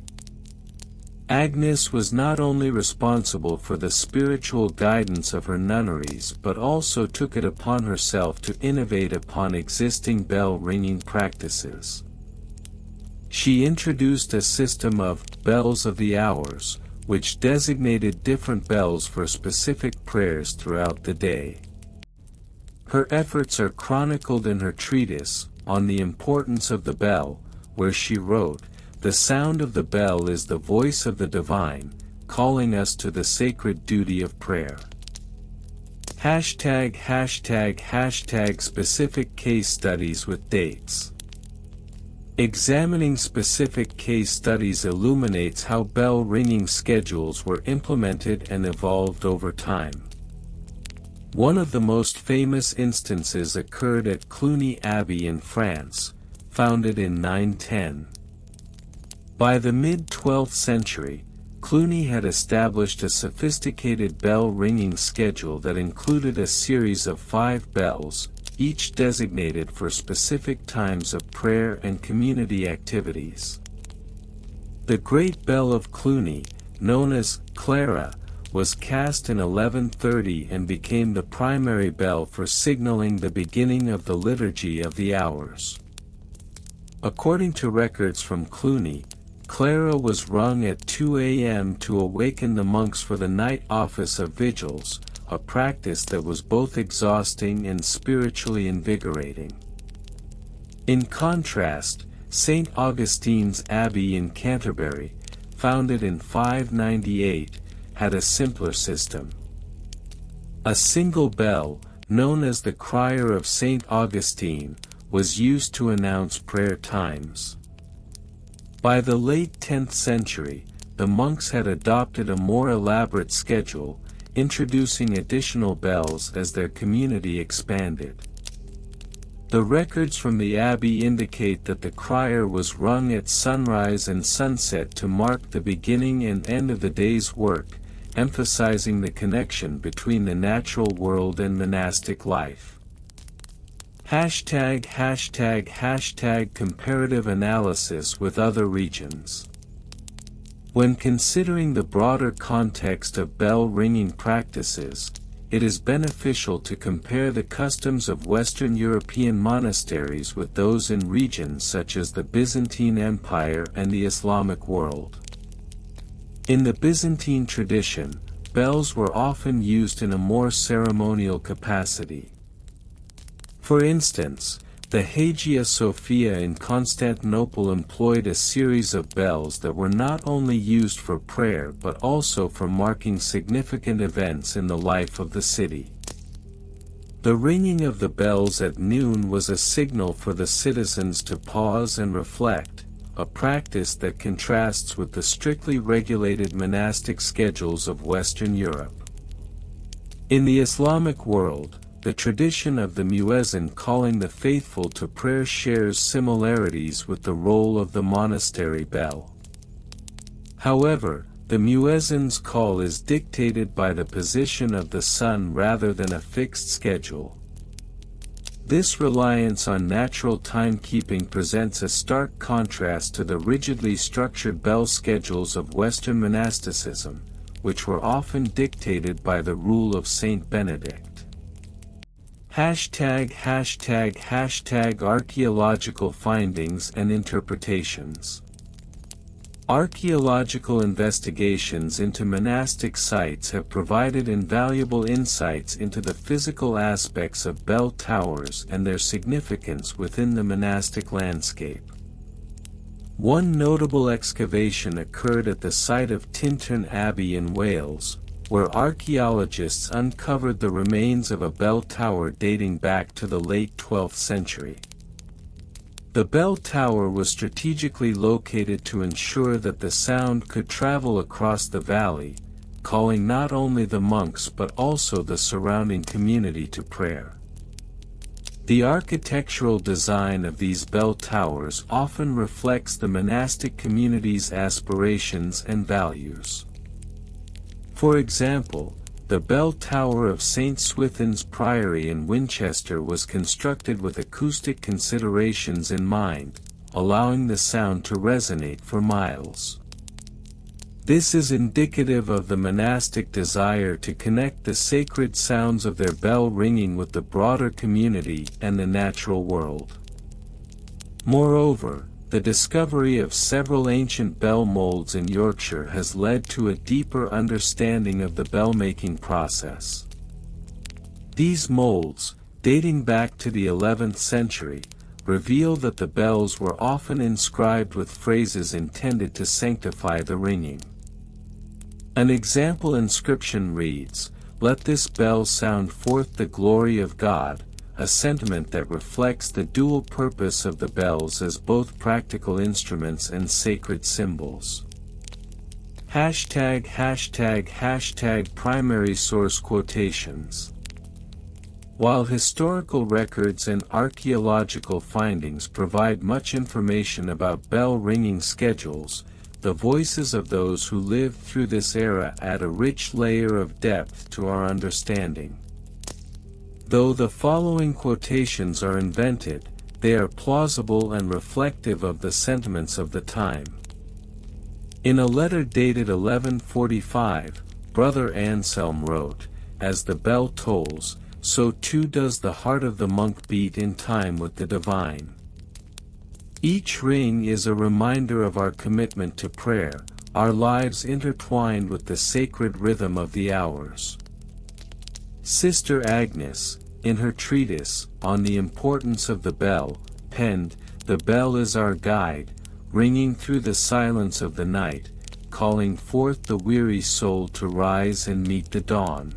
Speaker 1: Agnes was not only responsible for the spiritual guidance of her nunneries but also took it upon herself to innovate upon existing bell-ringing practices. She introduced a system of bells of the hours, which designated different bells for specific prayers throughout the day. Her efforts are chronicled in her treatise, On the Importance of the Bell, where she wrote, "The sound of the bell is the voice of the divine, calling us to the sacred duty of prayer." #### Specific case studies with dates. Examining specific case studies illuminates how bell-ringing schedules were implemented and evolved over time. One of the most famous instances occurred at Cluny Abbey in France, founded in 910. By the mid-12th century, Cluny had established a sophisticated bell-ringing schedule that included a series of 5 bells, each designated for specific times of prayer and community activities. The Great Bell of Cluny, known as Clara, was cast in 1130 and became the primary bell for signaling the beginning of the Liturgy of the Hours. According to records from Cluny, Clara was rung at 2 a.m. to awaken the monks for the night office of vigils, a practice that was both exhausting and spiritually invigorating. In contrast, St. Augustine's Abbey in Canterbury, founded in 598, had a simpler system. A single bell, known as the Crier of St. Augustine, was used to announce prayer times. By the late 10th century, the monks had adopted a more elaborate schedule, introducing additional bells as their community expanded. The records from the abbey indicate that the crier was rung at sunrise and sunset to mark the beginning and end of the day's work, emphasizing the connection between the natural world and monastic life. #### Comparative analysis with other regions. When considering the broader context of bell-ringing practices, it is beneficial to compare the customs of Western European monasteries with those in regions such as the Byzantine Empire and the Islamic world. In the Byzantine tradition, bells were often used in a more ceremonial capacity. For instance, the Hagia Sophia in Constantinople employed a series of bells that were not only used for prayer but also for marking significant events in the life of the city. The ringing of the bells at noon was a signal for the citizens to pause and reflect, a practice that contrasts with the strictly regulated monastic schedules of Western Europe. In the Islamic world, the tradition of the muezzin calling the faithful to prayer shares similarities with the role of the monastery bell. However, the muezzin's call is dictated by the position of the sun rather than a fixed schedule. This reliance on natural timekeeping presents a stark contrast to the rigidly structured bell schedules of Western monasticism, which were often dictated by the rule of Saint Benedict. Archaeological findings and interpretations. Archaeological investigations into monastic sites have provided invaluable insights into the physical aspects of bell towers and their significance within the monastic landscape. One notable excavation occurred at the site of Tintern Abbey in Wales, where archaeologists uncovered the remains of a bell tower dating back to the late 12th century. The bell tower was strategically located to ensure that the sound could travel across the valley, calling not only the monks but also the surrounding community to prayer. The architectural design of these bell towers often reflects the monastic community's aspirations and values. For example, the bell tower of St. Swithin's Priory in Winchester was constructed with acoustic considerations in mind, allowing the sound to resonate for miles. This is indicative of the monastic desire to connect the sacred sounds of their bell ringing with the broader community and the natural world. Moreover, the discovery of several ancient bell molds in Yorkshire has led to a deeper understanding of the bell-making process. These molds, dating back to the 11th century, reveal that the bells were often inscribed with phrases intended to sanctify the ringing. An example inscription reads, "Let this bell sound forth the glory of God," a sentiment that reflects the dual purpose of the bells as both practical instruments and sacred symbols. Primary source quotations. While historical records and archaeological findings provide much information about bell ringing schedules, the voices of those who lived through this era add a rich layer of depth to our understanding. Though the following quotations are invented, they are plausible and reflective of the sentiments of the time. In a letter dated 1145, Brother Anselm wrote, "As the bell tolls, so too does the heart of the monk beat in time with the divine." Each ring is a reminder of our commitment to prayer, our lives intertwined with the sacred rhythm of the hours. Sister Agnes, in her treatise, On the Importance of the Bell, penned, "The bell is our guide, ringing through the silence of the night, calling forth the weary soul to rise and meet the dawn."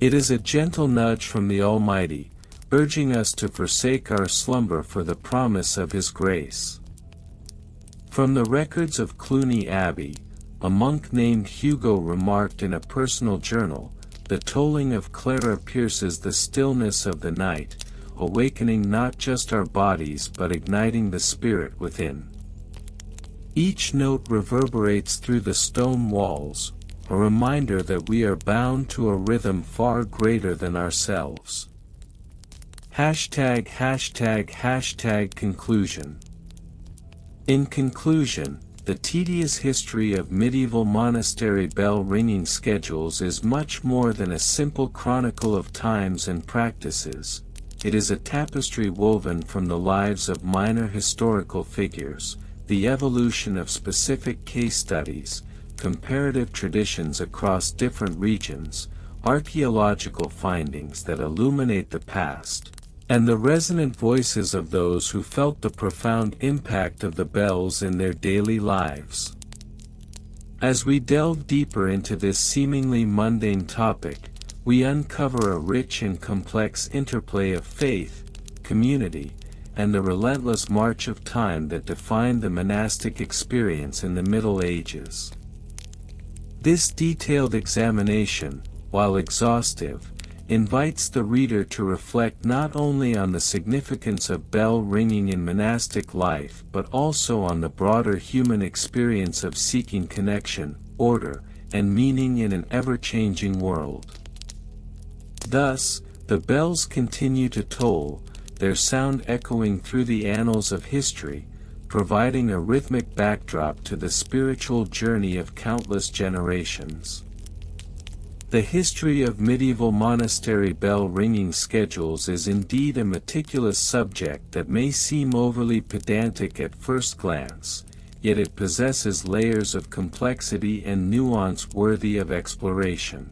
Speaker 1: It is a gentle nudge from the Almighty, urging us to forsake our slumber for the promise of His grace. From the records of Cluny Abbey, a monk named Hugo remarked in a personal journal, "The tolling of Clara pierces the stillness of the night, awakening not just our bodies but igniting the spirit within. Each note reverberates through the stone walls, a reminder that we are bound to a rhythm far greater than ourselves." Conclusion. In conclusion, the tedious history of medieval monastery bell ringing schedules is much more than a simple chronicle of times and practices. It is a tapestry woven from the lives of minor historical figures, the evolution of specific case studies, comparative traditions across different regions, archaeological findings that illuminate the past, and the resonant voices of those who felt the profound impact of the bells in their daily lives. As we delve deeper into this seemingly mundane topic, we uncover a rich and complex interplay of faith, community, and the relentless march of time that defined the monastic experience in the Middle Ages. This detailed examination, while exhaustive, invites the reader to reflect not only on the significance of bell ringing in monastic life but also on the broader human experience of seeking connection, order, and meaning in an ever-changing world. Thus, the bells continue to toll, their sound echoing through the annals of history, providing a rhythmic backdrop to the spiritual journey of countless generations. The history of medieval monastery bell ringing schedules is indeed a meticulous subject that may seem overly pedantic at first glance, yet it possesses layers of complexity and nuance worthy of exploration.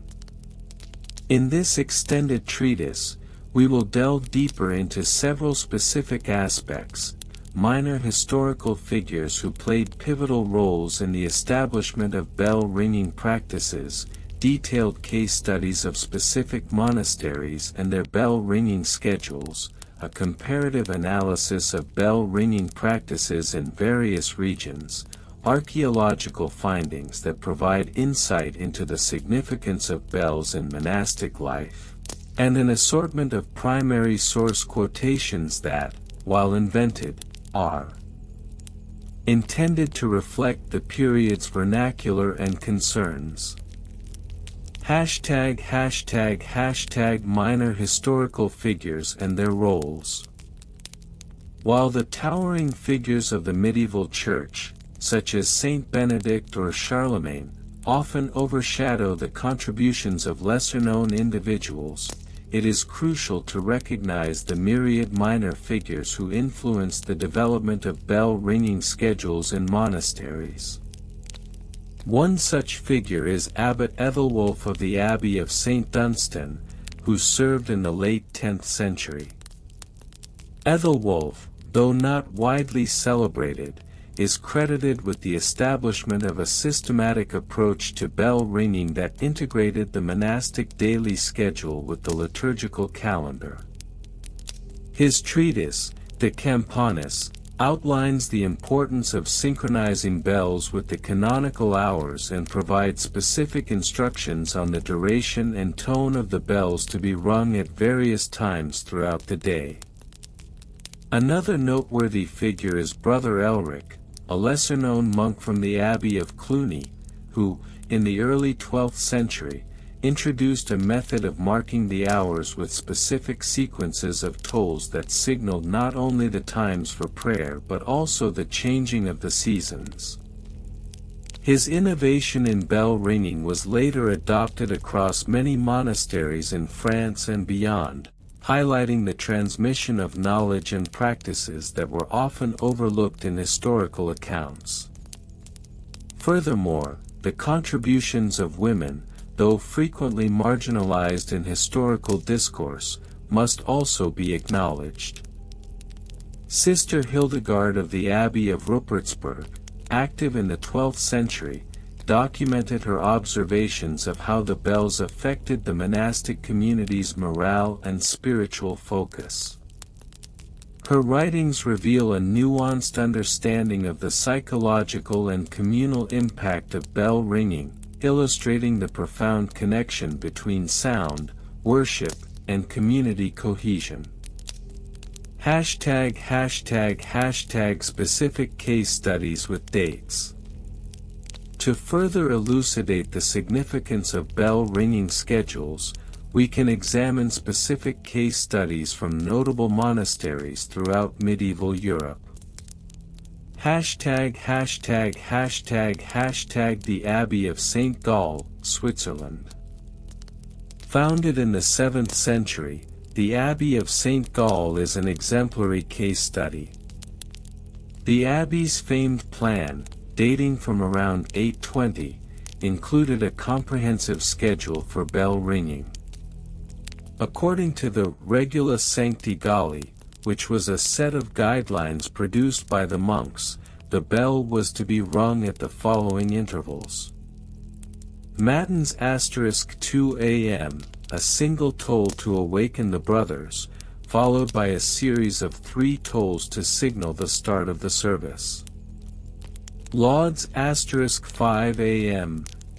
Speaker 1: In this extended treatise, we will delve deeper into several specific aspects, minor historical figures who played pivotal roles in the establishment of bell ringing practices, detailed case studies of specific monasteries and their bell ringing schedules, a comparative analysis of bell ringing practices in various regions, archaeological findings that provide insight into the significance of bells in monastic life, and an assortment of primary source quotations that, while invented, are intended to reflect the period's vernacular and concerns. Minor historical figures and their roles. While the towering figures of the medieval church, such as Saint Benedict or Charlemagne, often overshadow the contributions of lesser-known individuals, it is crucial to recognize the myriad minor figures who influenced the development of bell-ringing schedules in monasteries. One such figure is Abbot Ethelwulf of the Abbey of St. Dunstan, who served in the late 10th century. Ethelwulf, though not widely celebrated, is credited with the establishment of a systematic approach to bell ringing that integrated the monastic daily schedule with the liturgical calendar. His treatise, De Campanis, outlines the importance of synchronizing bells with the canonical hours and provides specific instructions on the duration and tone of the bells to be rung at various times throughout the day. Another noteworthy figure is Brother Elric, a lesser-known monk from the Abbey of Cluny, who, in the early 12th century, introduced a method of marking the hours with specific sequences of tolls that signaled not only the times for prayer but also the changing of the seasons. His innovation in bell ringing was later adopted across many monasteries in France and beyond, highlighting the transmission of knowledge and practices that were often overlooked in historical accounts. Furthermore, the contributions of women, though frequently marginalized in historical discourse, must also be acknowledged. Sister Hildegard of the Abbey of Rupertsberg, active in the 12th century, documented her observations of how the bells affected the monastic community's morale and spiritual focus. Her writings reveal a nuanced understanding of the psychological and communal impact of bell ringing, illustrating the profound connection between sound, worship, and community cohesion. Specific case studies with dates. To further elucidate the significance of bell ringing schedules, we can examine specific case studies from notable monasteries throughout medieval Europe. The Abbey of St. Gall, Switzerland. Founded in the 7th century, the Abbey of St. Gall is an exemplary case study. The abbey's famed plan, dating from around 820, included a comprehensive schedule for bell ringing. According to the Regula Sancti Galli, which was a set of guidelines produced by the monks, the bell was to be rung at the following intervals. Matins *2 a.m., a single toll to awaken the brothers, followed by a series of 3 tolls to signal the start of the service. Lauds *5 a.m.,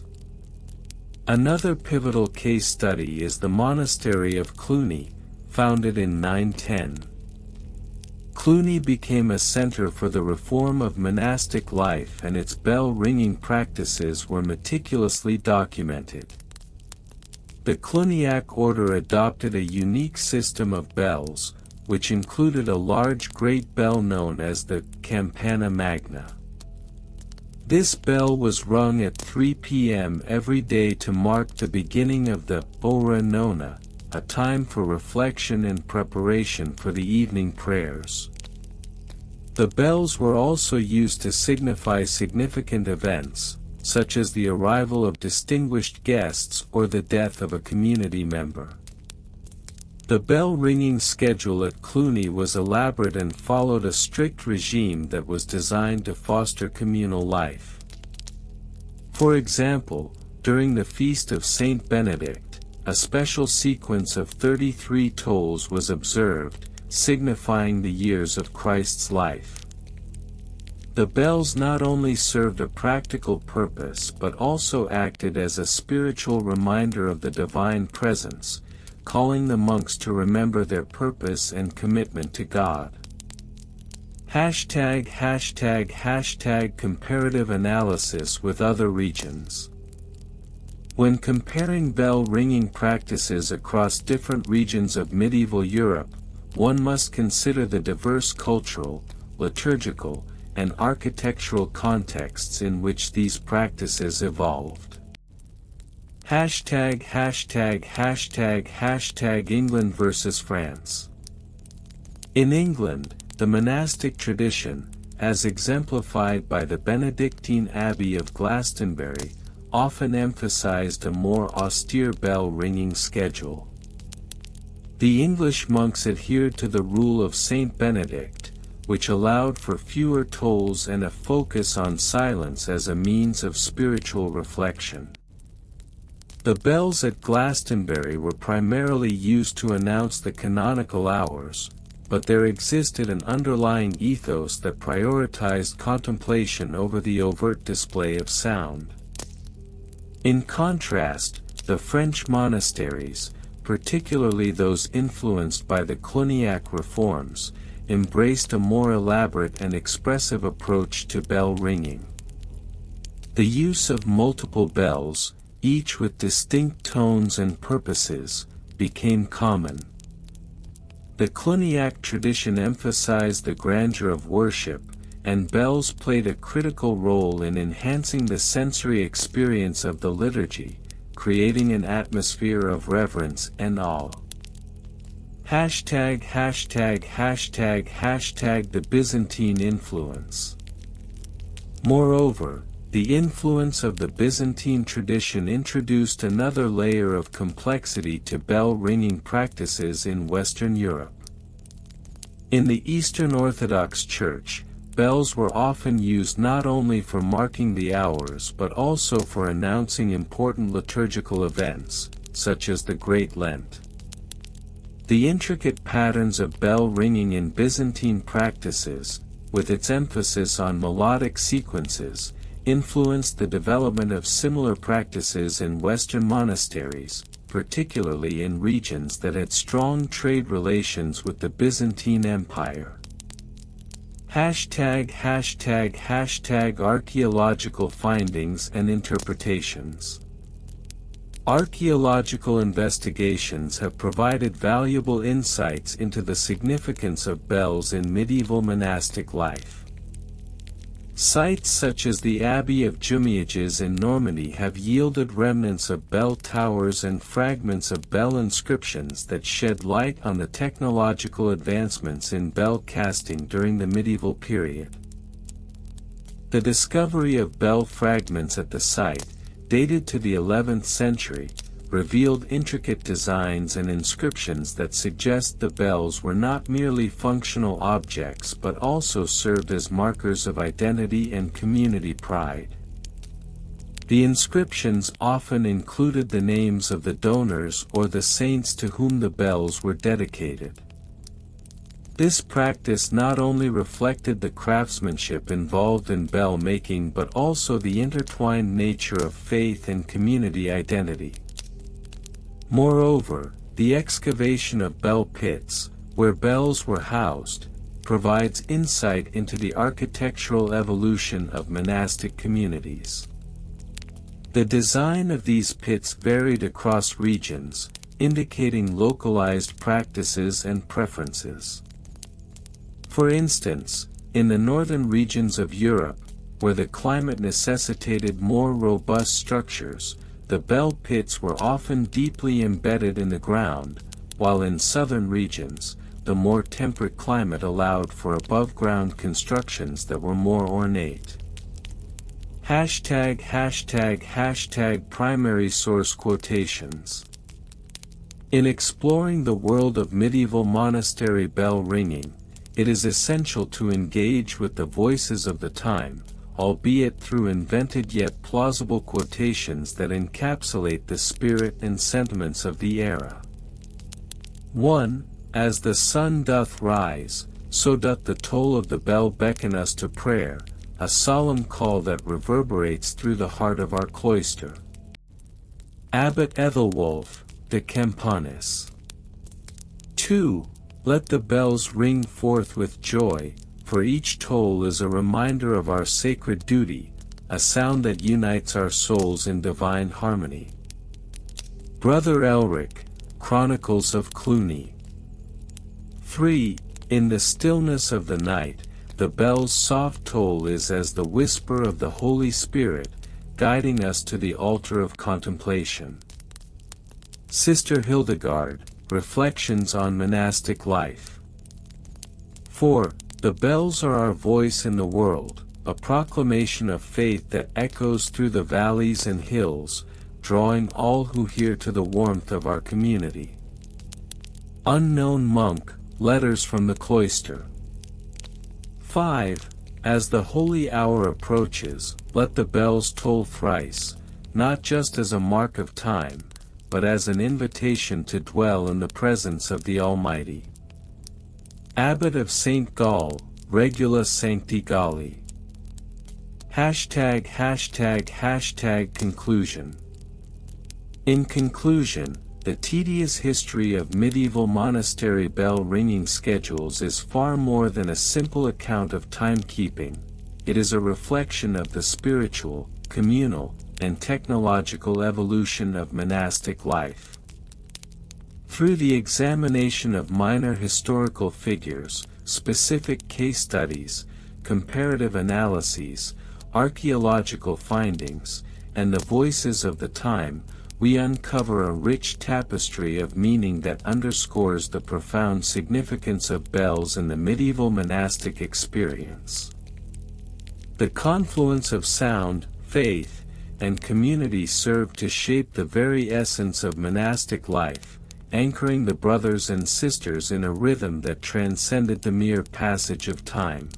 Speaker 1: events. Another pivotal case study is the Monastery of Cluny, founded in 910. Cluny became a center for the reform of monastic life, and its bell-ringing practices were meticulously documented. The Cluniac order adopted a unique system of bells, which included a large great bell known as the campana magna. This bell was rung at 3 p.m. every day to mark the beginning of the ora nona, a time for reflection and preparation for the evening prayers. The bells were also used to signify significant events, such as the arrival of distinguished guests or the death of a community member. The bell-ringing schedule at Cluny was elaborate and followed a strict regime that was designed to foster communal life. For example, during the feast of Saint Benedict, a special sequence of 33 tolls was observed, signifying the years of Christ's life. The bells not only served a practical purpose but also acted as a spiritual reminder of the divine presence, calling the monks to remember their purpose and commitment to God. ### Comparative analysis with other regions. When comparing bell-ringing practices across different regions of medieval Europe, one must consider the diverse cultural, liturgical, and architectural contexts in which these practices evolved. England versus France. In England, the monastic tradition, as exemplified by the Benedictine Abbey of Glastonbury, often emphasized a more austere bell-ringing schedule. The English monks adhered to the rule of Saint Benedict, which allowed for fewer tolls and a focus on silence as a means of spiritual reflection. The bells at Glastonbury were primarily used to announce the canonical hours, but there existed an underlying ethos that prioritized contemplation over the overt display of sound. In contrast, the French monasteries, particularly those influenced by the Cluniac reforms, embraced a more elaborate and expressive approach to bell ringing. The use of multiple bells, each with distinct tones and purposes, became common. The Cluniac tradition emphasized the grandeur of worship, and bells played a critical role in enhancing the sensory experience of the liturgy, creating an atmosphere of reverence and awe. ### The Byzantine influence. Moreover, the influence of the Byzantine tradition introduced another layer of complexity to bell-ringing practices in Western Europe. In the Eastern Orthodox Church, bells were often used not only for marking the hours but also for announcing important liturgical events, such as the Great Lent. The intricate patterns of bell ringing in Byzantine practices, with its emphasis on melodic sequences, influenced the development of similar practices in Western monasteries, particularly in regions that had strong trade relations with the Byzantine Empire. ### Archaeological findings and interpretations. Archaeological investigations have provided valuable insights into the significance of bells in medieval monastic life. Sites such as the Abbey of Jumiages in Normandy have yielded remnants of bell towers and fragments of bell inscriptions that shed light on the technological advancements in bell casting during the medieval period. The discovery of bell fragments at the site, dated to the 11th century, revealed intricate designs and inscriptions that suggest the bells were not merely functional objects but also served as markers of identity and community pride. The inscriptions often included the names of the donors or the saints to whom the bells were dedicated. This practice not only reflected the craftsmanship involved in bell making but also the intertwined nature of faith and community identity. Moreover, the excavation of bell pits, where bells were housed, provides insight into the architectural evolution of monastic communities. The design of these pits varied across regions, indicating localized practices and preferences. For instance, in the northern regions of Europe, where the climate necessitated more robust structures, the bell pits were often deeply embedded in the ground, while in southern regions, the more temperate climate allowed for above-ground constructions that were more ornate. ### primary source quotations. In exploring the world of medieval monastery bell ringing, it is essential to engage with the voices of the time, albeit through invented yet plausible quotations that encapsulate the spirit and sentiments of the era. 1. As the sun doth rise, so doth the toll of the bell beckon us to prayer, a solemn call that reverberates through the heart of our cloister. Abbot Ethelwulf, De Campanis. 2. Let the bells ring forth with joy, for each toll is a reminder of our sacred duty, a sound that unites our souls in divine harmony. Brother Elric, Chronicles of Cluny. 3. In the stillness of the night, the bell's soft toll is as the whisper of the Holy Spirit, guiding us to the altar of contemplation. Sister Hildegard, Reflections on Monastic Life. 4. The bells are our voice in the world, a proclamation of faith that echoes through the valleys and hills, drawing all who hear to the warmth of our community. Unknown Monk, Letters from the Cloister. 5. As the holy hour approaches, let the bells toll thrice, not just as a mark of time, but as an invitation to dwell in the presence of the Almighty. Abbot of St. Gall, Regula Sancti Galli. ### Conclusion. In conclusion, the tedious history of medieval monastery bell ringing schedules is far more than a simple account of timekeeping. It is a reflection of the spiritual, communal, and technological evolution of monastic life. Through the examination of minor historical figures, specific case studies, comparative analyses, archaeological findings, and the voices of the time, we uncover a rich tapestry of meaning that underscores the profound significance of bells in the medieval monastic experience. The confluence of sound, faith, and community served to shape the very essence of monastic life, anchoring the brothers and sisters in a rhythm that transcended the mere passage of time.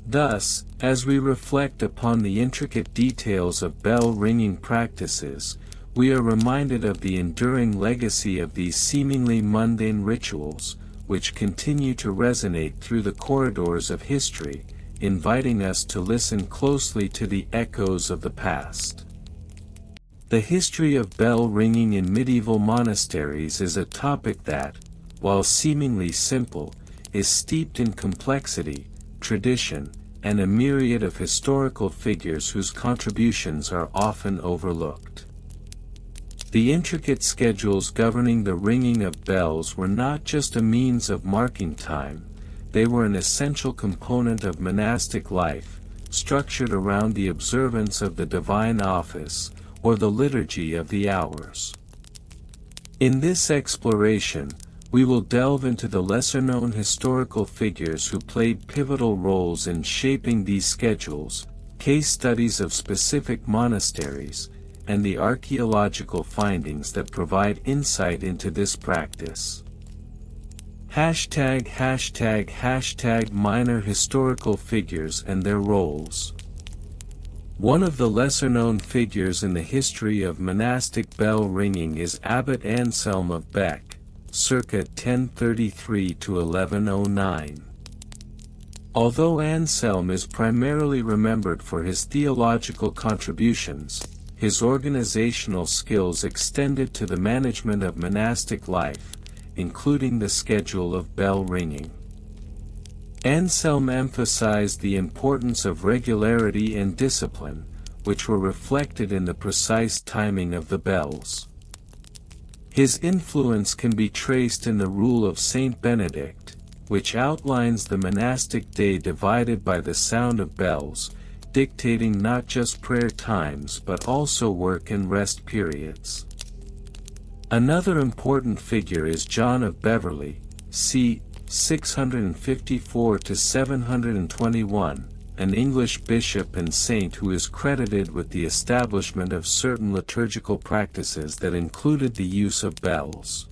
Speaker 1: Thus, as we reflect upon the intricate details of bell-ringing practices, we are reminded of the enduring legacy of these seemingly mundane rituals, which continue to resonate through the corridors of history, inviting us to listen closely to the echoes of the past. The history of bell ringing in medieval monasteries is a topic that, while seemingly simple, is steeped in complexity, tradition, and a myriad of historical figures whose contributions are often overlooked. The intricate schedules governing the ringing of bells were not just a means of marking time, they were an essential component of monastic life, structured around the observance of the divine office, or the liturgy of the hours. In this exploration, we will delve into the lesser-known historical figures who played pivotal roles in shaping these schedules, case studies of specific monasteries, and the archaeological findings that provide insight into this practice. Minor historical figures and their roles. One of the lesser-known figures in the history of monastic bell ringing is Abbot Anselm of Bec, circa 1033 to 1109. Although Anselm is primarily remembered for his theological contributions, his organizational skills extended to the management of monastic life, including the schedule of bell ringing. Anselm emphasized the importance of regularity and discipline, which were reflected in the precise timing of the bells. His influence can be traced in the Rule of Saint Benedict, which outlines the monastic day divided by the sound of bells, dictating not just prayer times but also work and rest periods. Another important figure is John of Beverley, c. 654 to 721, an English bishop and saint who is credited with the establishment of certain liturgical practices that included the use of bells.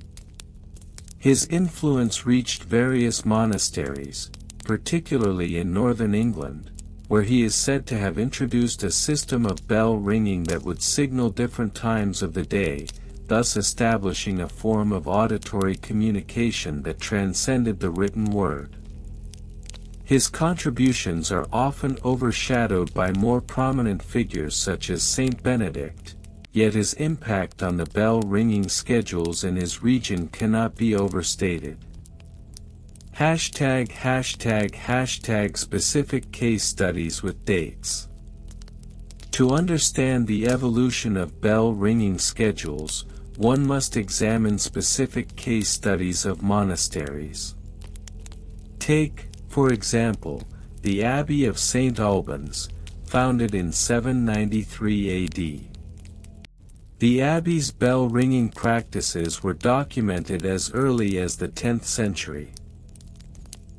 Speaker 1: His influence reached various monasteries, particularly in northern England, where he is said to have introduced a system of bell ringing that would signal different times of the day, thus establishing a form of auditory communication that transcended the written word. His contributions are often overshadowed by more prominent figures such as Saint Benedict, yet his impact on the bell ringing schedules in his region cannot be overstated. Specific case studies with dates. To understand the evolution of bell ringing schedules, one must examine specific case studies of monasteries. Take, for example, the Abbey of St. Albans, founded in 793 AD. The abbey's bell-ringing practices were documented as early as the 10th century.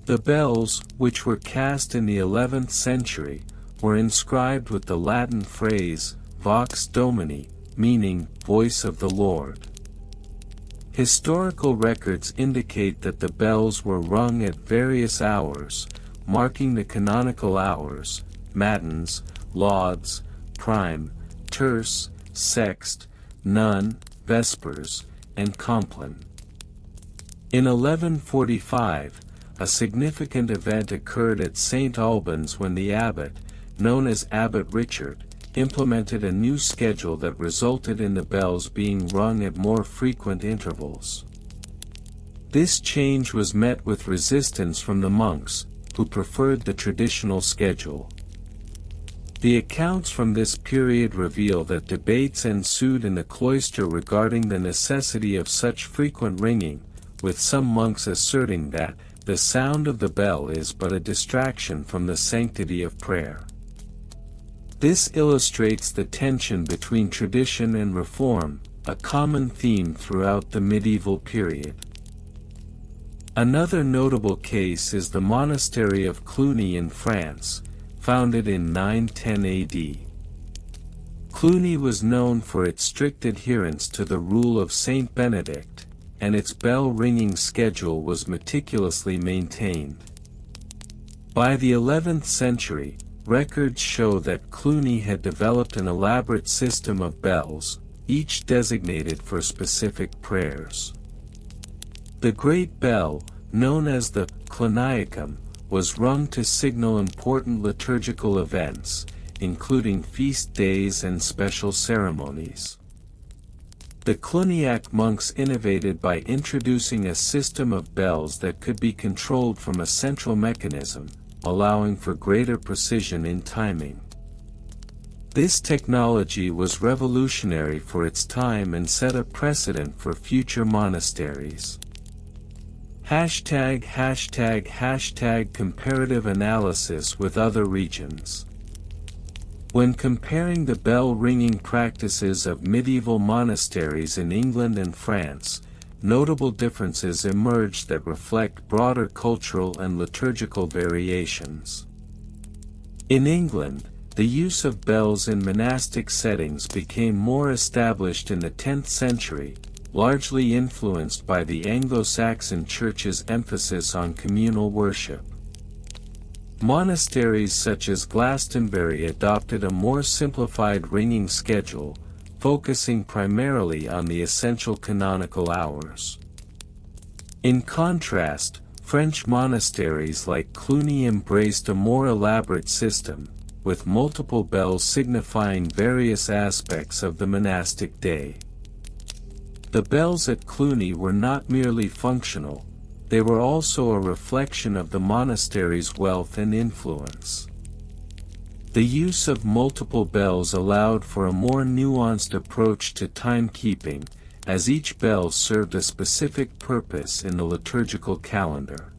Speaker 1: The bells, which were cast in the 11th century, were inscribed with the Latin phrase, Vox Domini, meaning, voice of the Lord. Historical records indicate that the bells were rung at various hours, marking the canonical hours, matins, lauds, prime, terce, sext, none, vespers, and compline. In 1145, a significant event occurred at St. Albans when the abbot, known as Abbot Richard, implemented a new schedule that resulted in the bells being rung at more frequent intervals. This change was met with resistance from the monks, who preferred the traditional schedule. The accounts from this period reveal that debates ensued in the cloister regarding the necessity of such frequent ringing, with some monks asserting that the sound of the bell is but a distraction from the sanctity of prayer. This illustrates the tension between tradition and reform, a common theme throughout the medieval period. Another notable case is the Monastery of Cluny in France, founded in 910 AD. Cluny was known for its strict adherence to the Rule of Saint Benedict, and its bell-ringing schedule was meticulously maintained. By the 11th century, records show that Cluny had developed an elaborate system of bells, each designated for specific prayers. The Great Bell, known as the Cluniacum, was rung to signal important liturgical events, including feast days and special ceremonies. The Cluniac monks innovated by introducing a system of bells that could be controlled from a central mechanism, allowing for greater precision in timing. This technology was revolutionary for its time and set a precedent for future monasteries. Comparative analysis with other regions. When comparing the bell-ringing practices of medieval monasteries in England and France, notable differences emerge that reflect broader cultural and liturgical variations. In England, the use of bells in monastic settings became more established in the 10th century, largely influenced by the Anglo-Saxon Church's emphasis on communal worship. Monasteries such as Glastonbury adopted a more simplified ringing schedule, focusing primarily on the essential canonical hours. In contrast, French monasteries like Cluny embraced a more elaborate system, with multiple bells signifying various aspects of the monastic day. The bells at Cluny were not merely functional, they were also a reflection of the monastery's wealth and influence. The use of multiple bells allowed for a more nuanced approach to timekeeping, as each bell served a specific purpose in the liturgical calendar.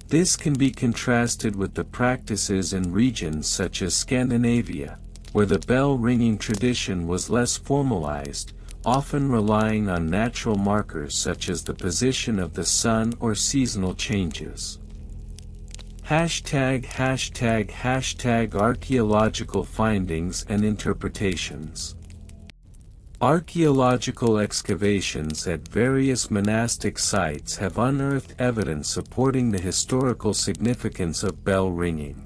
Speaker 1: This can be contrasted with the practices in regions such as Scandinavia, where the bell-ringing tradition was less formalized, often relying on natural markers such as the position of the sun or seasonal changes. #Archaeological findings and interpretations. Archaeological excavations at various monastic sites have unearthed evidence supporting the historical significance of bell ringing.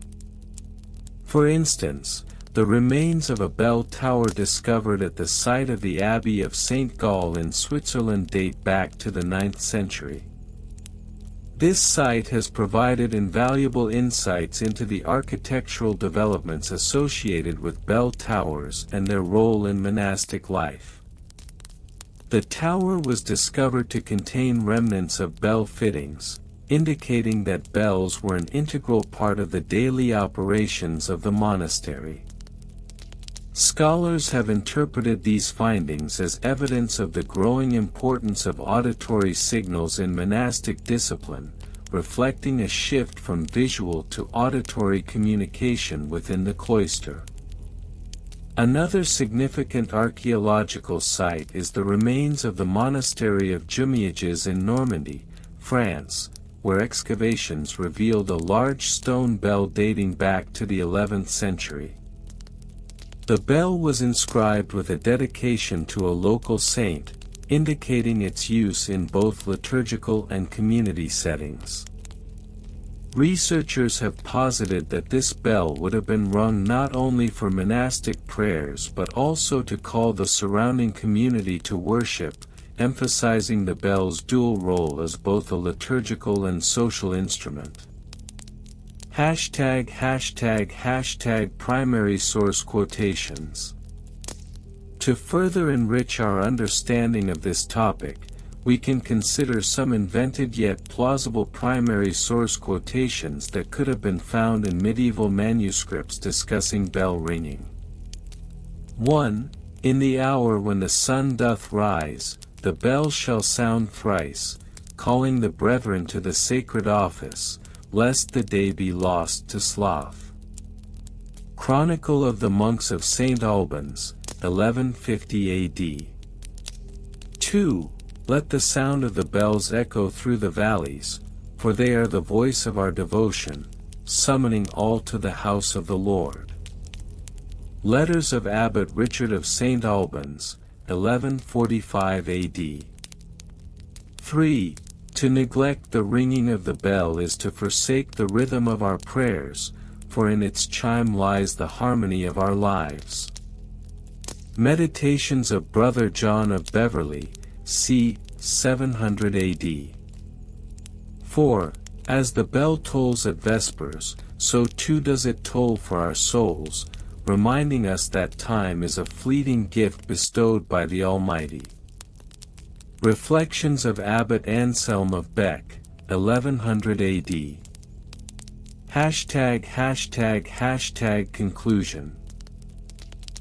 Speaker 1: For instance, the remains of a bell tower discovered at the site of the Abbey of St. Gall in Switzerland date back to the 9th century. This site has provided invaluable insights into the architectural developments associated with bell towers and their role in monastic life. The tower was discovered to contain remnants of bell fittings, indicating that bells were an integral part of the daily operations of the monastery. Scholars have interpreted these findings as evidence of the growing importance of auditory signals in monastic discipline, reflecting a shift from visual to auditory communication within the cloister. Another significant archaeological site is the remains of the Monastery of Jumièges in Normandy, France, where excavations revealed a large stone bell dating back to the 11th century. The bell was inscribed with a dedication to a local saint, indicating its use in both liturgical and community settings. Researchers have posited that this bell would have been rung not only for monastic prayers but also to call the surrounding community to worship, emphasizing the bell's dual role as both a liturgical and social instrument. #Primary source quotations. To further enrich our understanding of this topic, we can consider some invented yet plausible primary source quotations that could have been found in medieval manuscripts discussing bell ringing. 1. In the hour when the sun doth rise, the bell shall sound thrice, calling the brethren to the sacred office, lest the day be lost to sloth. Chronicle of the Monks of St. Albans, 1150 AD. 2. Let the sound of the bells echo through the valleys, for they are the voice of our devotion, summoning all to the house of the Lord. Letters of Abbot Richard of St. Albans, 1145 AD. 3. To neglect the ringing of the bell is to forsake the rhythm of our prayers, for in its chime lies the harmony of our lives. Meditations of Brother John of Beverley, c. 700 AD. 4. As the bell tolls at Vespers, so too does it toll for our souls, reminding us that time is a fleeting gift bestowed by the Almighty. Reflections of Abbot Anselm of Bec, 1100 AD. Conclusion.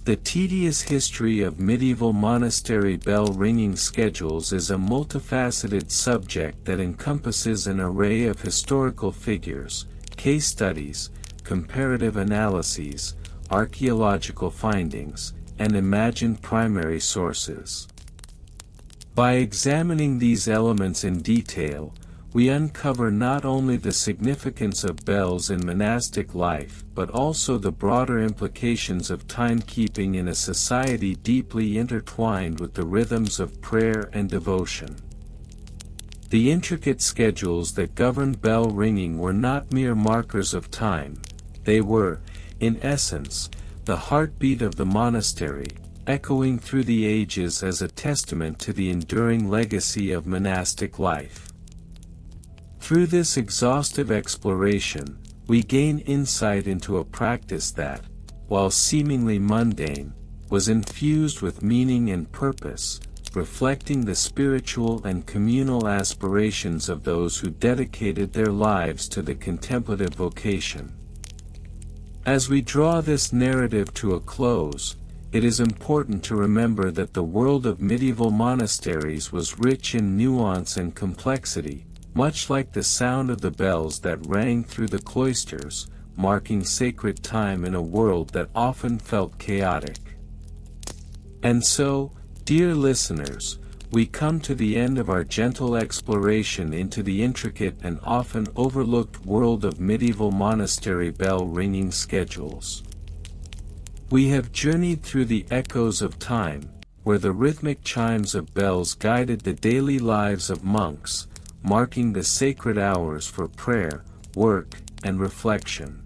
Speaker 1: The tedious history of medieval monastery bell ringing schedules is a multifaceted subject that encompasses an array of historical figures, case studies, comparative analyses, archaeological findings, and imagined primary sources. By examining these elements in detail, we uncover not only the significance of bells in monastic life but also the broader implications of timekeeping in a society deeply intertwined with the rhythms of prayer and devotion. The intricate schedules that governed bell ringing were not mere markers of time, they were, in essence, the heartbeat of the monastery, echoing through the ages as a testament to the enduring legacy of monastic life. Through this exhaustive exploration, we gain insight into a practice that, while seemingly mundane, was infused with meaning and purpose, reflecting the spiritual and communal aspirations of those who dedicated their lives to the contemplative vocation. As we draw this narrative to a close, it is important to remember that the world of medieval monasteries was rich in nuance and complexity, much like the sound of the bells that rang through the cloisters, marking sacred time in a world that often felt chaotic. And so, dear listeners, we come to the end of our gentle exploration into the intricate and often overlooked world of medieval monastery bell-ringing schedules. We have journeyed through the echoes of time, where the rhythmic chimes of bells guided the daily lives of monks, marking the sacred hours for prayer, work, and reflection.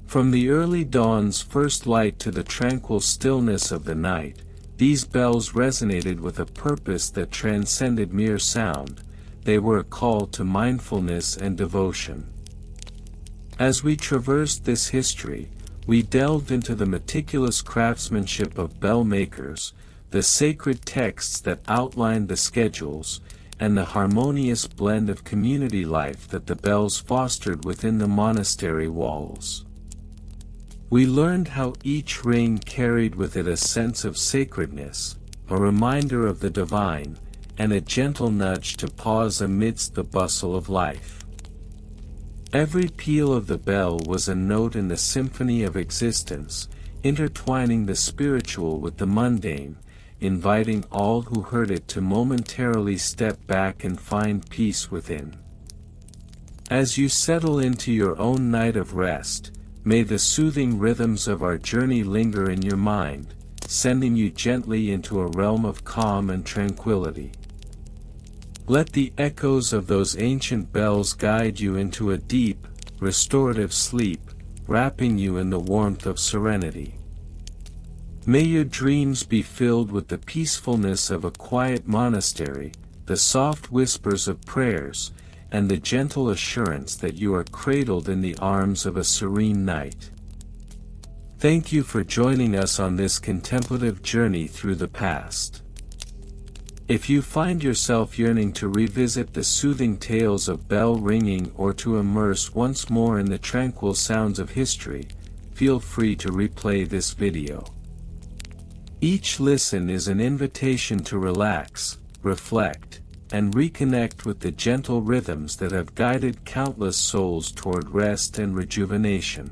Speaker 1: From the early dawn's first light to the tranquil stillness of the night, these bells resonated with a purpose that transcended mere sound. They were a call to mindfulness and devotion. As we traversed this history, we delved into the meticulous craftsmanship of bell makers, the sacred texts that outlined the schedules, and the harmonious blend of community life that the bells fostered within the monastery walls. We learned how each ring carried with it a sense of sacredness, a reminder of the divine, and a gentle nudge to pause amidst the bustle of life. Every peal of the bell was a note in the symphony of existence, intertwining the spiritual with the mundane, inviting all who heard it to momentarily step back and find peace within. As you settle into your own night of rest, may the soothing rhythms of our journey linger in your mind, sending you gently into a realm of calm and tranquility. Let the echoes of those ancient bells guide you into a deep, restorative sleep, wrapping you in the warmth of serenity. May your dreams be filled with the peacefulness of a quiet monastery, the soft whispers of prayers, and the gentle assurance that you are cradled in the arms of a serene night. Thank you for joining us on this contemplative journey through the past. If you find yourself yearning to revisit the soothing tales of bell ringing or to immerse once more in the tranquil sounds of history, feel free to replay this video. Each listen is an invitation to relax, reflect, and reconnect with the gentle rhythms that have guided countless souls toward rest and rejuvenation.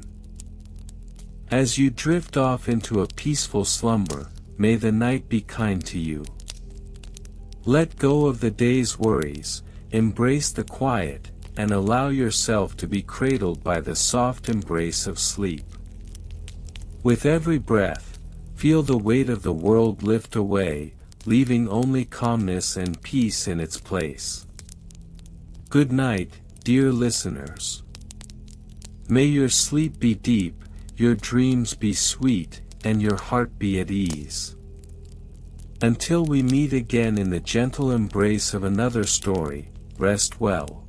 Speaker 1: As you drift off into a peaceful slumber, may the night be kind to you. Let go of the day's worries, embrace the quiet, and allow yourself to be cradled by the soft embrace of sleep. With every breath, feel the weight of the world lift away, leaving only calmness and peace in its place. Good night, dear listeners. May your sleep be deep, your dreams be sweet, and your heart be at ease. Until we meet again in the gentle embrace of another story, rest well.